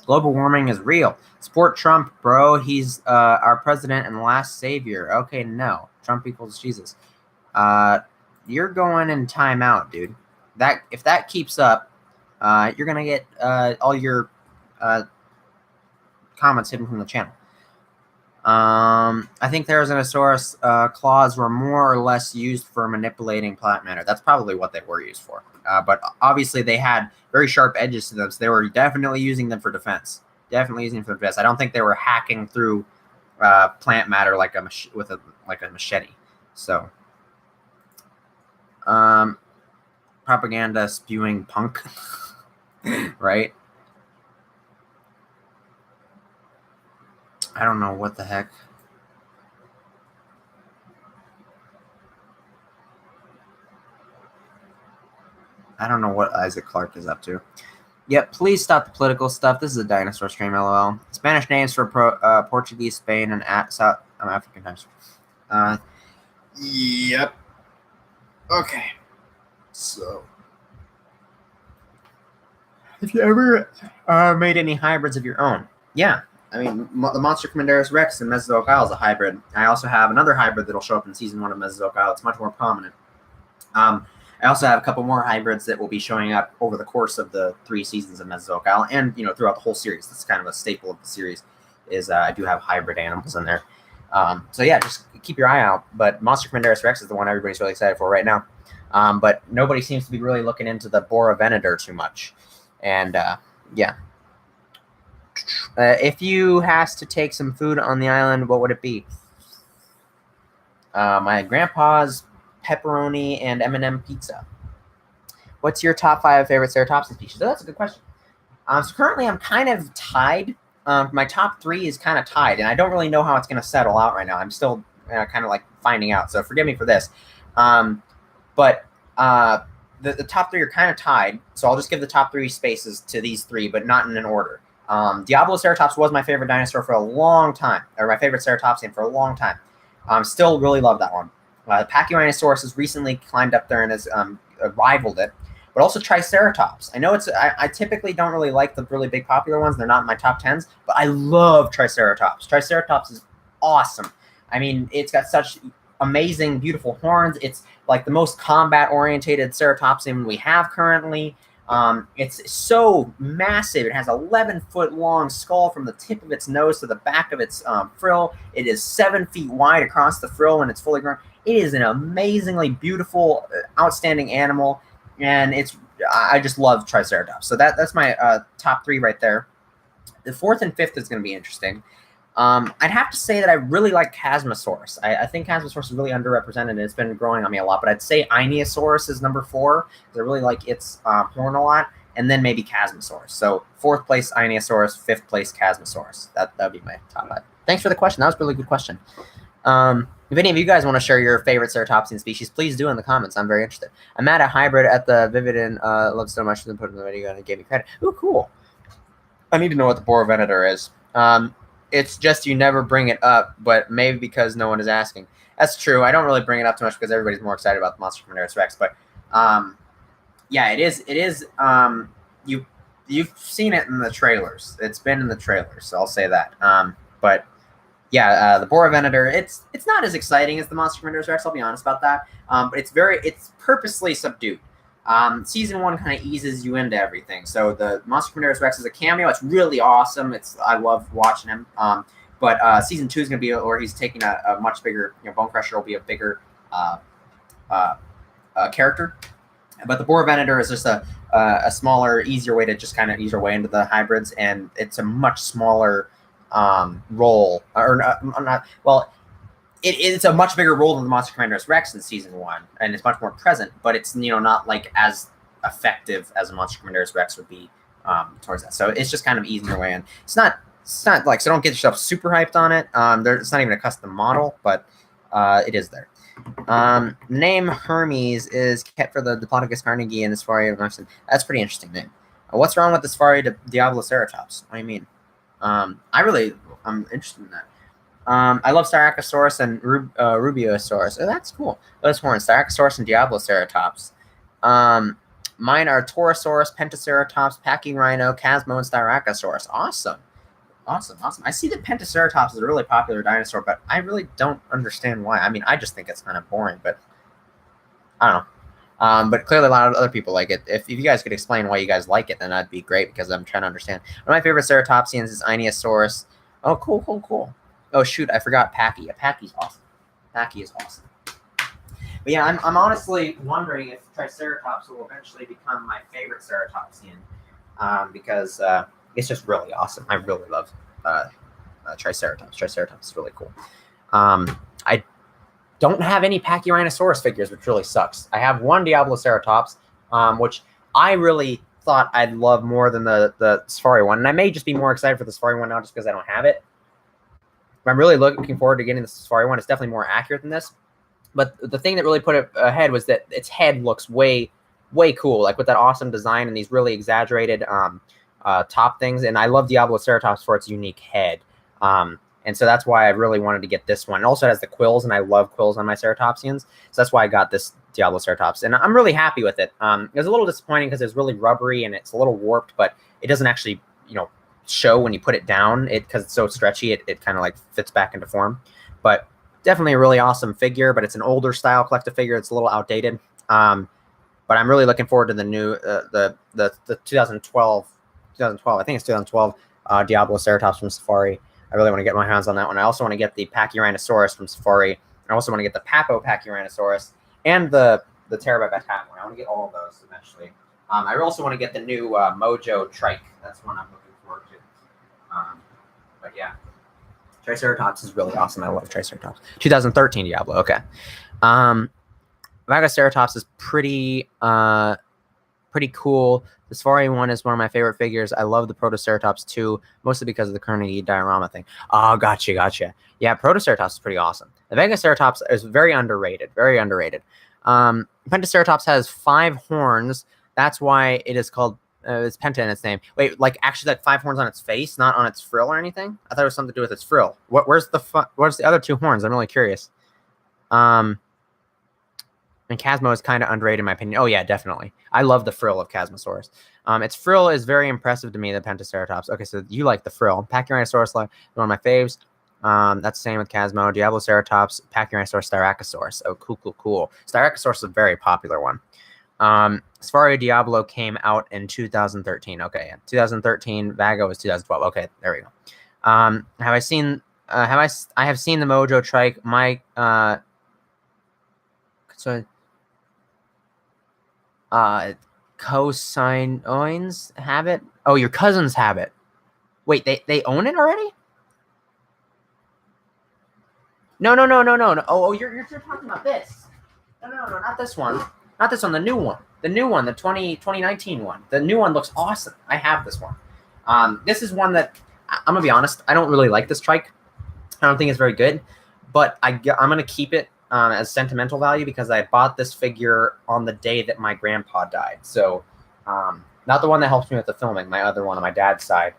Global warming is real. Support Trump, bro. He's our president and last savior. Okay, no. Trump equals Jesus. You're going in timeout, dude. If that keeps up, you're gonna get all your comments hidden from the channel. I think Therizinosaurus claws were more or less used for manipulating plant matter. That's probably what they were used for. But obviously they had very sharp edges to them, so they were definitely using them for defense. Definitely using them for defense. I don't think they were hacking through plant matter like a machete. So, propaganda spewing punk, right? I don't know what the heck. I don't know what Isaac Clarke is up to. Yep, please stop the political stuff. This is a dinosaur stream, lol. Spanish names for Portuguese, Spain, and South African times. Yep. Okay. So, have you ever made any hybrids of your own? Yeah. I mean, the Monster Commanderus Rex in Mesozoic Isle is a hybrid. I also have another hybrid that'll show up in Season 1 of Mesozoic Isle. It's much more prominent. I also have a couple more hybrids that will be showing up over the course of the 3 seasons of Mesozoic Isle, and throughout the whole series. That's kind of a staple of the series. Is I do have hybrid animals in there. So yeah, just keep your eye out. But Monster Commanderus Rex is the one everybody's really excited for right now. But nobody seems to be really looking into the Bora Venator too much. And yeah. If you has to take some food on the island, what would it be? My grandpa's pepperoni and M&M pizza. What's your top 5 favorite ceratopsid species? Oh, that's a good question. So currently I'm kind of tied. My top 3 is kind of tied, and I don't really know how it's going to settle out right now. I'm still kind of like finding out, so forgive me for this. But the top 3 are kind of tied, so I'll just give the top 3 spaces to these 3, but not in an order. Diabloceratops was my favorite dinosaur for a long time, or my favorite ceratopsian for a long time. Still really love that one. Pachyrhinosaurus has recently climbed up there and has rivaled it, but also Triceratops. I know I typically don't really like the really big popular ones. They're not in my top 10s, but I love Triceratops. Triceratops is awesome. I mean, it's got such amazing, beautiful horns. It's like the most combat-orientated ceratopsian we have currently. It's so massive. It has 11-foot long skull from the tip of its nose to the back of its frill. It is 7 feet wide across the frill when it's fully grown. It is an amazingly beautiful, outstanding animal, and I just love Triceratops. So that's my top 3 right there. The 4th and 5th is going to be interesting. I'd have to say that I really like Chasmosaurus. I think Chasmosaurus is really underrepresented, and it's been growing on me a lot. But I'd say Ionosaurus is number 4, because I really like its horn a lot, and then maybe Chasmosaurus. So 4th place Ionosaurus, 5th place Chasmosaurus. That would be my top 5. Thanks for the question. That was a really good question. If any of you guys want to share your favorite ceratopsian species, please do in the comments. I'm very interested. I met a hybrid at the Vividin. Loved so much, and put it in the video and gave me credit. Ooh, cool. I need to know what the Bora Venator is. It's just you never bring it up, but maybe because no one is asking. That's true. I don't really bring it up too much because everybody's more excited about the Monster Commanderus Rex. But yeah, it is. It is. You've seen it in the trailers. It's been in the trailers, so I'll say that. But yeah, the Bora Venator. It's not as exciting as the Monster Commanderus Rex. I'll be honest about that. But it's purposely subdued. Season 1 kind of eases you into everything. So the Monster Commanderus Rex is a cameo. It's really awesome. I love watching him. But Season 2 is going to be where he's taking a much bigger, Bone Crusher will be a bigger character. But the Bora Venator is just a smaller, easier way to just kind of ease your way into the hybrids, and it's a much smaller role. It's a much bigger role than the Monster Commanderus Rex in Season 1, and it's much more present, but it's not like as effective as a Monster Commanderus Rex would be towards that. So it's just kind of easing your way in. It's not like, so don't get yourself super hyped on it. It's not even a custom model, but it is there. The name Hermes is kept for the Diplodocus carnegie and the Safari of Marson. That's a pretty interesting name. What's wrong with the Safari Diabloceratops? What do you mean? I'm interested in that. I love Styracosaurus and Rubiosaurus. Oh, that's cool. Those horns, Styracosaurus and Diabloceratops. Mine are Torosaurus, Pentaceratops, Pachyrhino, Chasmo, and Styracosaurus. Awesome. I see that Pentaceratops is a really popular dinosaur, but I really don't understand why. I mean, I just think it's kind of boring, but I don't know. But clearly a lot of other people like it. If you guys could explain why you guys like it, then that'd be great, because I'm trying to understand. One of my favorite ceratopsians is Ionosaurus. Oh, cool. Oh shoot, I forgot Packy. Yeah, Packy's awesome. Packy is awesome. But yeah, I'm honestly wondering if Triceratops will eventually become my favorite ceratopsian, because it's just really awesome. I really love Triceratops. Triceratops is really cool. I don't have any Pachyrhinosaurus figures, which really sucks. I have one Diabloceratops, which I really thought I'd love more than the Safari one, and I may just be more excited for the Safari one now just because I don't have it. But I'm really looking forward to getting the Safari one. It's definitely more accurate than this. But the thing that really put it ahead was that its head looks way cool, like with that awesome design and these really exaggerated top things. And I love Diabloceratops for its unique head. And so that's why I really wanted to get this one. It also has the quills, and I love quills on my ceratopsians. So that's why I got this Diabloceratops. And I'm really happy with it. It was a little disappointing because it's really rubbery and it's a little warped, but it doesn't actually, show when you put it down. Because it's so stretchy, it kind of like fits back into form. But definitely a really awesome figure, but it's an older style collective figure. It's a little outdated. But I'm really looking forward to the new, the 2012, I think it's 2012 Diabloceratops from Safari. I really want to get my hands on that one. I also want to get the Pachyrhinosaurus from Safari. I also want to get the Papo Pachyrhinosaurus and the Pterobabat one. I want to get all of those eventually. I also want to get the new Mojo Trike. That's one I'm looking forward to. But yeah, Triceratops is really awesome. I love Triceratops. 2013 Diablo. Okay. Megaceratops is pretty cool. The Safari one is one of my favorite figures. I love the Protoceratops too, mostly because of the Carnegie diorama thing. Oh, gotcha. Yeah, Protoceratops is pretty awesome. The Megaceratops is very underrated. Pentaceratops has 5 horns. That's why it is called. It's Penta in its name. Wait, actually, 5 horns on its face, not on its frill or anything. I thought it was something to do with its frill. Where's the other 2 horns? I'm really curious. And Chasmo is kind of underrated in my opinion. Oh yeah, definitely. I love the frill of Chasmosaurus. Its frill is very impressive to me, the Pentaceratops. Okay, so you like the frill. Pachyrhinosaurus, one of my faves. That's the same with Chasmo. Diabloceratops, Pachyrhinosaurus, Styracosaurus. Oh, cool. Styracosaurus is a very popular one. Safari Diablo came out in 2013. Okay, yeah. 2013. Vago was 2012. Okay, there we go. I have seen the Mojo Trike. Cosigns have it. Oh, your cousins have it. Wait, they own it already? No. Oh, you're talking about this. No, not this one. Not this one, the new one. The new one, the 2019 one. The new one looks awesome. I have this one. This is one that, I'm going to be honest, I don't really like this trike. I don't think it's very good. But I'm going to keep it as sentimental value because I bought this figure on the day that my grandpa died. So, not the one that helps me with the filming, my other one on my dad's side.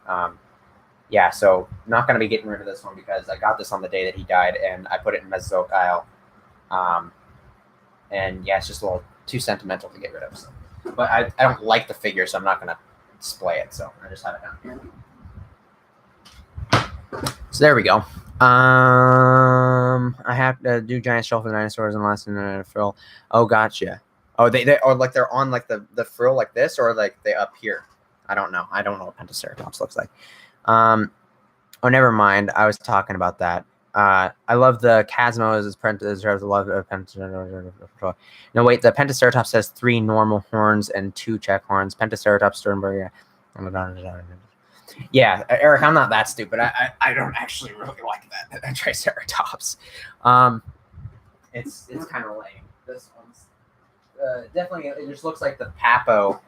Yeah, so not going to be getting rid of this one because I got this on the day that he died, and I put it in Mesozoic Isle. And yeah, it's just a little too sentimental to get rid of. So. But I don't like the figure, so I'm not going to display it. So I just have it down here. So there we go. I have to do giant shell for the dinosaurs unless in a frill. Oh, gotcha. Oh, they're on the frill like this, or they up here. I don't know. I don't know what Pentaceratops looks like. Oh, never mind. I was talking about that. I love the Chasmos as Pentaceratops. I love Pentaceratops. No, wait. The Pentaceratops has 3 normal horns and 2 check horns. Pentaceratops, Sternberg. Yeah, Eric, I'm not that stupid. I don't actually really like that Triceratops. It's kind of lame. This one's definitely. It just looks like the Papo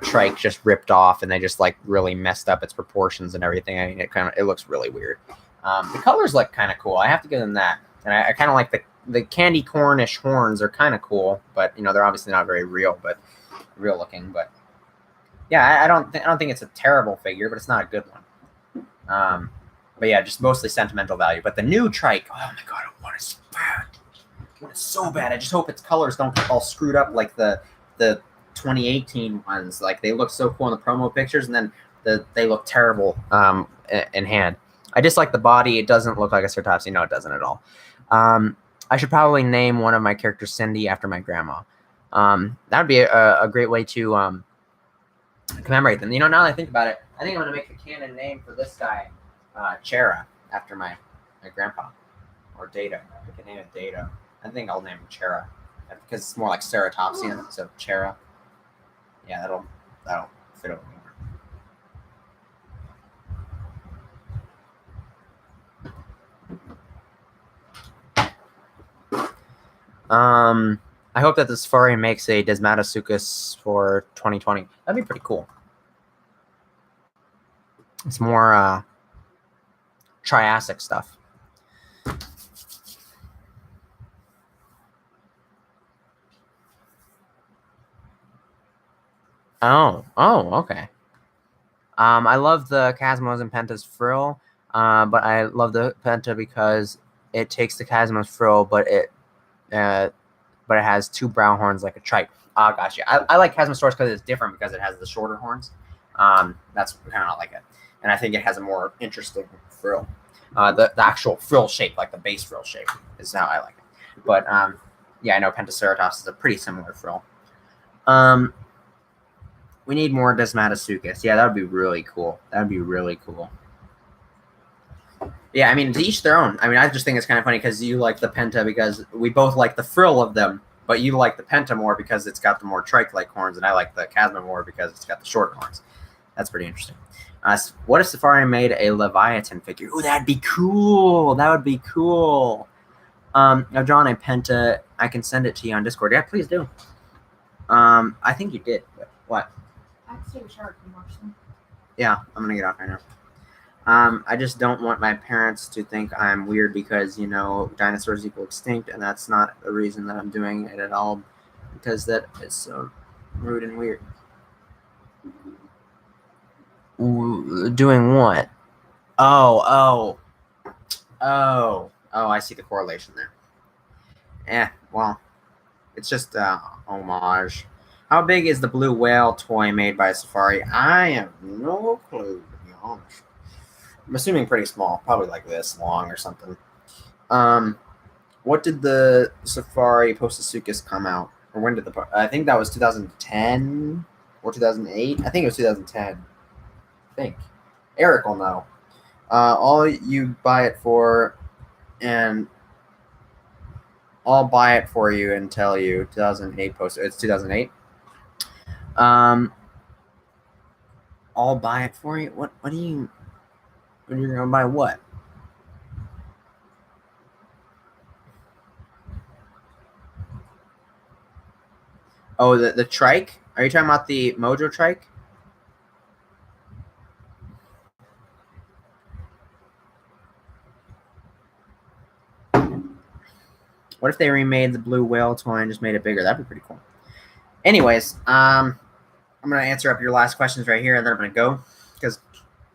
trike just ripped off, and they just really messed up its proportions and everything. I mean, it looks really weird. The colors look kind of cool. I have to give them that. And I kind of like the candy cornish horns are kind of cool, but they're obviously not very real looking. But yeah, I don't think it's a terrible figure, but it's not a good one. But yeah, just mostly sentimental value. But the new trike, oh my god, I want it so bad. I want it so bad. I just hope its colors don't get all screwed up like the 2018 ones. They look so cool in the promo pictures, and then they look terrible in hand. I just like the body. It doesn't look like a Ceratopsy. No, it doesn't at all. I should probably name one of my characters Cindy after my grandma. That would be a great way to commemorate them. Now that I think about it, I think I'm going to make the canon name for this guy Chera after my my grandpa, or Data. I can name it Data. I think I'll name him Chera, because it's more like Ceratopsian, so Chera. Yeah, that'll fit over more. I hope that the Safari makes a Desmatasuchus for 2020. That'd be pretty cool. It's more Triassic stuff. Oh, okay. I love the Chasmos and Penta's frill, but I love the Penta because it takes the Chasmos frill, but it has two brow horns like a trike. Oh gosh, yeah. I like Chasmosaurus because it's different because it has the shorter horns. That's kind of not like it, and I think it has a more interesting frill. The actual frill shape, like the base frill shape, is how I like it. But yeah, I know Pentaceratops is a pretty similar frill. We need more Desmatasuchus. Yeah, that would be really cool. That would be really cool. Yeah, I mean, to each their own. I mean, I just think it's kind of funny because you like the Penta because we both like the frill of them, but you like the Penta more because it's got the more trike-like horns, and I like the Chasma more because it's got the short horns. That's pretty interesting. What if Safari made a Leviathan figure? Oh, that'd be cool. That would be cool. I've drawn a Penta. I can send it to you on Discord. Yeah, please do. I think you did. What? I have to take a shower. Can you watch them? Yeah, I'm going to get off right now. I just don't want my parents to think I'm weird because, you know, dinosaurs equal extinct, and that's not the reason that I'm doing it at all, because that is so rude and weird. Doing what? Oh, I see the correlation there. Well, it's just homage. How big is the blue whale toy made by Safari? I have no clue, to be honest. I'm assuming pretty small, probably like this long or something. What did the Safari Postasuchus come out? Or when did I think that was 2010 or 2008? I think it was 2010. I think. Eric will know. All you buy it for, and I'll buy it for you and tell you 2008 poster. It's 2008. I'll buy it for you. What do you? You're gonna buy what? Oh, the trike? Are you talking about the Mojo trike? What if they remade the blue whale toy and just made it bigger? That'd be pretty cool. Anyways, I'm gonna answer up your last questions right here, and then I'm gonna go because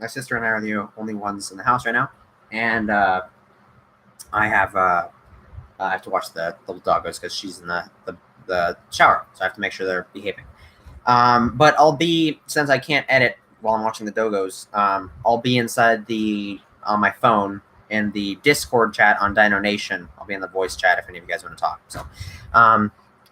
my sister and I are the only ones in the house right now, and I have to watch the little doggos because she's in the shower, so I have to make sure they're behaving. But I'll be, since I can't edit while I'm watching the doggos, I'll be inside on my phone in the Discord chat on Dino Nation. I'll be in the voice chat if any of you guys want to talk. So,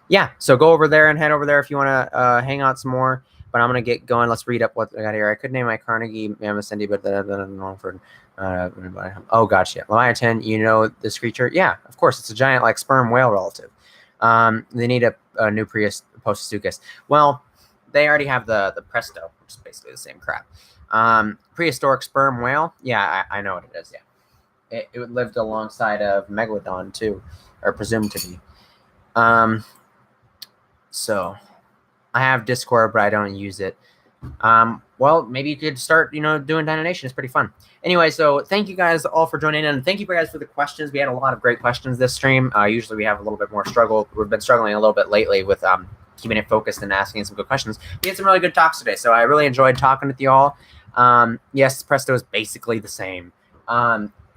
yeah, so go over there and head over there if you want to hang out some more. But I'm going to get going. Let's read up what I got here. I could name my Carnegie Mammoth Cindy, but for oh, gotcha. Leviathan, you know this creature? Yeah, of course. It's a giant, like, sperm whale relative. They need a new Postasuchus. Well, they already have the Presto, which is basically the same crap. Prehistoric sperm whale? Yeah, I know what it is, yeah. It lived alongside of Megalodon, too, or presumed to be. So I have Discord, but I don't use it. Well, maybe you could start, doing Dino Nation. It's pretty fun. Anyway, so thank you guys all for joining in, and thank you guys for the questions. We had a lot of great questions this stream. Usually we have a little bit more struggle. We've been struggling a little bit lately with keeping it focused and asking some good questions. We had some really good talks today, so I really enjoyed talking with you all. Yes, Presto is basically the same.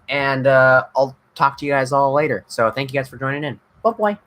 And I'll talk to you guys all later. So thank you guys for joining in. Bye-bye.